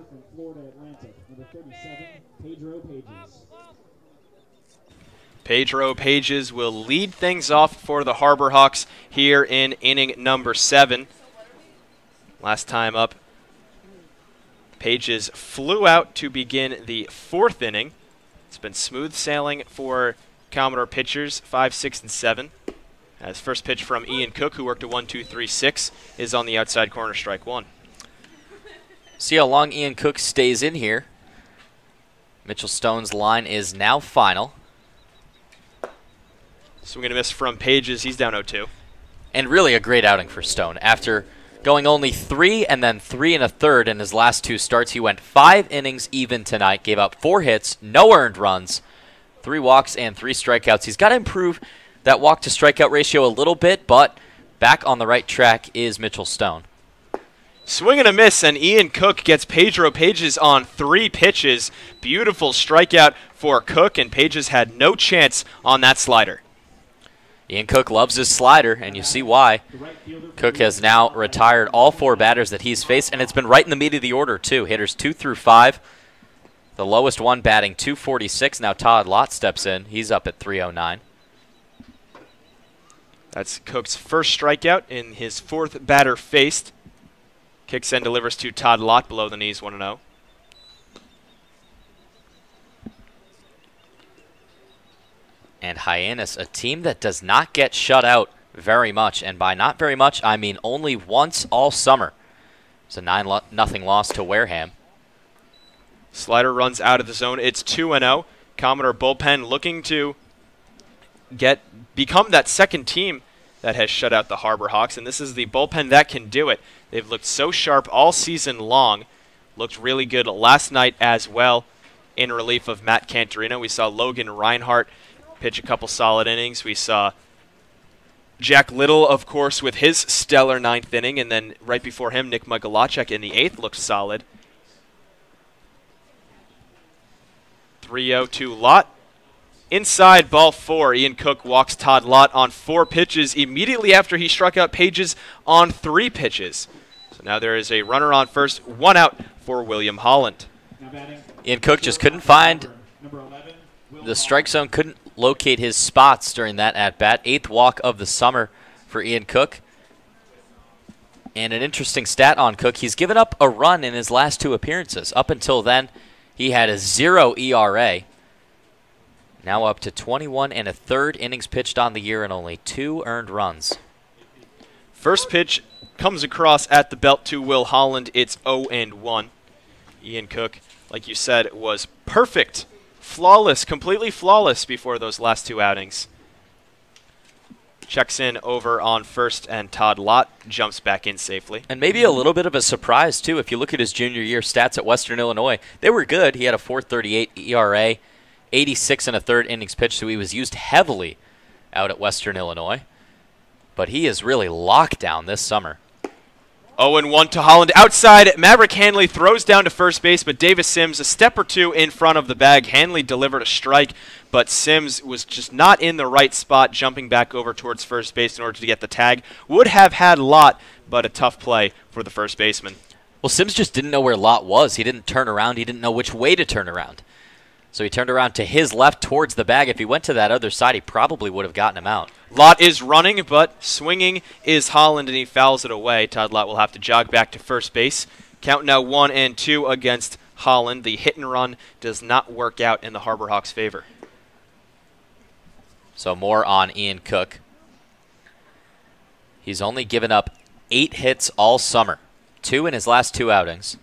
from Florida Atlantic, number 37, Pedro Pages. Pedro Pages will lead things off for the Harbor Hawks here in inning number 7. Last time up, Pages flew out to begin the 4th inning. It's been smooth sailing for Commodore pitchers, 5, 6, and 7. As first pitch from Ian Cook, who worked a 1-2-3-6, is on the outside corner, strike 1. See how long Ian Cook stays in here. Mitchell Stone's line is now final. Swing and a miss from Pages. He's down 0-2. And really a great outing for Stone. After going only 3 and then 3 1/3 in his last 2 starts, he went 5 innings even tonight, gave up 4 hits, no earned runs, 3 walks, and 3 strikeouts. He's got to improve that walk-to-strikeout ratio a little bit, but back on the right track is Mitchell Stone. Swing and a miss, and Ian Cook gets Pedro Pages on 3 pitches. Beautiful strikeout for Cook, and Pages had no chance on that slider. Ian Cook loves his slider, and you see why. Cook has now retired all 4 batters that he's faced, and it's been right in the meat of the order, too. Hitters 2 through 5. The lowest one batting 246. Now Todd Lott steps in. He's up at 309. That's Cook's first strikeout in his 4th batter faced. Kicks and delivers to Todd Lott below the knees, 1-0. And Hyannis, a team that does not get shut out very much. And by not very much, I mean only once all summer. It's a 9-0 loss to Wareham. Slider runs out of the zone. It's 2-0. Commodore bullpen looking to become that second team that has shut out the Harbor Hawks. And this is the bullpen that can do it. They've looked so sharp all season long. Looked really good last night as well in relief of Matt Cantorino. We saw Logan Reinhart pitch a couple solid innings. We saw Jack Little, of course, with his stellar 9th inning, and then right before him, Nick Mikulacek in the 8th looked solid. 3-0 to Lott. Inside ball 4, Ian Cook walks Todd Lott on 4 pitches immediately after he struck out Pages on 3 pitches. So now there is a runner on first, 1 out for William Holland. Ian Cook just couldn't find the strike zone, couldn't locate his spots during that at-bat. 8th walk of the summer for Ian Cook. And an interesting stat on Cook, he's given up a run in his last 2 appearances. Up until then, he had a 0 ERA. Now up to 21 1/3 innings pitched on the year and only 2 earned runs. First pitch comes across at the belt to Will Holland. It's 0-1. Ian Cook, like you said, was perfect. Flawless, completely flawless before those last 2 outings. Checks in over on first, and Todd Lott jumps back in safely. And maybe a little bit of a surprise, too. If you look at his junior year stats at Western Illinois, they were good. He had a 4.38 ERA, 86 1/3 innings pitched, so he was used heavily out at Western Illinois. But he is really locked down this summer. 0-1 to Holland. Outside, Maverick Hanley throws down to first base, but Davis Sims a step or 2 in front of the bag. Hanley delivered a strike, but Sims was just not in the right spot, jumping back over towards first base in order to get the tag. Would have had Lott, but a tough play for the first baseman. Well, Sims just didn't know where Lott was. He didn't turn around. He didn't know which way to turn around. So he turned around to his left towards the bag. If he went to that other side, he probably would have gotten him out. Lott is running, but swinging is Holland, and he fouls it away. Todd Lott will have to jog back to first base. Count now 1-2 against Holland. The hit and run does not work out in the Harbor Hawks' favor. So more on Ian Cook. He's only given up 8 hits all summer. 2 in his last 2 outings.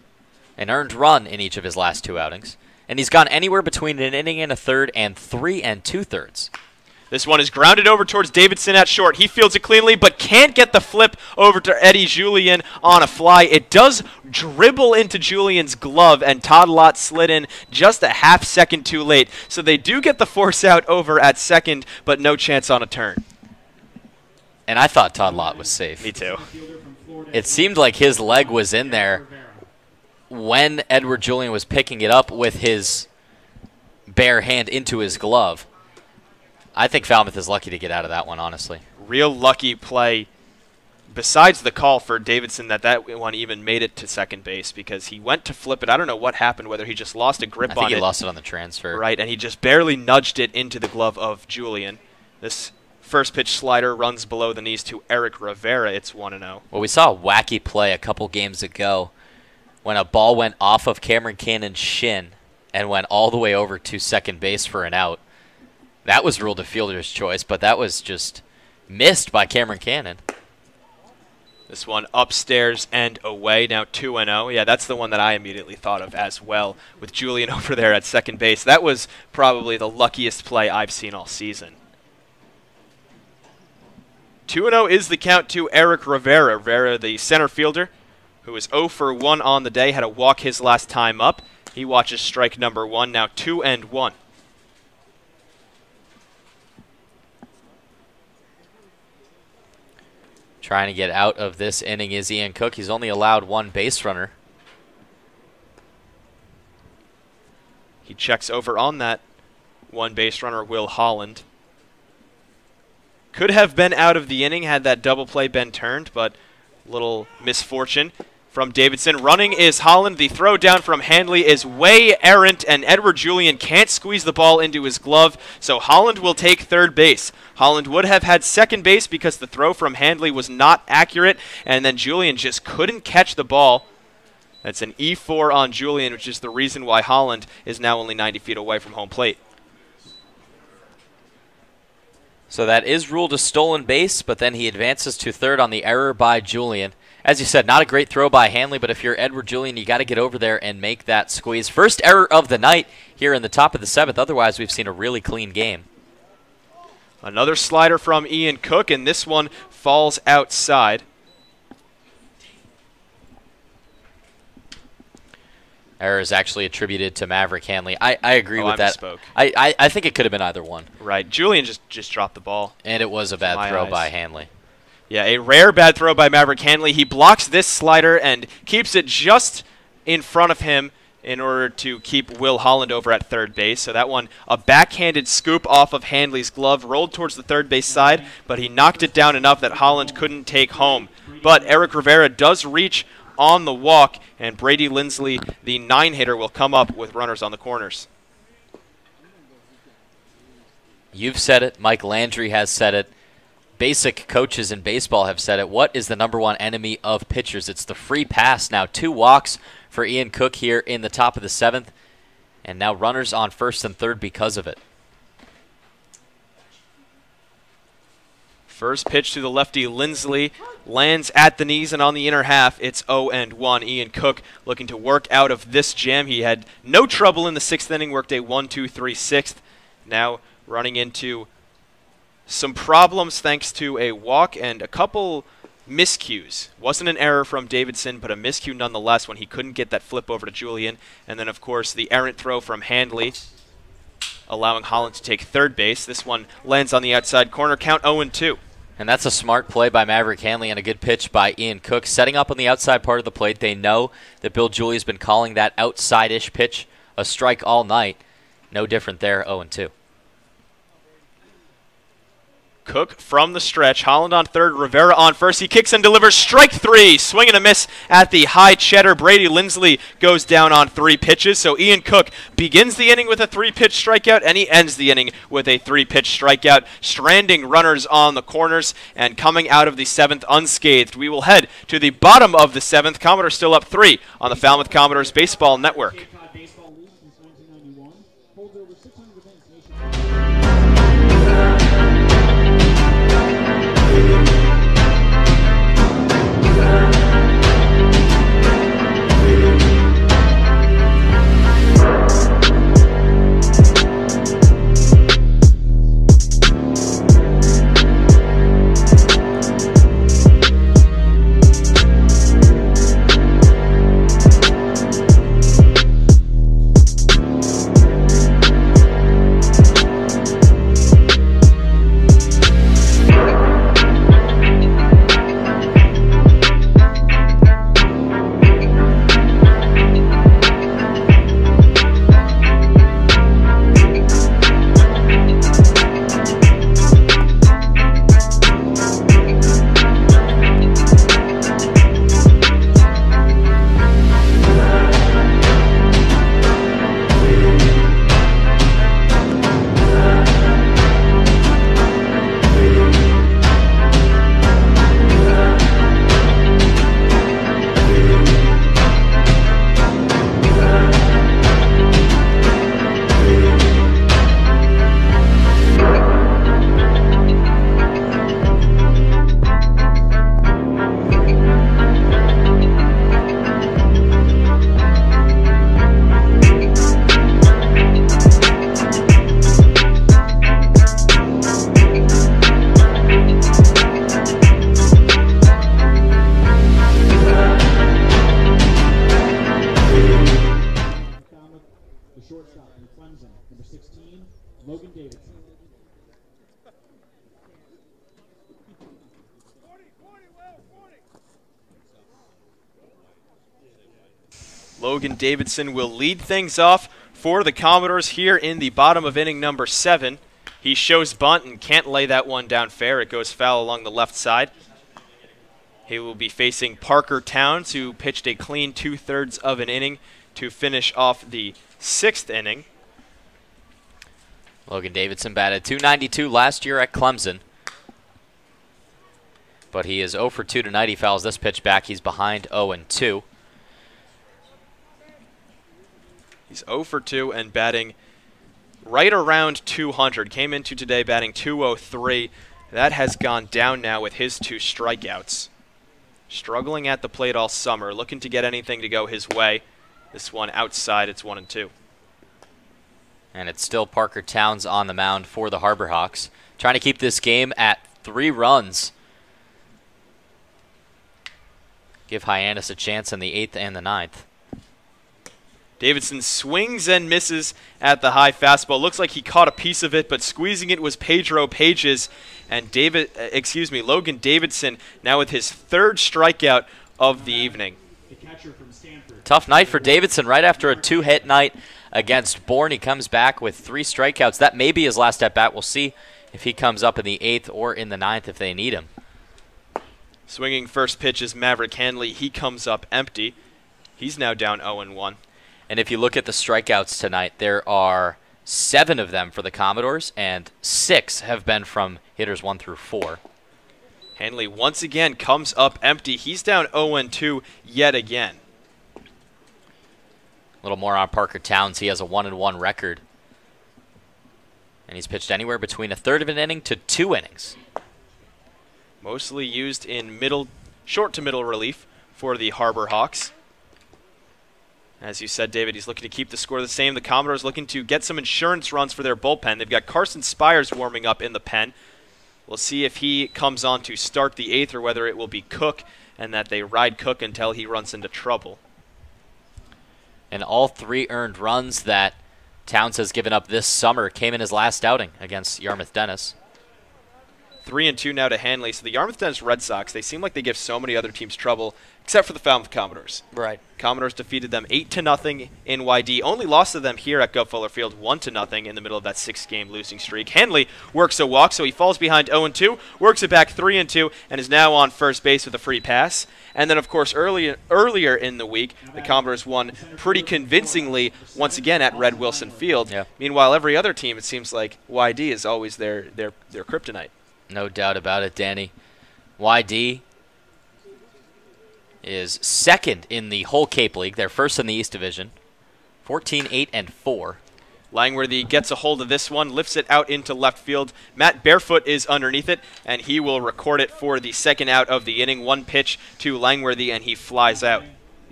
An earned run in each of his last 2 outings. And he's gone anywhere between an inning and a third and 3 2/3. This one is grounded over towards Davidson at short. He fields it cleanly, but can't get the flip over to Eddie Julien on a fly. It does dribble into Julian's glove, and Todd Lott slid in just a half second too late. So they do get the force out over at second, but no chance on a turn. And I thought Todd Lott was safe. Me too. It seemed like his leg was in there when Edward Julien was picking it up with his bare hand into his glove. I think Falmouth is lucky to get out of that one, honestly. Real lucky play besides the call for Davidson that one even made it to second base, because he went to flip it. I don't know what happened, whether he just lost a grip on it. I think he lost it on the transfer. Right, and he just barely nudged it into the glove of Julian. This first pitch slider runs below the knees to Eric Rivera. It's 1-0. Well, we saw a wacky play a couple games ago when a ball went off of Cameron Cannon's shin and went all the way over to second base for an out. That was ruled a fielder's choice, but that was just missed by Cameron Cannon. This one upstairs and away, now 2-0. Yeah, that's the one that I immediately thought of as well, with Julian over there at second base. That was probably the luckiest play I've seen all season. 2-0 is the count to Eric Rivera. Rivera, the center fielder, who is 0 for 1 on the day, had a walk his last time up. He watches strike number 1, now 2-1. Trying to get out of this inning is Ian Cook. He's only allowed 1 base runner. He checks over on that 1 base runner, Will Holland. Could have been out of the inning had that double play been turned, but little misfortune from Davidson. Running is Holland. The throw down from Handley is way errant, and Edward Julian can't squeeze the ball into his glove, so Holland will take third base. Holland would have had second base because the throw from Handley was not accurate, and then Julian just couldn't catch the ball. That's an E4 on Julian, which is the reason why Holland is now only 90 feet away from home plate. So that is ruled a stolen base, but then he advances to third on the error by Julian. As you said, not a great throw by Handley, but if you're Edward Julian, you got to get over there and make that squeeze. First error of the night here in the top of the 7th. Otherwise, we've seen a really clean game. Another slider from Ian Cook, and this one falls outside. Error is actually attributed to Maverick Handley. I agree with that. Misspoke. I think it could have been either one. Right. Julian just dropped the ball. And it was a bad throw by Handley. Yeah, a rare bad throw by Maverick Handley. He blocks this slider and keeps it just in front of him in order to keep Will Holland over at third base. So that one, a backhanded scoop off of Handley's glove, rolled towards the third base side, but he knocked it down enough that Holland couldn't take home. But Eric Rivera does reach on the walk, and Brady Lindsley, the 9-hitter, will come up with runners on the corners. You've said it. Mike Landry has said it. Basic coaches in baseball have said it. What is the #1 enemy of pitchers? It's the free pass. Now 2 walks for Ian Cook here in the top of the 7th, and now runners on first and third because of it. First pitch to the lefty, Lindsley, lands at the knees and on the inner half. It's 0-1. Ian Cook looking to work out of this jam. He had no trouble in the 6th inning, worked a 1-2-3-6. Now running into some problems thanks to a walk and a couple miscues. Wasn't an error from Davidson, but a miscue nonetheless when he couldn't get that flip over to Julian. And then, of course, the errant throw from Handley, allowing Holland to take third base. This one lands on the outside corner, count 0-2. And that's a smart play by Maverick Handley and a good pitch by Ian Cook. Setting up on the outside part of the plate. They know that Bill Julia's been calling that outside-ish pitch a strike all night. No different there, 0-2. Cook from the stretch. Holland on third, Rivera on first. He kicks and delivers strike 3. Swing and a miss at the high cheddar. Brady Lindsley goes down on 3 pitches. So Ian Cook begins the inning with a 3-pitch strikeout, and he ends the inning with a 3-pitch strikeout, stranding runners on the corners and coming out of the 7th unscathed. We will head to the bottom of the 7th. Commodores still up 3 on the Falmouth Commodores Baseball Network. Clemson, number 16, Logan Davidson. Logan Davidson will lead things off for the Commodores here in the bottom of inning number 7. He shows bunt and can't lay that one down fair. It goes foul along the left side. He will be facing Parker Towns, who pitched a clean 2/3 of an inning to finish off the 6th inning. Logan Davidson batted .292 last year at Clemson. But he is 0 for 2 tonight. He fouls this pitch back. He's behind 0-2. He's 0 for 2 and batting right around 200. Came into today batting .203. That has gone down now with his 2 strikeouts. Struggling at the plate all summer, looking to get anything to go his way. This one outside, it's 1-2. And it's still Parker Towns on the mound for the Harbor Hawks, trying to keep this game at 3 runs. Give Hyannis a chance in the 8th and the 9th. Davidson swings and misses at the high fastball. Looks like he caught a piece of it, but squeezing it was Pedro Pages. And Logan Davidson now with his 3rd strikeout of the evening. Tough night for Davidson right after a 2-hit night against Bourne. He comes back with 3 strikeouts. That may be his last at bat. We'll see if he comes up in the 8th or in the 9th if they need him. Swinging first pitch is Maverick Hanley. He comes up empty. He's now down 0-1. And if you look at the strikeouts tonight, there are 7 of them for the Commodores, and 6 have been from hitters 1 through 4. Hanley once again comes up empty. He's down 0-2 yet again. A little more on Parker Towns. He has a 1-1 record. And he's pitched anywhere between 1/3 of an inning to 2 innings. Mostly used in short to middle relief for the Harbor Hawks. As you said, David, he's looking to keep the score the same. The Commodores looking to get some insurance runs for their bullpen. They've got Carson Spires warming up in the pen. We'll see if he comes on to start the 8th or whether it will be Cook and that they ride Cook until he runs into trouble. And all 3 earned runs that Towns has given up this summer came in his last outing against Yarmouth Dennis. 3-2 now to Hanley. So the Yarmouth Dennis Red Sox, they seem like they give so many other teams trouble, except for the Falmouth Commodores. Right. Commodores defeated them 8-0 in YD. Only lost to them here at Gov Fuller Field 1-0 in the middle of that 6-game losing streak. Hanley works a walk, so he falls behind 0-2, works it back 3-2, and is now on first base with a free pass. And then, of course, earlier in the week, the Commodores won pretty convincingly once again at Red Wilson Field. Yeah. Meanwhile, every other team, it seems like YD is always their kryptonite. No doubt about it, Danny. YD is 2nd in the whole Cape League. They're 1st in the East Division. 14-8-4. Langworthy gets a hold of this one, lifts it out into left field. Matt Barefoot is underneath it, and he will record it for the 2nd out of the inning. 1 pitch to Langworthy, and he flies out.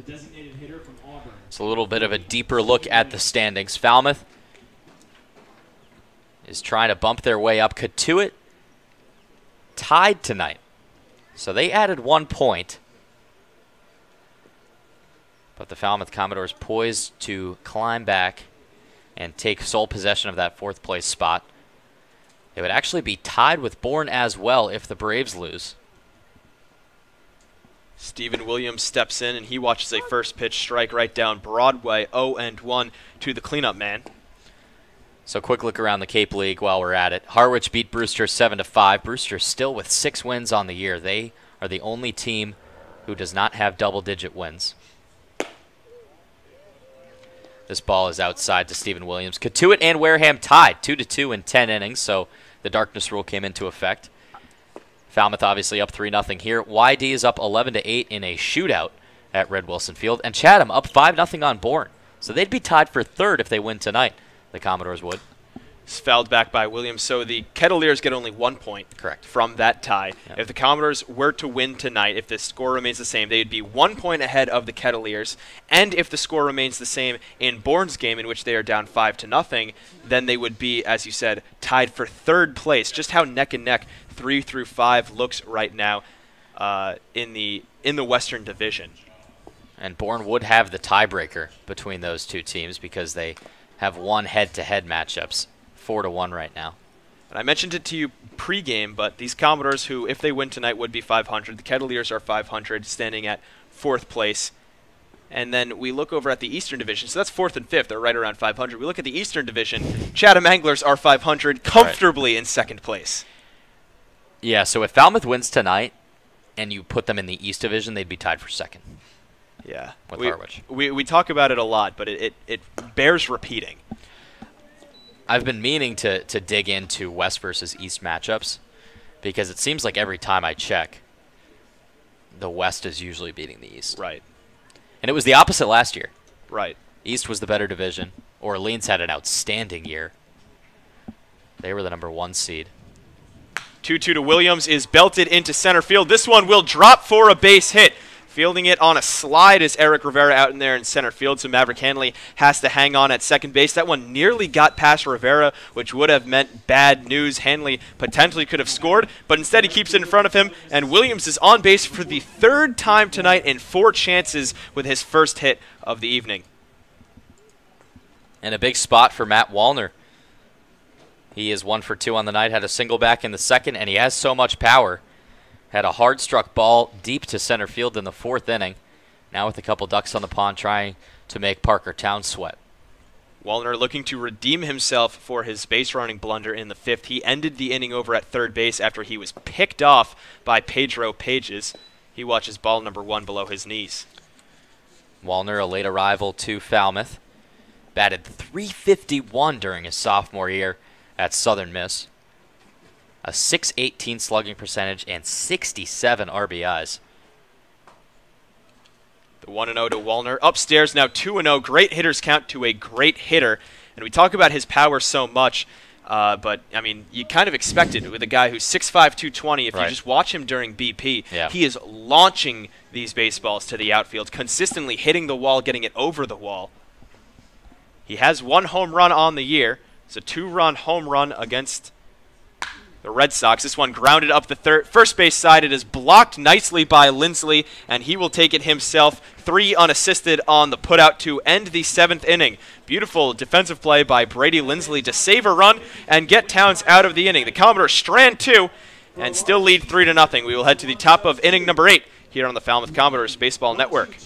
It's a little bit of a deeper look at the standings. Falmouth is trying to bump their way up. Katuitt tied tonight. So they added 1 point. But the Falmouth Commodores poised to climb back and take sole possession of that 4th place spot. They would actually be tied with Bourne as well if the Braves lose. Stephen Williams steps in, and he watches a first pitch strike right down Broadway, 0-1 to the cleanup man. So quick look around the Cape League while we're at it. Harwich beat Brewster 7-5. Brewster still with 6 wins on the year. They are the only team who does not have double-digit wins. This ball is outside to Stephen Williams. Katuitt and Wareham tied 2-2 in 10 innings, so the darkness rule came into effect. Falmouth obviously up 3-0 here. YD is up 11-8 in a shootout at Red Wilson Field. And Chatham up 5-0 on Bourne. So they'd be tied for 3rd if they win tonight. The Commodores would. It's fouled back by Williams, so the Kettleers get only 1 point. Correct. From that tie. Yep. If the Commodores were to win tonight, if the score remains the same, they'd be 1 point ahead of the Kettleers. And if the score remains the same in Bourne's game, in which they are down 5-0, then they would be, as you said, tied for 3rd place. Just how neck and neck 3 through 5 looks right now in the Western Division. And Bourne would have the tiebreaker between those 2 teams because they have won head-to-head matchups, 4-1 right now. And I mentioned it to you pregame, but these Commodores, who, if they win tonight, would be 500. The Kettleers are 500, standing at 4th place. And then we look over at the Eastern Division. So that's 4th and 5th. They're right around 500. We look at the Eastern Division. Chatham Anglers are 500, comfortably in 2nd place. Yeah, so if Falmouth wins tonight and you put them in the East Division, they'd be tied for 2nd. Yeah. With Harwich. We talk about it a lot, but it bears repeating. I've been meaning to dig into West versus East matchups because it seems like every time I check, the West is usually beating the East. Right. And it was the opposite last year. Right. East was the better division. Orleans had an outstanding year. They were the #1 seed. 2-2 to Williams is belted into center field. This one will drop for a base hit. Fielding it on a slide is Eric Rivera out in there in center field, so Maverick Hanley has to hang on at second base. That one nearly got past Rivera, which would have meant bad news. Hanley potentially could have scored, but instead he keeps it in front of him, and Williams is on base for the 3rd time tonight in 4 chances with his first hit of the evening. And a big spot for Matt Wallner. He is 1 for 2 on the night, had a single back in the 2nd, and he has so much power. Had a hard-struck ball deep to center field in the 4th inning. Now with a couple ducks on the pond trying to make Parker Town sweat. Wallner looking to redeem himself for his base-running blunder in the 5th. He ended the inning over at 3rd base after he was picked off by Pedro Pages. He watches ball number 1 below his knees. Wallner, a late arrival to Falmouth. Batted .351 during his sophomore year at Southern Miss. A .618 slugging percentage and 67 RBIs. The 1-0 to Wallner. Upstairs now 2-0. Great hitters count to a great hitter. And we talk about his power so much, but, I mean, you kind of expect it with a guy who's 6'5", 220. If you just watch him during BP, he is launching these baseballs to the outfield, consistently hitting the wall, getting it over the wall. He has 1 home run on the year. It's a 2-run home run against the Red Sox. This one grounded up the first base side. It is blocked nicely by Lindsley, and he will take it himself. 3 unassisted on the putout to end the 7th inning. Beautiful defensive play by Brady Lindsley to save a run and get Towns out of the inning. The Commodores strand 2 and still lead 3-0. We will head to the top of inning number 8 here on the Falmouth Commodores Baseball Network.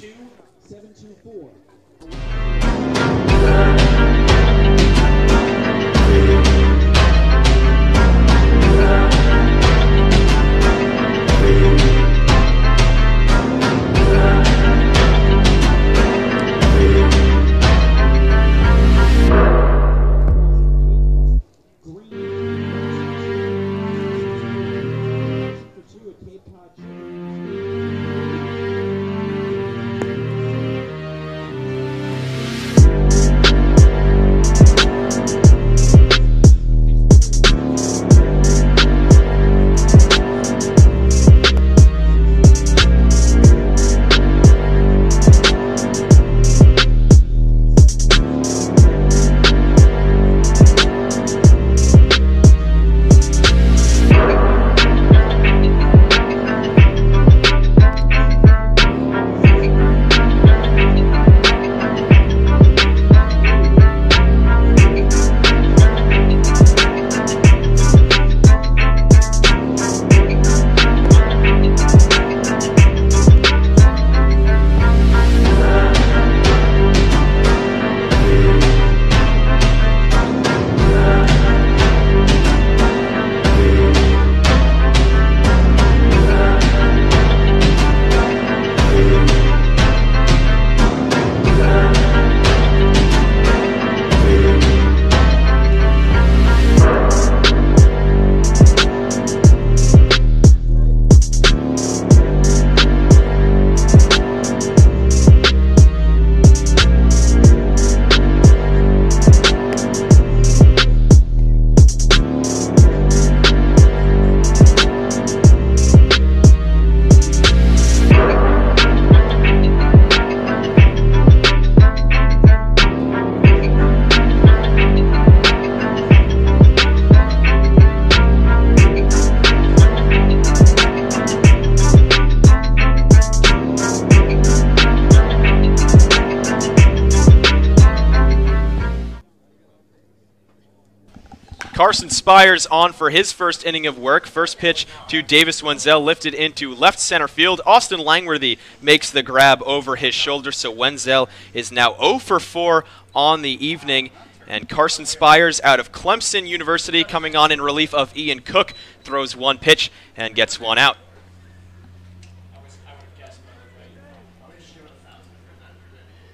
Carson Spires on for his first inning of work. First pitch to Davis Wenzel, lifted into left center field. Austin Langworthy makes the grab over his shoulder, so Wenzel is now 0 for 4 on the evening. And Carson Spires out of Clemson University, coming on in relief of Ian Cook, throws one pitch and gets one out.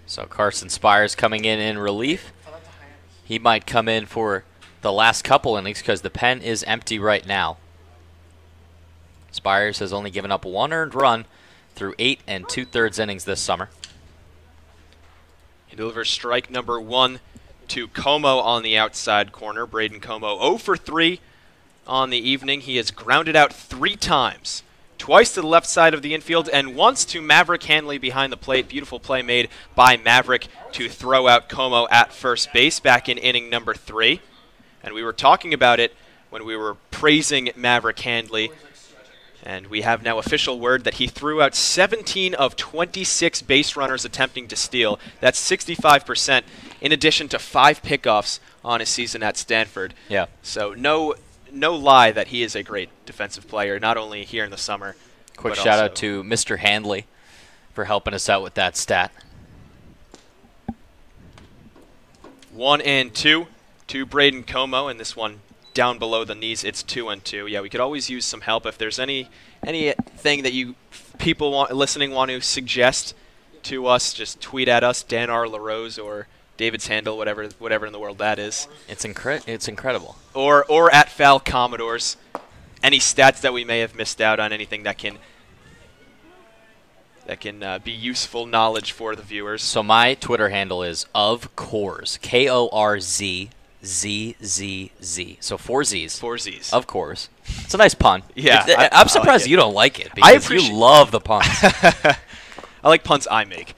So Carson Spires coming in relief. He might come in for the last couple innings because the pen is empty right now. Spires has only given up 1 earned run through 8 2/3 innings this summer. He delivers strike number 1 to Como on the outside corner. Braden Como 0 for 3 on the evening. He has grounded out 3 times. Twice to the left side of the infield and once to Maverick Hanley behind the plate. Beautiful play made by Maverick to throw out Como at first base back in inning number 3. And we were talking about it when we were praising Maverick Hanley. And we have now official word that he threw out 17 of 26 base runners attempting to steal. That's 65%, in addition to 5 pickoffs on his season at Stanford. Yeah. So no lie that he is a great defensive player, not only here in the summer. Quick shout out to Mr. Handley for helping us out with that stat. 1-2 to Braden Como, and this one down below the knees. It's 2-2. Yeah, we could always use some help. If there's anything that you people listening want to suggest to us, just tweet at us, Dan R. LaRose or David's handle, whatever in the world that is. It's incredible. Or at Foul Commodores. Any stats that we may have missed out on, anything that can be useful knowledge for the viewers. So my Twitter handle is of Coors, KORZZZZ. So 4 Z's. 4 Z's. Of course. It's a nice pun. Yeah, I'm surprised like you don't like it because you love the puns. I like puns I make.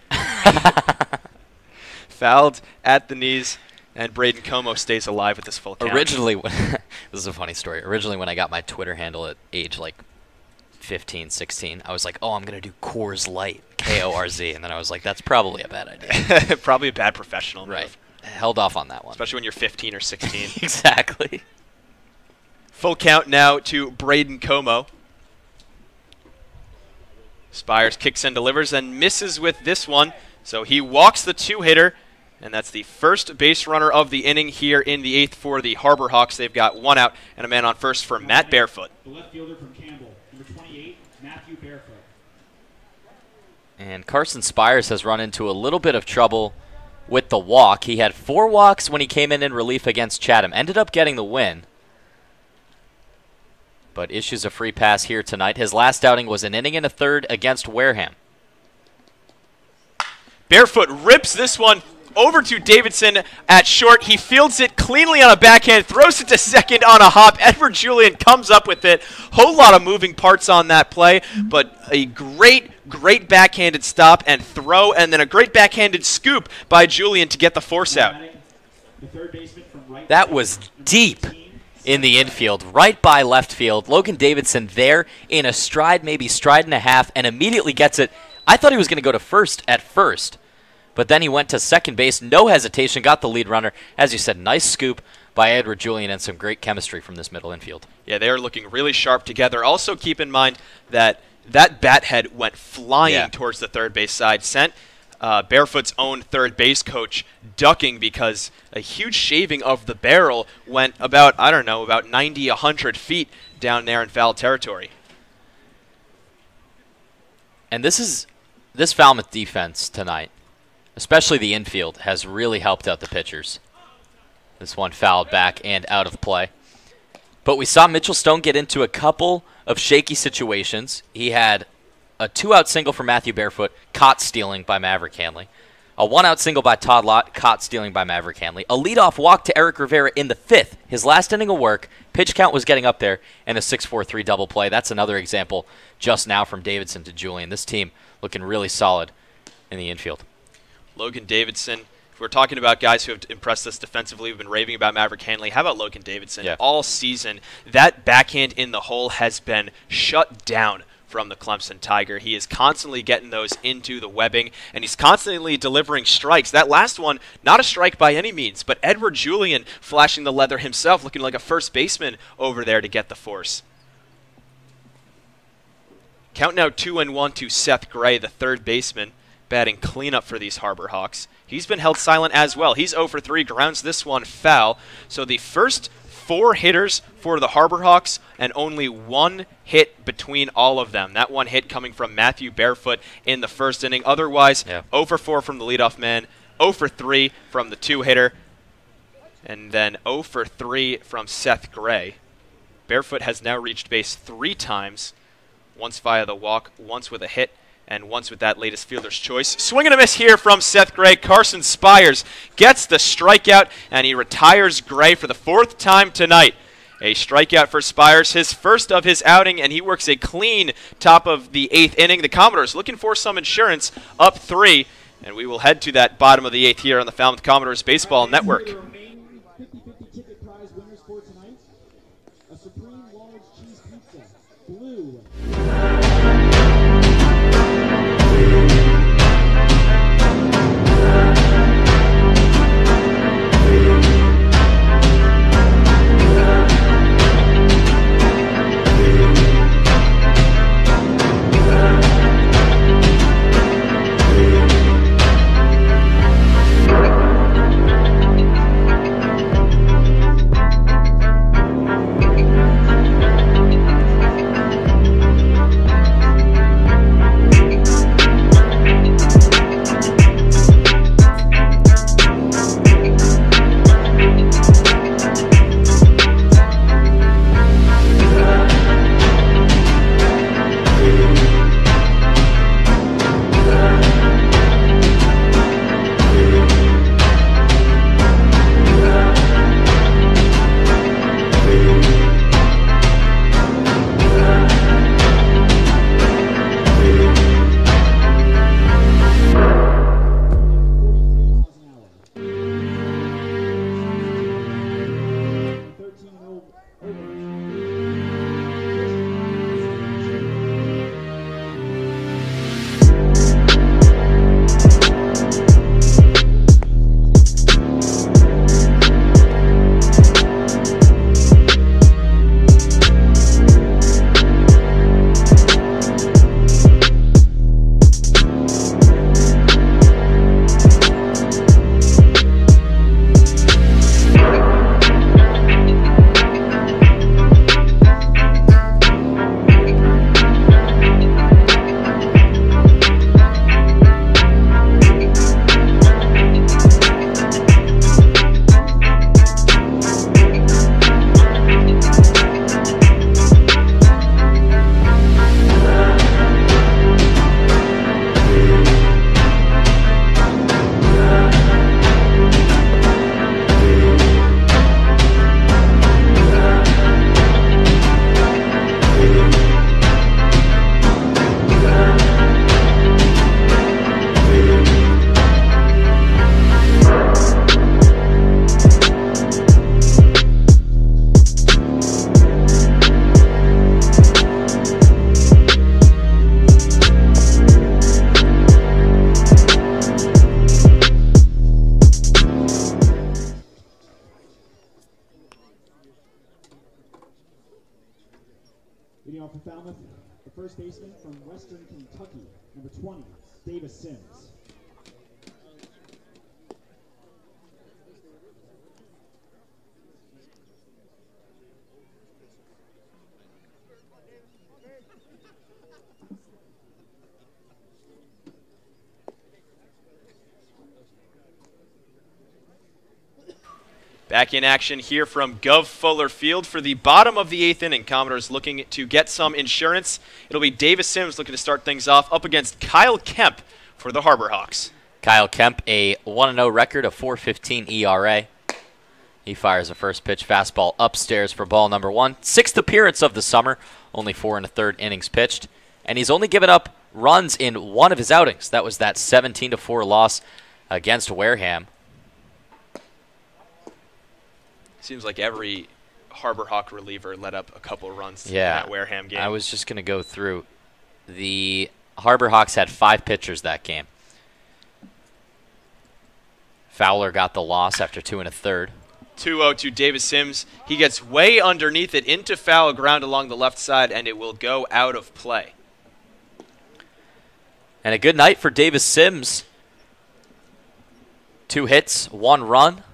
Fouled at the knees, and Braden Como stays alive with this full count. Originally, this is a funny story. Originally, when I got my Twitter handle at age like 15, 16, I was like, oh, I'm going to do Coors Light, KORZ. And then I was like, that's probably a bad idea. Probably a bad professional move. Right. Held off on that one. Especially when you're 15 or 16. Exactly. Full count now to Braden Como. Spires kicks and delivers and misses with this one. So he walks the 2-hitter. And that's the first base runner of the inning here in the 8th for the Harbor Hawks. They've got 1 out and a man on first for Matt Barefoot. The left fielder from Campbell, number 28, Matthew Barefoot. And Carson Spires has run into a little bit of trouble with the walk. He had 4 walks when he came in relief against Chatham. Ended up getting the win. But issues a free pass here tonight. His last outing was an inning and a third against Wareham. Barefoot rips this one over to Davidson at short. He fields it cleanly on a backhand, throws it to second on a hop. Edward Julian comes up with it. Whole lot of moving parts on that play, but a great backhanded stop and throw, and then a great backhanded scoop by Julian to get the force out. That was deep in the infield, right by left field. Logan Davidson there in a stride, maybe stride and a half, and immediately gets it. I thought he was going to go to first at first, but then he went to second base, no hesitation, got the lead runner. As you said, nice scoop by Edward Julian and some great chemistry from this middle infield. Yeah, they are looking really sharp together. Also keep in mind that bat head went flying towards the third base side, sent Barefoot's own third base coach ducking because a huge shaving of the barrel went about 90, 100 feet down there in foul territory. And this Falmouth defense tonight, especially the infield, has really helped out the pitchers. This one fouled back and out of play. But we saw Mitchell Stone get into a couple of shaky situations. He had a 2-out single for Matthew Barefoot, caught stealing by Maverick Hanley. A 1-out single by Todd Lott, caught stealing by Maverick Hanley. A leadoff walk to Eric Rivera in the 5th, his last inning of work. Pitch count was getting up there, and a 6-4-3 double play. That's another example just now from Davidson to Julian. This team looking really solid in the infield. Logan Davidson. If we're talking about guys who have impressed us defensively, we've been raving about Maverick Hanley. How about Logan Davidson? Yeah. All season, that backhand in the hole has been shut down from the Clemson Tiger. He is constantly getting those into the webbing, and he's constantly delivering strikes. That last one, not a strike by any means, but Edward Julian flashing the leather himself, looking like a first baseman over there to get the force. Count now 2-1 to Seth Gray, the third baseman, batting cleanup for these Harbor Hawks. He's been held silent as well. He's 0 for 3, grounds this one foul. So the first 4 hitters for the Harbor Hawks, and only 1 hit between all of them. That 1 hit coming from Matthew Barefoot in the first inning. Otherwise, 0 for 4 from the leadoff man, 0 for 3 from the 2-hitter, and then 0 for 3 from Seth Gray. Barefoot has now reached base 3 times, once via the walk, once with a hit, and once with that latest fielder's choice. Swing and a miss here from Seth Gray. Carson Spires gets the strikeout, and he retires Gray for the 4th time tonight. A strikeout for Spires, his first of his outing, and he works a clean top of the 8th inning. The Commodores looking for some insurance, up 3, and we will head to that bottom of the 8th here on the Falmouth Commodores Baseball Network. 50-50 ticket prize winners for tonight: a Supreme Large Cheese Pizza, blue. Leading off for Falmouth, the first baseman from Western Kentucky, number 20, Davis Sims. Back in action here from Gov Fuller Field for the bottom of the 8th inning. Commodores looking to get some insurance. It'll be Davis Sims looking to start things off up against Kyle Kemp for the Harbor Hawks. Kyle Kemp, a 1-0 record, a 4.15 ERA. He fires a first pitch fastball upstairs for ball number 1. 6th appearance of the summer, only 4 1/3 innings pitched. And he's only given up runs in 1 of his outings. That was that 17-4 loss against Wareham. Seems like every Harbor Hawk reliever let up a couple runs in Yeah, that Wareham game. I was just going to go through the Harbor Hawks had 5 pitchers that game. Fowler got the loss after 2 1/3. 2-0 to Davis Sims. He gets way underneath it into foul ground along the left side, and it will go out of play. And a good night for Davis Sims. 2 hits, 1 run.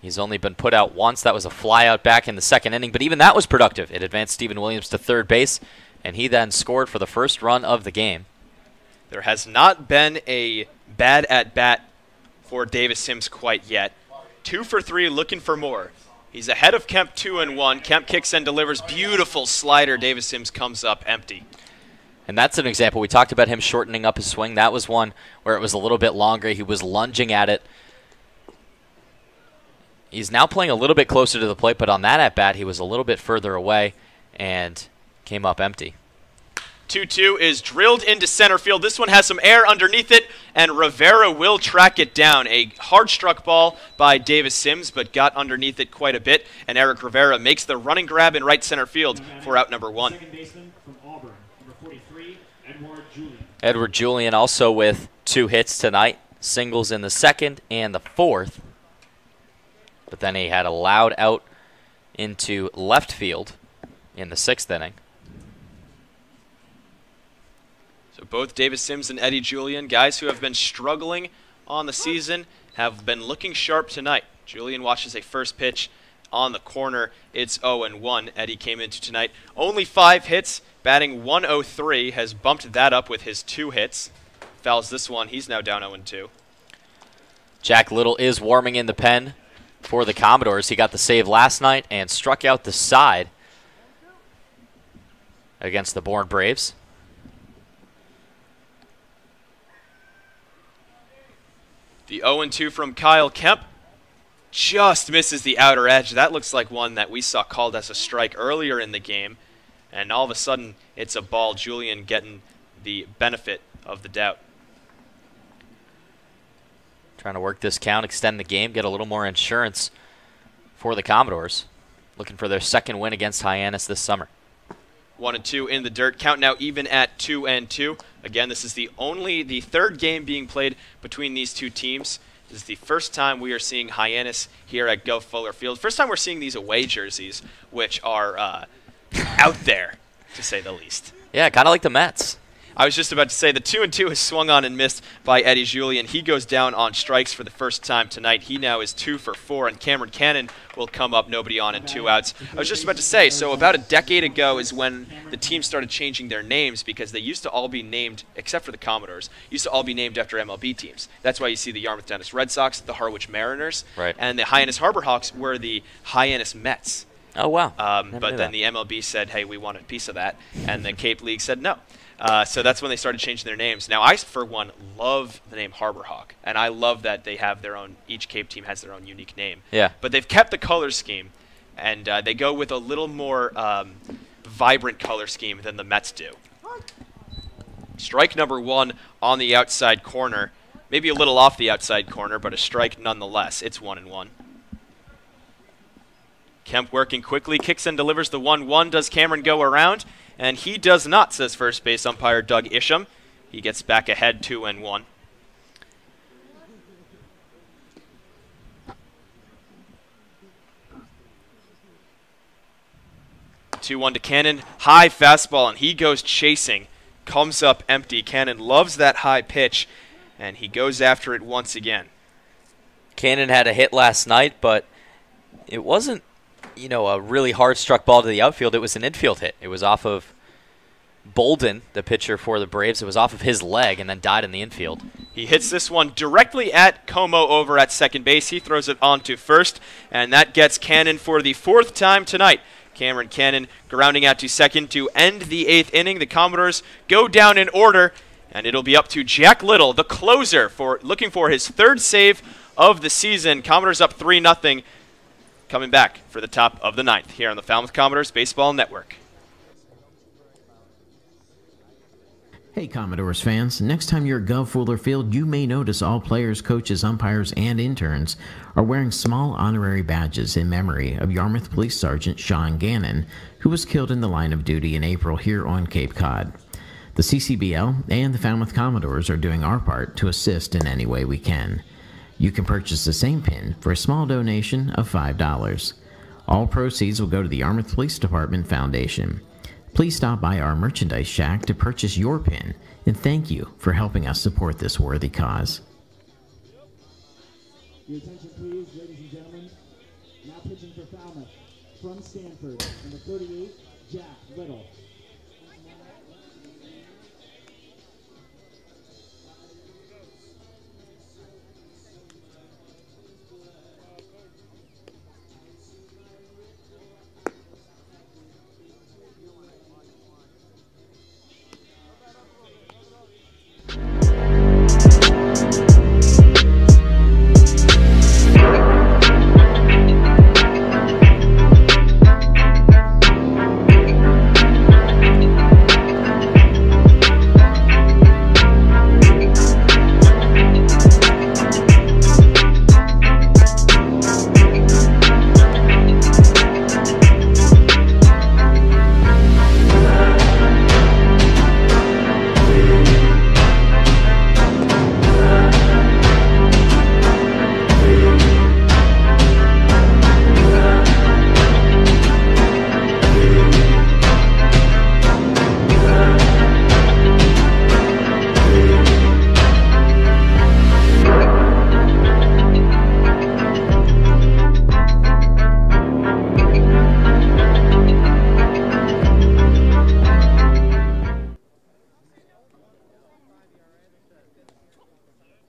He's only been put out once. That was a fly out back in the second inning, but even that was productive. It advanced Stephen Williams to third base, and he then scored for the first run of the game. There has not been a bad at-bat for Davis Sims quite yet. 2 for 3, looking for more. He's ahead of Kemp 2-1. Kemp kicks and delivers. Beautiful slider. Davis Sims comes up empty. And that's an example. We talked about him shortening up his swing. That was one where it was a little bit longer. He was lunging at it. He's now playing a little bit closer to the plate, but on that at-bat, he was a little bit further away and came up empty. 2-2 is drilled into center field. This one has some air underneath it, and Rivera will track it down. A hard-struck ball by Davis Sims, but got underneath it quite a bit, and Eric Rivera makes the running grab in right center field for out number 1. Second baseman from Auburn, number 43, Edward Julian. Edward Julian also with 2 hits tonight, singles in the second and the fourth. But then he had a loud out into left field in the 6th inning. So both Davis Sims and Eddie Julian, guys who have been struggling on the season, have been looking sharp tonight. Julian watches a first pitch on the corner. It's 0-1. Eddie came into tonight. Only 5 hits, batting 103, has bumped that up with his 2 hits. Fouls this one. He's now down 0-2. Jack Little is warming in the pen for the Commodores. He got the save last night and struck out the side against the Bourne Braves. The 0-2 from Kyle Kemp just misses the outer edge. That looks like one that we saw called as a strike earlier in the game. And all of a sudden, it's a ball. Julian getting the benefit of the doubt. Trying to work this count, extend the game, get a little more insurance for the Commodores. Looking for their second win against Hyannis this summer. 1-2 in the dirt. Count now even at 2-2. Again, this is the third game being played between these two teams. This is the first time we are seeing Hyannis here at Gov Fuller Field. First time we're seeing these away jerseys, which are out there, to say the least. Yeah, kind of like the Mets. I was just about to say the 2-2 is swung on and missed by Eddie Julian. He goes down on strikes for the first time tonight. He now is 2 for 4, and Cameron Cannon will come up, nobody on and 2 outs. I was just about to say, so about a decade ago is when the team started changing their names, because they used to all be named, except for the Commodores, used to all be named after MLB teams. That's why you see the Yarmouth Dennis Red Sox, the Harwich Mariners, right, and the Hyannis Harbor Hawks were the Hyannis Mets. Oh, wow. But then the MLB said, hey, we want a piece of that, and the Cape League said no. So that's when they started changing their names. Now, I, for one, love the name Harbor Hawk, and I love that they have their own, each Cape team has their own unique name. Yeah. But they've kept the color scheme, and they go with a little more vibrant color scheme than the Mets do. Strike number 1 on the outside corner. Maybe a little off the outside corner, but a strike nonetheless. It's 1-1. Kemp working quickly, kicks and delivers the 1-1. Does Cameron go around? And he does not, says first base umpire Doug Isham. He gets back ahead 2-1. Two-1 to Cannon. High fastball, and he goes chasing. Comes up empty. Cannon loves that high pitch, and he goes after it once again. Cannon had a hit last night, but it wasn't, you know, a really hard struck ball to the outfield. It was an infield hit. It was off of Bolden, the pitcher for the Braves. It was off of his leg and then died in the infield. He hits this one directly at Como over at second base. He throws it on to first, and that gets Cannon for the 4th time tonight. Cameron Cannon grounding out to second to end the 8th inning. The Commodores go down in order, and it'll be up to Jack Little, the closer, for looking for his 3rd save of the season. Commodores up 3-0. Coming back for the top of the 9th here on the Falmouth Commodores Baseball Network. Hey Commodores fans, next time you're at Gov Fuller Field, you may notice all players, coaches, umpires, and interns are wearing small honorary badges in memory of Yarmouth Police Sergeant Sean Gannon, who was killed in the line of duty in April here on Cape Cod. The CCBL and the Falmouth Commodores are doing our part to assist in any way we can. You can purchase the same pin for a small donation of $5. All proceeds will go to the Yarmouth Police Department Foundation. Please stop by our merchandise shack to purchase your pin, and thank you for helping us support this worthy cause. Your attention, please, ladies and gentlemen. Now pitching for Falmouth from Stanford, number 38, Jack Little.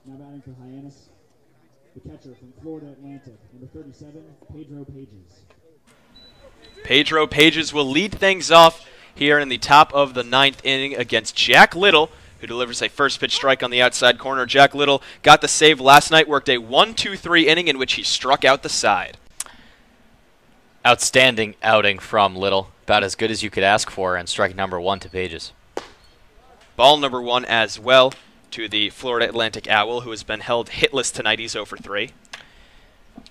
Now batting for Hyannis, the catcher from Florida Atlantic, number 37, Pedro Pages. Pedro Pages will lead things off here in the top of the 9th inning against Jack Little, who delivers a first pitch strike on the outside corner. Jack Little got the save last night, worked a 1-2-3 inning in which he struck out the side. Outstanding outing from Little. About as good as you could ask for, and strike number 1 to Pages. Ball number 1 as well to the Florida Atlantic Owl, who has been held hitless tonight. He's 0 for 3.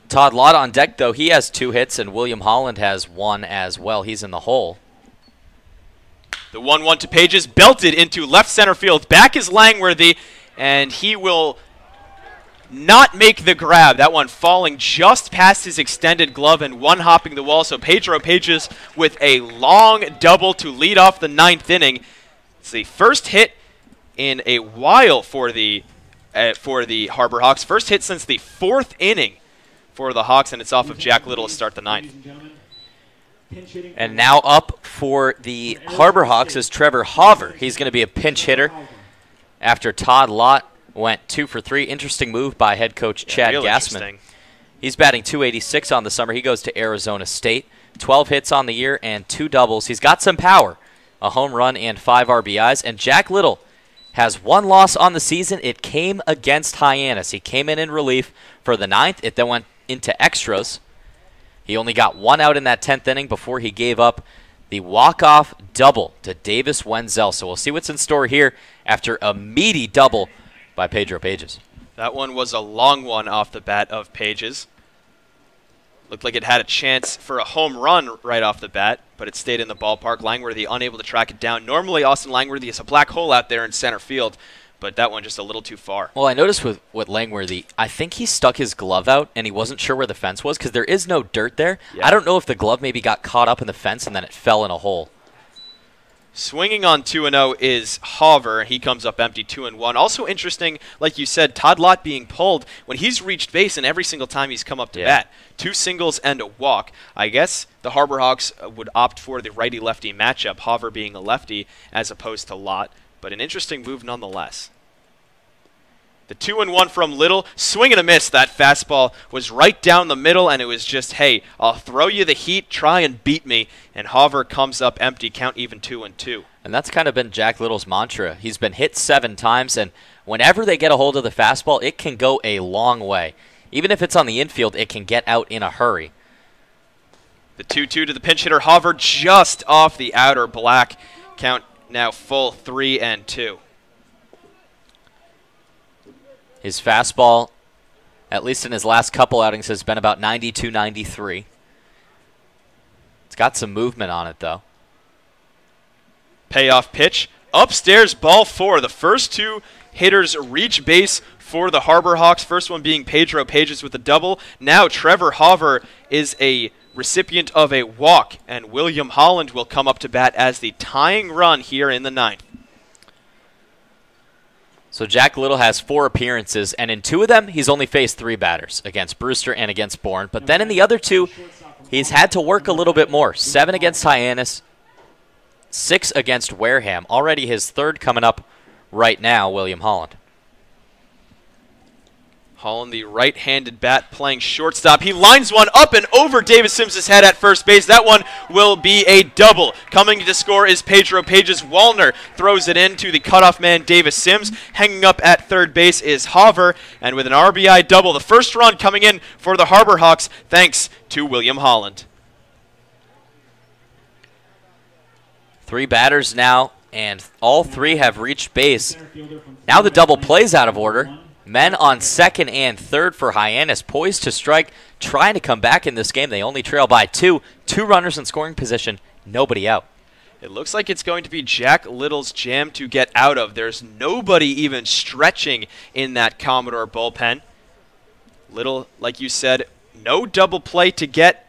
Todd Lott on deck, though. He has 2 hits, and William Holland has 1 as well. He's in the hole. The 1-1 to Pages, belted into left center field. Back is Langworthy, and he will not make the grab. That one falling just past his extended glove and one hopping the wall. So Pedro Pages with a long double to lead off the 9th inning. It's the first hit in a while for the Harbor Hawks. First hit since the 4th inning for the Hawks, and it's off of Jack Little to start the 9th. And now up for the Harbor Hawks is Trevor Hover. He's going to be a pinch hitter after Todd Lott went 2 for 3. Interesting move by head coach Chad Gassman. He's batting .286 on the summer. He goes to Arizona State. 12 hits on the year and 2 doubles. He's got some power, a home run and 5 RBIs. And Jack Little has 1 loss on the season. It came against Hyannis. He came in relief for the 9th. It then went into extras. He only got 1 out in that 10th inning before he gave up the walk-off double to Davis Wenzel. So we'll see what's in store here after a meaty double by Pedro Pages. That one was a long one off the bat of Pages. Looked like it had a chance for a home run right off the bat, but it stayed in the ballpark. Langworthy unable to track it down. Normally, Austin Langworthy is a black hole out there in center field, but that one just a little too far. Well, I noticed with Langworthy, I think he stuck his glove out, and he wasn't sure where the fence was because there is no dirt there. Yeah. I don't know if the glove maybe got caught up in the fence and then it fell in a hole. Swinging on 2-0 is Hover. He comes up empty 2-1. Also interesting, like you said, Todd Lott being pulled when he's reached base, and every single time he's come up to bat. 2 singles and a walk. I guess the Harbor Hawks would opt for the righty-lefty matchup, Hover being a lefty as opposed to Lott, but an interesting move nonetheless. The 2-1 from Little, swing and a miss. That fastball was right down the middle, and it was just, hey, I'll throw you the heat, try and beat me. And Hover comes up empty, count even 2-2. And that's kind of been Jack Little's mantra. He's been hit 7 times, and whenever they get a hold of the fastball, it can go a long way. Even if it's on the infield, it can get out in a hurry. The 2-2 to the pinch hitter, Hover just off the outer black. Count now full 3-2. His fastball, at least in his last couple outings, has been about 92, 93. It's got some movement on it, though. Payoff pitch upstairs, ball 4. The first two hitters reach base for the Harbor Hawks. First one being Pedro Pages with a double. Now Trevor Hauver is a recipient of a walk, and William Holland will come up to bat as the tying run here in the 9th. So Jack Little has 4 appearances, and in 2 of them, he's only faced 3 batters, against Brewster and against Bourne. But then in the other 2, he's had to work a little bit more. 7 against Hyannis, 6 against Wareham. Already his 3rd coming up right now, William Holland. Holland, the right-handed bat, playing shortstop. He lines one up and over Davis Sims' head at first base. That one will be a double. Coming to score is Pedro Pages. Wallner throws it in to the cutoff man, Davis Sims. Hanging up at third base is Hauver, and with an RBI double, the first run coming in for the Harbor Hawks, thanks to William Holland. 3 batters now, and all 3 have reached base. Now the double plays out of order. Men on 2nd and 3rd for Hyannis, poised to strike, trying to come back in this game. They only trail by 2. 2 runners in scoring position, nobody out. It looks like it's going to be Jack Little's jam to get out of. There's nobody even stretching in that Commodore bullpen. Little, like you said, no double play to get.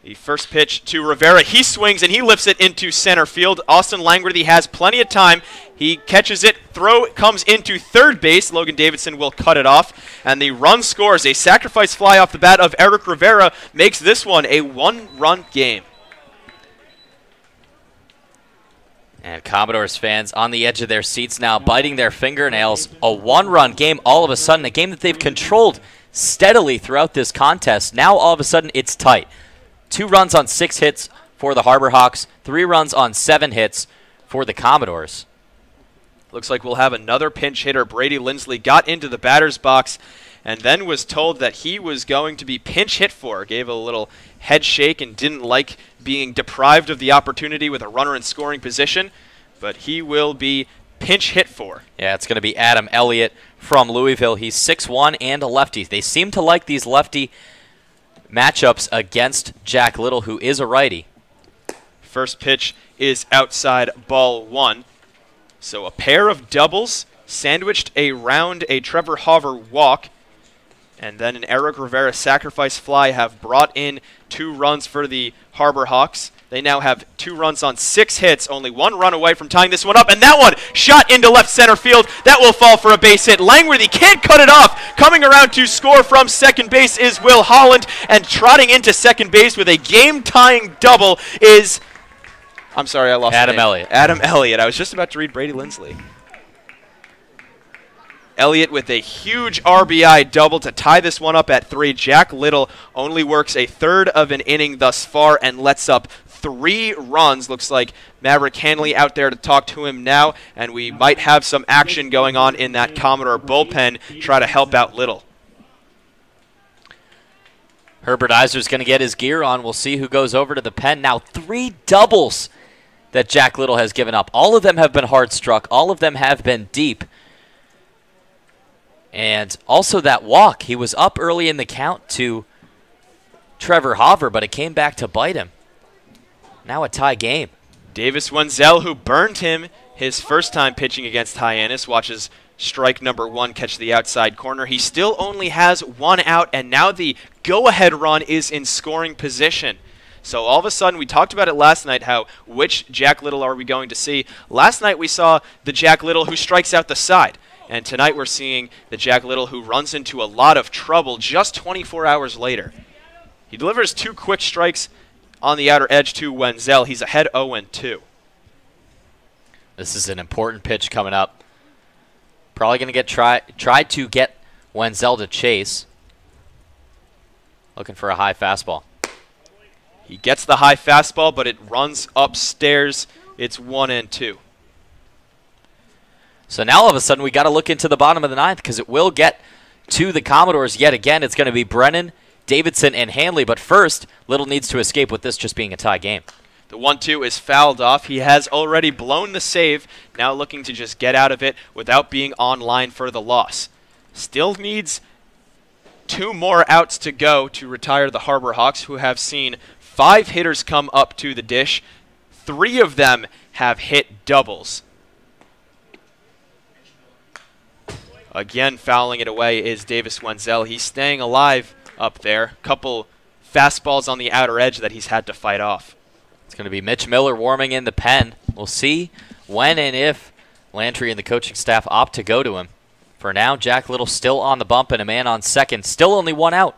The first pitch to Rivera. He swings and he lifts it into center field. Austin Langworthy has plenty of time. He catches it. Throw comes into third base. Logan Davidson will cut it off. And the run scores. A sacrifice fly off the bat of Eric Rivera makes this one a 1-run game. And Commodores fans on the edge of their seats now, biting their fingernails. A 1-run game all of a sudden. A game that they've controlled steadily throughout this contest. Now all of a sudden it's tight. 2 runs on 6 hits for the Harbor Hawks, 3 runs on 7 hits for the Commodores. Looks like we'll have another pinch hitter. Brady Lindsley got into the batter's box and then was told that he was going to be pinch hit for. Gave a little head shake and didn't like being deprived of the opportunity with a runner in scoring position, but he will be pinch hit for. Yeah, it's going to be Adam Elliott from Louisville. He's 6'1" and a lefty. They seem to like these lefty matchups against Jack Little, who is a righty. First pitch is outside, ball 1. So a pair of doubles sandwiched around a Trevor Hauver walk, and then an Eric Rivera sacrifice fly have brought in 2 runs for the Harbor Hawks. They now have 2 runs on 6 hits, only 1 run away from tying this one up, and that one shot into left center field. That will fall for a base hit. Langworthy can't cut it off. Coming around to score from second base is Will Holland, and trotting into second base with a game-tying double is, I'm sorry, I lost Adam the name. Elliott. Adam Elliott. I was just about to read Brady Lindsley. Elliott with a huge RBI double to tie this one up at 3. Jack Little only works a third of an inning thus far and lets up 3 runs. Looks like Maverick Hanley out there to talk to him now, and we might have some action going on in that Commodore bullpen. Try to help out Little. Herbert Iser's going to get his gear on. We'll see who goes over to the pen. Now 3 doubles that Jack Little has given up. All of them have been hard struck. All of them have been deep. And also that walk. He was up early in the count to Trevor Hauver, but it came back to bite him. Now a tie game. Davis Wenzel, who burned him his first time pitching against Hyannis, watches strike number 1 catch the outside corner. He still only has 1 out, and now the go-ahead run is in scoring position. So all of a sudden, we talked about it last night, how which Jack Little are we going to see. Last night we saw the Jack Little who strikes out the side. And tonight we're seeing the Jack Little who runs into a lot of trouble just 24 hours later. He delivers 2 quick strikes on the outer edge to Wenzel. He's ahead 0-2. This is an important pitch coming up. Probably going to try to get Wenzel to chase. Looking for a high fastball. He gets the high fastball, but it runs upstairs. It's 1-2. So now all of a sudden we got to look into the bottom of the 9th because it will get to the Commodores yet again. It's going to be Brennan, Davidson, and Hanley. But first, Little needs to escape with this just being a tie game. The 1-2 is fouled off. He has already blown the save, now looking to just get out of it without being on line for the loss. Still needs 2 more outs to go to retire the Harbor Hawks, who have seen 5 hitters come up to the dish. 3 of them have hit doubles. Again, fouling it away is Davis Wenzel. He's staying alive up there. Couple fastballs on the outer edge that he's had to fight off. It's going to be Mitch Miller warming in the pen. We'll see when and if Lantry and the coaching staff opt to go to him. For now, Jack Little still on the bump and a man on second. Still only one out.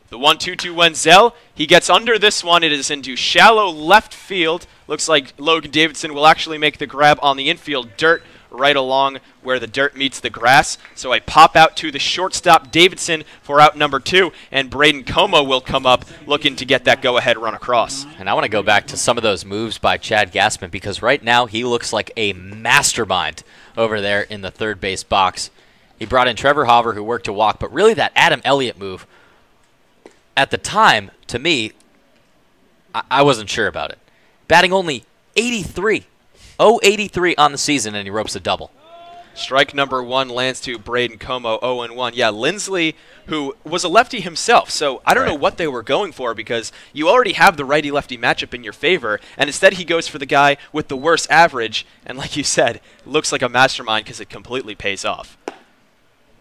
The 1-2 to Wenzel. He gets under this one. It is into shallow left field. Looks like Logan Davidson will actually make the grab on the infield dirt right along where the dirt meets the grass. So a pop out to the shortstop Davidson for out number 2, and Braden Como will come up looking to get that go-ahead run across. And I want to go back to some of those moves by Chad Gassman, because right now he looks like a mastermind over there in the third base box. He brought in Trevor Hauver, who worked a walk, but really that Adam Elliott move, at the time, to me, I wasn't sure about it. Batting only 83. 0-83 on the season, and he ropes a double. Strike number 1 lands to Braden Como, 0-1. Yeah, Lindsley, who was a lefty himself, so I don't know what they were going for, because you already have the righty-lefty matchup in your favor, and instead he goes for the guy with the worst average, and like you said, looks like a mastermind because it completely pays off.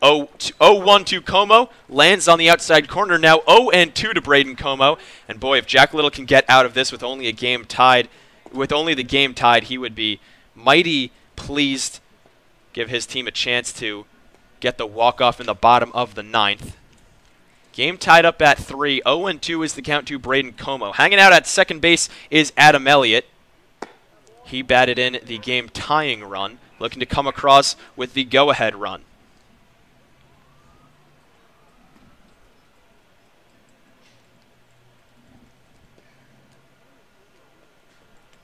0-1 to Como, lands on the outside corner. Now 0-2 to Braden Como, and boy, if Jack Little can get out of this with only the game tied, he would be mighty pleased. Give his team a chance to get the walk-off in the bottom of the 9th. Game tied up at 3. 0-2 is the count to Braden Como. Hanging out at second base is Adam Elliott. He batted in the game-tying run, looking to come across with the go-ahead run.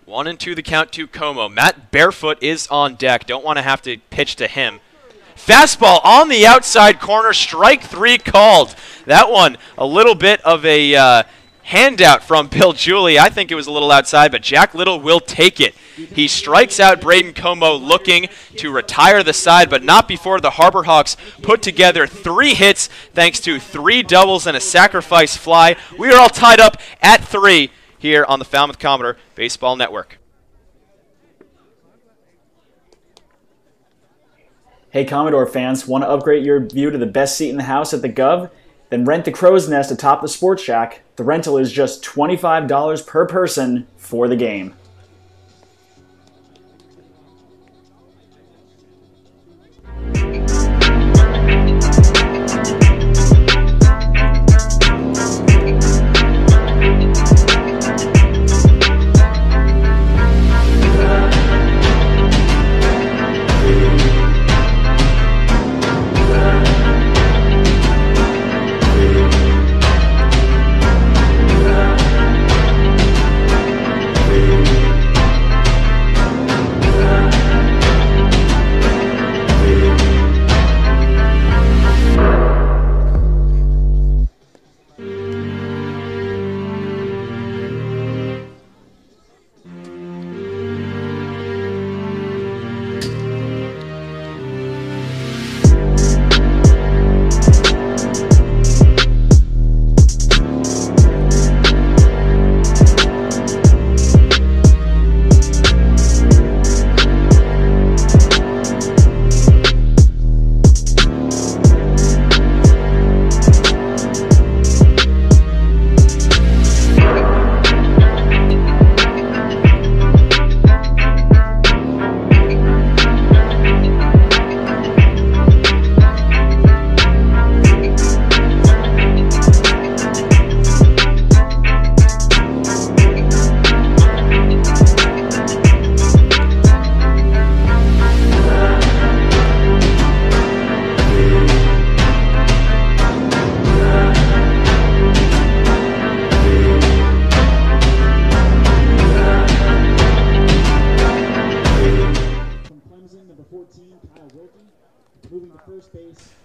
One and 2 the count to Como. Matt Barefoot is on deck. Don't want to have to pitch to him. Fastball on the outside corner. Strike 3 called. That one a little bit of a handout from Bill Julie. I think it was a little outside, but Jack Little will take it. He strikes out Braden Como, looking to retire the side, but not before the Harbor Hawks put together 3 hits thanks to 3 doubles and a sacrifice fly. We are all tied up at 3. Here on the Falmouth Commodore Baseball Network. Hey Commodore fans, want to upgrade your view to the best seat in the house at the Gov? Then rent the Crow's Nest atop the Sports Shack. The rental is just $25 per person for the game.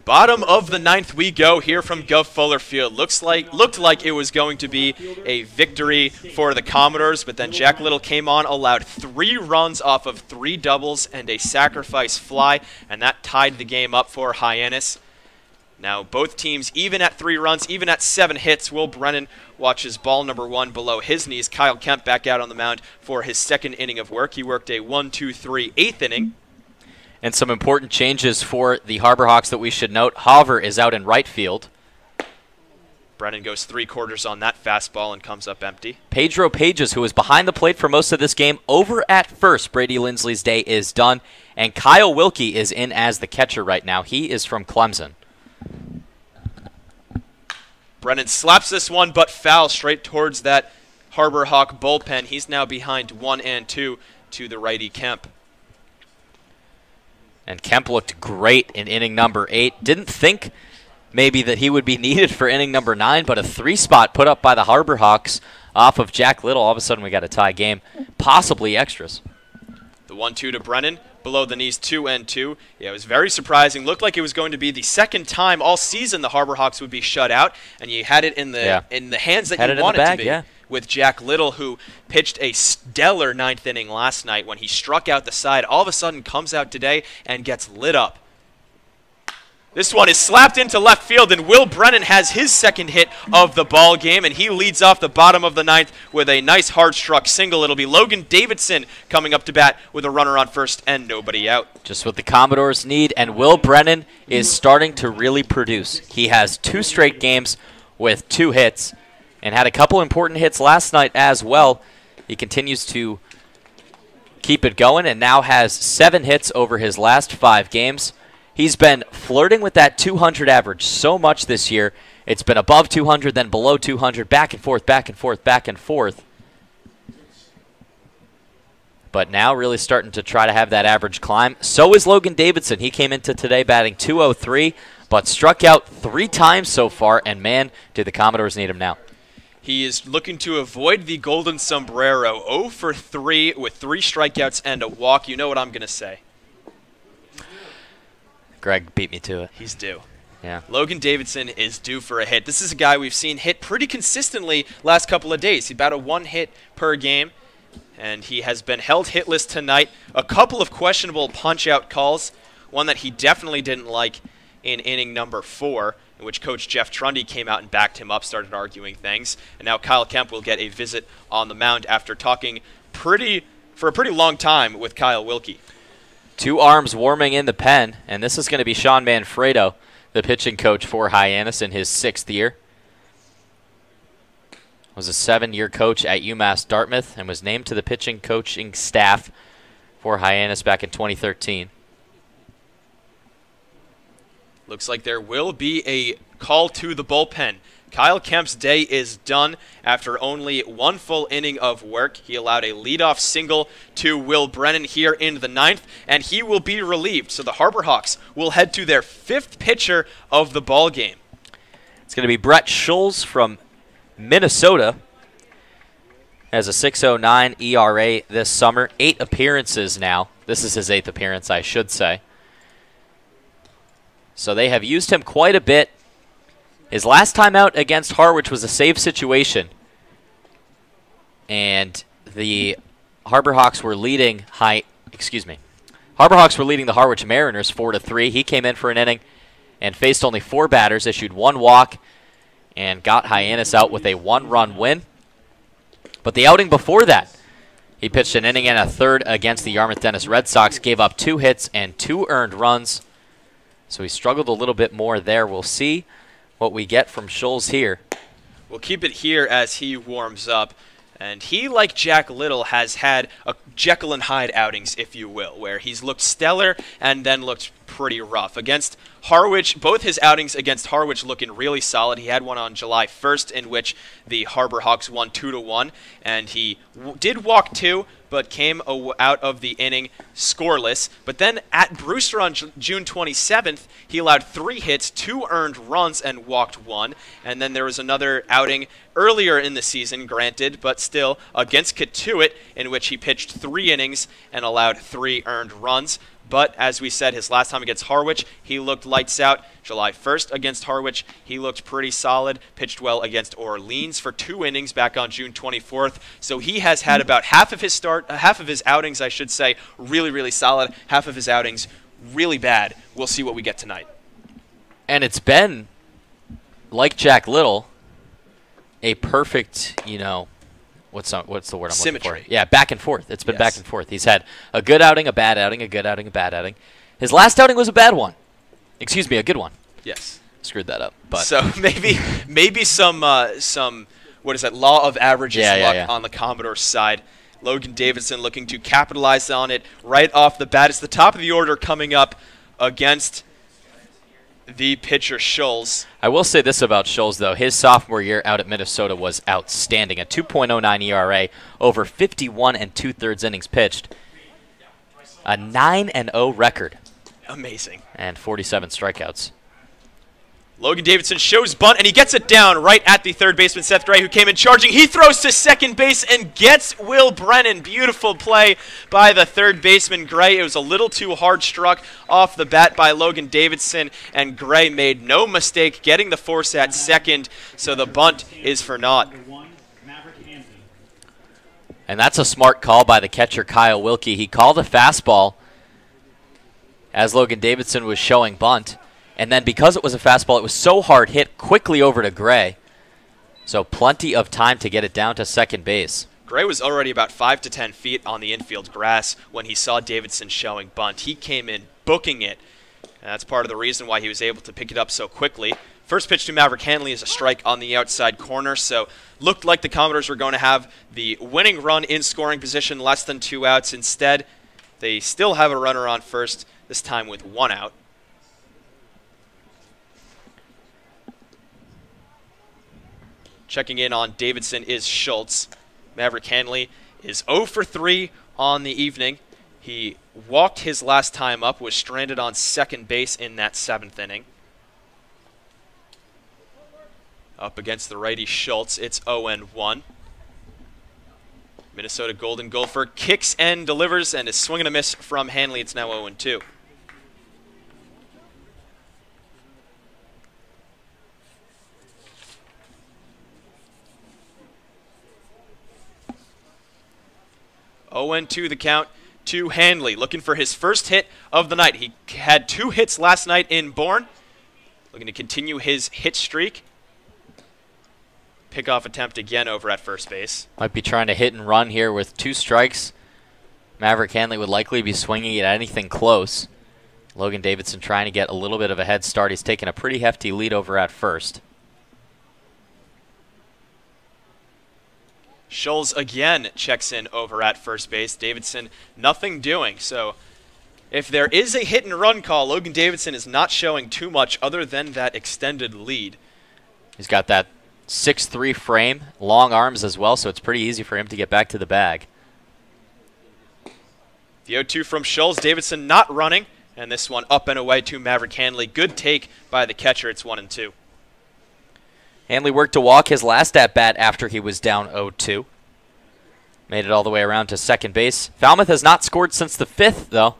Bottom of the 9th we go here from Gov Fuller Field. Looked like it was going to be a victory for the Commodores, but then Jack Little came on, allowed 3 runs off of 3 doubles and a sacrifice fly, and that tied the game up for Hyannis. Now both teams even at 3 runs, even at 7 hits. Will Brennan watches ball number 1 below his knees. Kyle Kemp back out on the mound for his second inning of work. He worked a 1-2-3 8th inning. And some important changes for the Harbor Hawks that we should note. Hauver is out in right field. Brennan goes 3/4 on that fastball and comes up empty. Pedro Pages, who was behind the plate for most of this game, over at first. Brady Lindsley's day is done. And Kyle Wilkie is in as the catcher right now. He is from Clemson. Brennan slaps this one, but foul straight towards that Harbor Hawk bullpen. He's now behind 1 and 2 to the righty Kemp. And Kemp looked great in inning number 8. Didn't think maybe that he would be needed for inning number 9, but a 3-spot put up by the Harbor Hawks off of Jack Little. All of a sudden we got a tie game, possibly extras. The 1-2 to Brennan, below the knees 2 and 2. Yeah, it was very surprising. Looked like it was going to be the second time all season the Harbor Hawks would be shut out, and you had it in the hands that you wanted to be. Yeah. With Jack Little, who pitched a stellar 9th inning last night when he struck out the side, all of a sudden comes out today and gets lit up. This one is slapped into left field, and Will Brennan has his second hit of the ball game, and he leads off the bottom of the 9th with a nice hard-struck single. It'll be Logan Davidson coming up to bat with a runner on first and nobody out. Just what the Commodores need, and Will Brennan is starting to really produce. He has 2 straight games with 2 hits and had a couple important hits last night as well. He continues to keep it going and now has 7 hits over his last 5 games. He's been flirting with that 200 average so much this year. It's been above 200, then below 200, back and forth, back and forth, back and forth. But now really starting to try to have that average climb. So is Logan Davidson. He came into today batting .203, but struck out 3 times so far, and man, do the Commodores need him now. He is looking to avoid the golden sombrero. 0 for 3 with 3 strikeouts and a walk. You know what I'm going to say. Greg beat me to it. He's due. Yeah. Logan Davidson is due for a hit. This is a guy we've seen hit pretty consistently last couple of days. He's about a 1 hit per game, and he has been held hitless tonight. A couple of questionable punch-out calls, one that he definitely didn't like in inning number 4, in which Coach Jeff Trundy came out and backed him up, started arguing things. And now Kyle Kemp will get a visit on the mound after talking for a pretty long time with Kyle Wilkie. 2 arms warming in the pen, and this is going to be Sean Manfredo, the pitching coach for Hyannis in his 6th year. Was a 7-year coach at UMass Dartmouth and was named to the pitching coaching staff for Hyannis back in 2013. Looks like there will be a call to the bullpen. Kyle Kemp's day is done after only 1 full inning of work. He allowed a leadoff single to Will Brennan here in the 9th, and he will be relieved. So the Harbor Hawks will head to their 5th pitcher of the ball game. It's going to be Brett Schulz from Minnesota. Has a 6.09 ERA this summer. 8 appearances now. This is his 8th appearance, I should say. So they have used him quite a bit. His last time out against Harwich was a save situation. And the Harbor Hawks were leading Harbor Hawks were leading the Harwich Mariners 4-3. He came in for an inning and faced only 4 batters, issued 1 walk, and got Hyannis out with a 1-run win. But the outing before that, he pitched an inning and a third against the Yarmouth Dennis Red Sox, gave up 2 hits and 2 earned runs. So he struggled a little bit more there. We'll see what we get from Schulz here. We'll keep it here as he warms up. And he, like Jack Little, has had a Jekyll and Hyde outings, if you will, where he's looked stellar and then looked pretty rough. Against Harwich, both his outings against Harwich looking really solid. He had one on July 1st in which the Harbor Hawks won 2-1, and he did walk 2, but came out of the inning scoreless. But then at Brewster on June 27th, he allowed 3 hits, 2 earned runs, and walked 1. And then there was another outing earlier in the season, granted, but still, against Katuitt, in which he pitched 3 innings and allowed 3 earned runs. But as we said, his last time against Harwich, he looked lights out. July 1st against Harwich, he looked pretty solid. Pitched well against Orleans for 2 innings back on June 24th. So he has had about half of his outings, I should say, really, really solid. Half of his outings really bad. We'll see what we get tonight. And it's been, like Jack Little, a perfect, what's the word I'm Symmetry. looking for? Yeah, back and forth. It's been Yes. back and forth. He's had a good outing, a bad outing, a good outing, a bad outing. His last outing was a bad one. Excuse me, a good one. Yes. Screwed that up. But So maybe some what is that, law of averages luck on the Commodore side. Logan Davidson looking to capitalize on it right off the bat. It's the top of the order coming up against the pitcher Schulz. I will say this about Schulz, though. His sophomore year out at Minnesota was outstanding. A 2.09 ERA, over 51 2/3 innings pitched. A 9-0 record. Amazing. And 47 strikeouts. Logan Davidson shows bunt, and he gets it down right at the third baseman, Seth Gray, who came in charging. He throws to second base and gets Will Brennan. Beautiful play by the third baseman, Gray. It was a little too hard struck off the bat by Logan Davidson, and Gray made no mistake getting the force at second, so the bunt is for naught. And that's a smart call by the catcher, Kyle Wilkie. He called a fastball as Logan Davidson was showing bunt. And then because it was a fastball, it was so hard hit quickly over to Gray. So plenty of time to get it down to second base. Gray was already about 5 to 10 feet on the infield grass when he saw Davidson showing bunt. He came in booking it, and that's part of the reason why he was able to pick it up so quickly. First pitch to Maverick Hanley is a strike on the outside corner, so looked like the Commodores were going to have the winning run in scoring position, less than 2 outs. Instead, they still have a runner on first, this time with 1 out. Checking in on Davidson is Schultz. Maverick Hanley is 0 for 3 on the evening. He walked his last time up, was stranded on second base in that 7th inning. Up against the righty Schultz, it's 0-1. Minnesota Golden Gopher kicks and delivers, and is swing and a miss from Hanley. It's now 0-2. The count to Hanley, looking for his first hit of the night. He had 2 hits last night in Bourne. Looking to continue his hit streak. Pickoff attempt again over at first base. Might be trying to hit and run here with 2 strikes. Maverick Hanley would likely be swinging at anything close. Logan Davidson trying to get a little bit of a head start. He's taking a pretty hefty lead over at first. Schulz again checks in over at first base. Davidson, nothing doing. So if there is a hit and run call, Logan Davidson is not showing too much other than that extended lead. He's got that 6'3" frame, long arms as well, so it's pretty easy for him to get back to the bag. The 0-2 from Schulz. Davidson not running, and this one up and away to Maverick Hanley. Good take by the catcher. It's 1-2. Hanley worked to walk his last at-bat after he was down 0-2. Made it all the way around to second base. Falmouth has not scored since the 5th, though.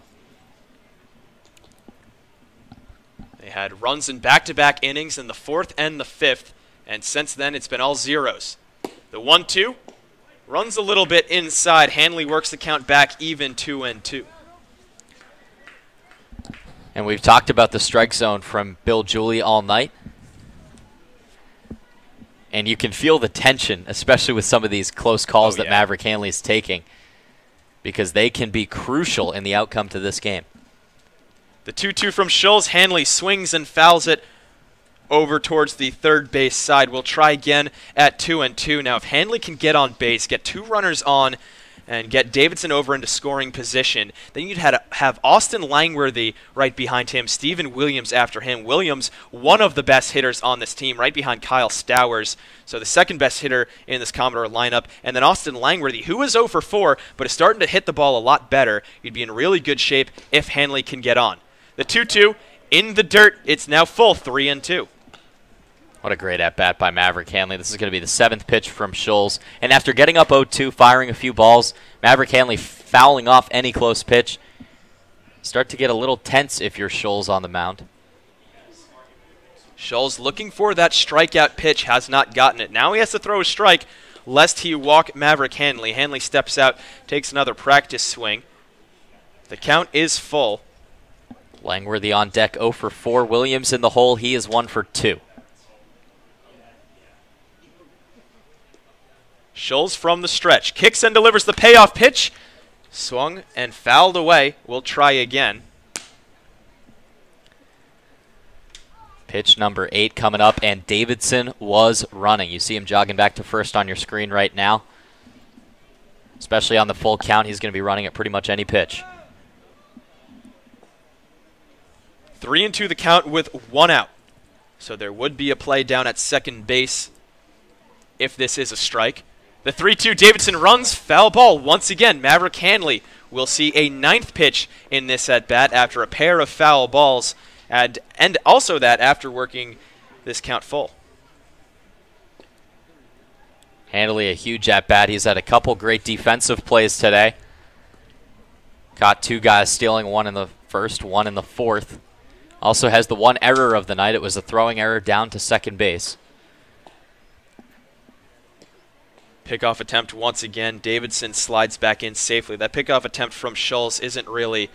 They had runs in back-to-back innings in the 4th and the 5th, and since then it's been all zeros. The 1-2 runs a little bit inside. Hanley works the count back even, 2-2. And we've talked about the strike zone from Bill Julie all night. And you can feel the tension, especially with some of these close calls that Maverick Hanley is taking, because they can be crucial in the outcome to this game. The 2-2 from Schulz. Hanley swings and fouls it over towards the third base side. We'll try again at 2-2. Now, if Hanley can get on base, get 2 runners on, and get Davidson over into scoring position, then you'd have Austin Langworthy right behind him, Steven Williams after him. Williams, one of the best hitters on this team, right behind Kyle Stowers, so the second best hitter in this Commodore lineup. And then Austin Langworthy, who is 0 for 4, but is starting to hit the ball a lot better. You'd be in really good shape if Hanley can get on. The 2-2 in the dirt. It's now full, 3-2. What a great at-bat by Maverick Hanley. This is going to be the 7th pitch from Schulz. And after getting up 0-2, firing a few balls, Maverick Hanley fouling off any close pitch. Start to get a little tense if you're Schulz on the mound. Schulz looking for that strikeout pitch, has not gotten it. Now he has to throw a strike lest he walk Maverick Hanley. Hanley steps out, takes another practice swing. The count is full. Langworthy on deck, 0 for 4. Williams in the hole. He is 1 for 2. Scholes from the stretch. Kicks and delivers the payoff pitch. Swung and fouled away. We'll try again. Pitch number 8 coming up, and Davidson was running. You see him jogging back to first on your screen right now. Especially on the full count, he's going to be running at pretty much any pitch. 3-2 the count with 1 out. So there would be a play down at second base if this is a strike. The 3-2 Davidson runs, foul ball once again. Maverick Hanley will see a 9th pitch in this at-bat after a pair of foul balls, and also that after working this count full. Hanley a huge at-bat. He's had a couple great defensive plays today. Caught 2 guys stealing, 1 in the first, 1 in the 4th. Also has the 1 error of the night. It was a throwing error down to second base. Pickoff attempt once again. Davidson slides back in safely. That pickoff attempt from Scholes isn't really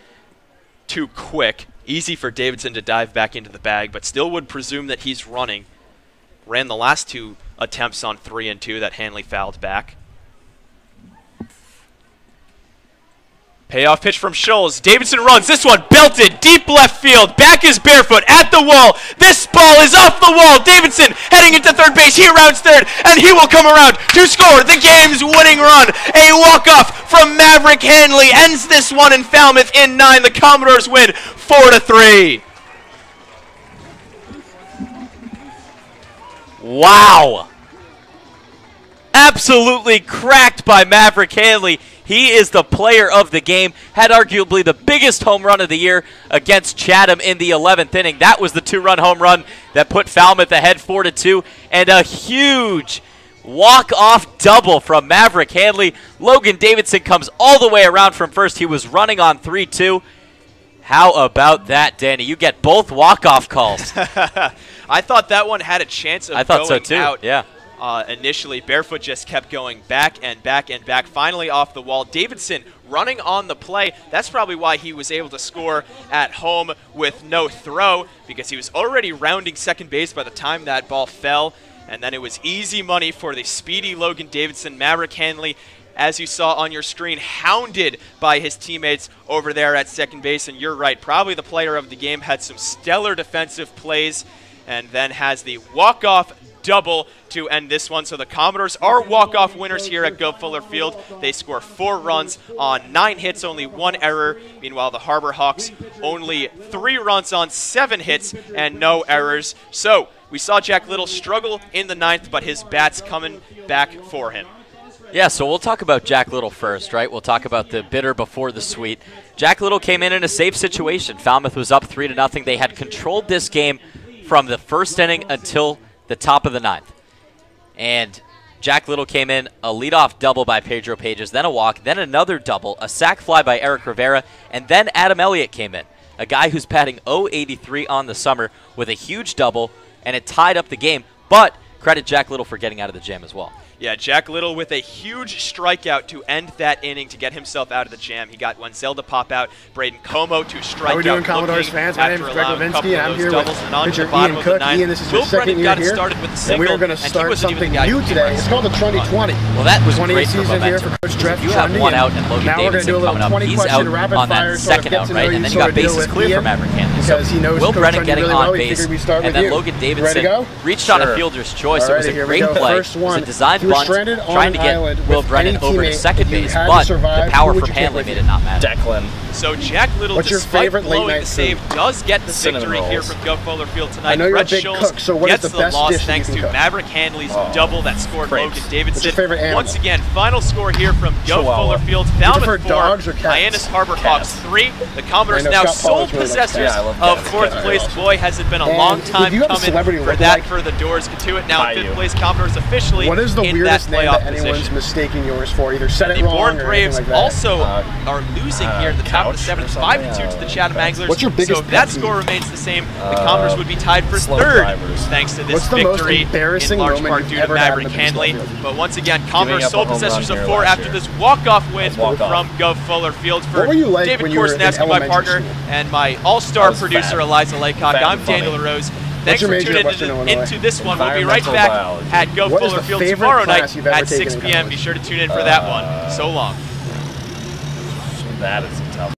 too quick. Easy for Davidson to dive back into the bag, but still would presume that he's running. Ran the last 2 attempts on 3-2 that Hanley fouled back. Payoff pitch from Scholes. Davidson runs. This one belted deep left field. Back is Barefoot at the wall. This ball is off the wall. Davidson heading into third base. He rounds third, and he will come around to score the game's winning run. A walk-off from Maverick Hanley ends this one in Falmouth in 9. The Commodores win 4-3. Wow. Absolutely cracked by Maverick Hanley. He is the player of the game. Had arguably the biggest home run of the year against Chatham in the 11th inning. That was the 2-run home run that put Falmouth ahead 4-2. And a huge walk-off double from Maverick Hanley. Logan Davidson comes all the way around from first. He was running on 3-2. How about that, Danny? You get both walk-off calls. I thought that one had a chance of going so too. out. Yeah. Initially, Barefoot just kept going back and back and back, finally off the wall. Davidson running on the play. That's probably why he was able to score at home with no throw, because he was already rounding second base by the time that ball fell. And then it was easy money for the speedy Logan Davidson. Maverick Hanley, as you saw on your screen, hounded by his teammates over there at second base. And you're right, probably the player of the game. Had some stellar defensive plays and then has the walk-off double to end this one. So the Commodores are walk-off winners here at Go Fuller Field. They score 4 runs on 9 hits, only 1 error. Meanwhile, the Harbor Hawks only 3 runs on 7 hits and no errors. So we saw Jack Little struggle in the 9th, but his bat's coming back for him. Yeah, so we'll talk about Jack Little first, right? We'll talk about the bitter before the sweet. Jack Little came in a safe situation. Falmouth was up 3-0. They had controlled this game from the first inning until the top of the 9th. And Jack Little came in, a leadoff double by Pedro Pages, then a walk, then another double, a sac fly by Eric Rivera, and then Adam Elliott came in, a guy who's batting .083 on the summer with a huge double, and it tied up the game. But credit Jack Little for getting out of the jam as well. Yeah, Jack Little with a huge strikeout to end that inning to get himself out of the jam. He got Wenzel to pop out, Braden Como to strike out. How are we doing, Commodores fans? My name is Greg Levinsky, and I'm here with pitcher Ian Cook. Ian, this is your second year here, and we are going to start something new today. It's called the 2020. Well, that was great for season here momentum. for Coach Dreff. You have 1 out and Logan Davidson coming up. He's out on that second out, right? And then you got bases clear for Maverick Hanley. So Will Brennan getting on base, and then Logan Davidson reached on a fielder's choice. It was a great play. It was a designed bunt, trying to get Will Brennan over to second base, but the power from Hanley made it not matter. Declan. So Jack Little, despite blowing the save, does get the victory here from Go Fuller Field tonight. Brett Scholes gets the loss thanks to Maverick Hanley's double that scored Logan Davidson. Once again, final score here from Go Fuller Field. Falmouth 4, Hyannis Harbor Hawks 3. The Commodores now sole possessors of 4th place. Boy, has it been a long time coming for that for the Doors to it. Now in 5th place, Commodores officially what is the in weirdest that playoff name that anyone's position. mistaking yours for? Either said And it the wrong Bourne or Braves anything like that. also are losing here at the top top of the 7th, 5-2 to the Chatham Anglers. What's your biggest so if that pet score remains the same, the Commodores would be tied for slow 3rd, drivers. thanks to this What's the most victory embarrassing in large moment part you've due to ever had in Maverick the baseball Hanley. field? But once again, Commodores up a sole home possessors run of here 4 last after year. this walk-off win Walk-off. from Gov Fuller Field. For What were you like David when you were in Korsnevsky, my elementary partner, school? and my all-star I was producer, fat. Eliza Laycock, Fat I'm and funny. Daniel LaRose. Thanks your for major tuning at Western Illinois? into this one. We'll be right Environmental back biology. at Gov What is Fuller the Field favorite tomorrow night class you've ever at 6 taken in p.m. Be college? sure to tune in for that one. So long. That is a tough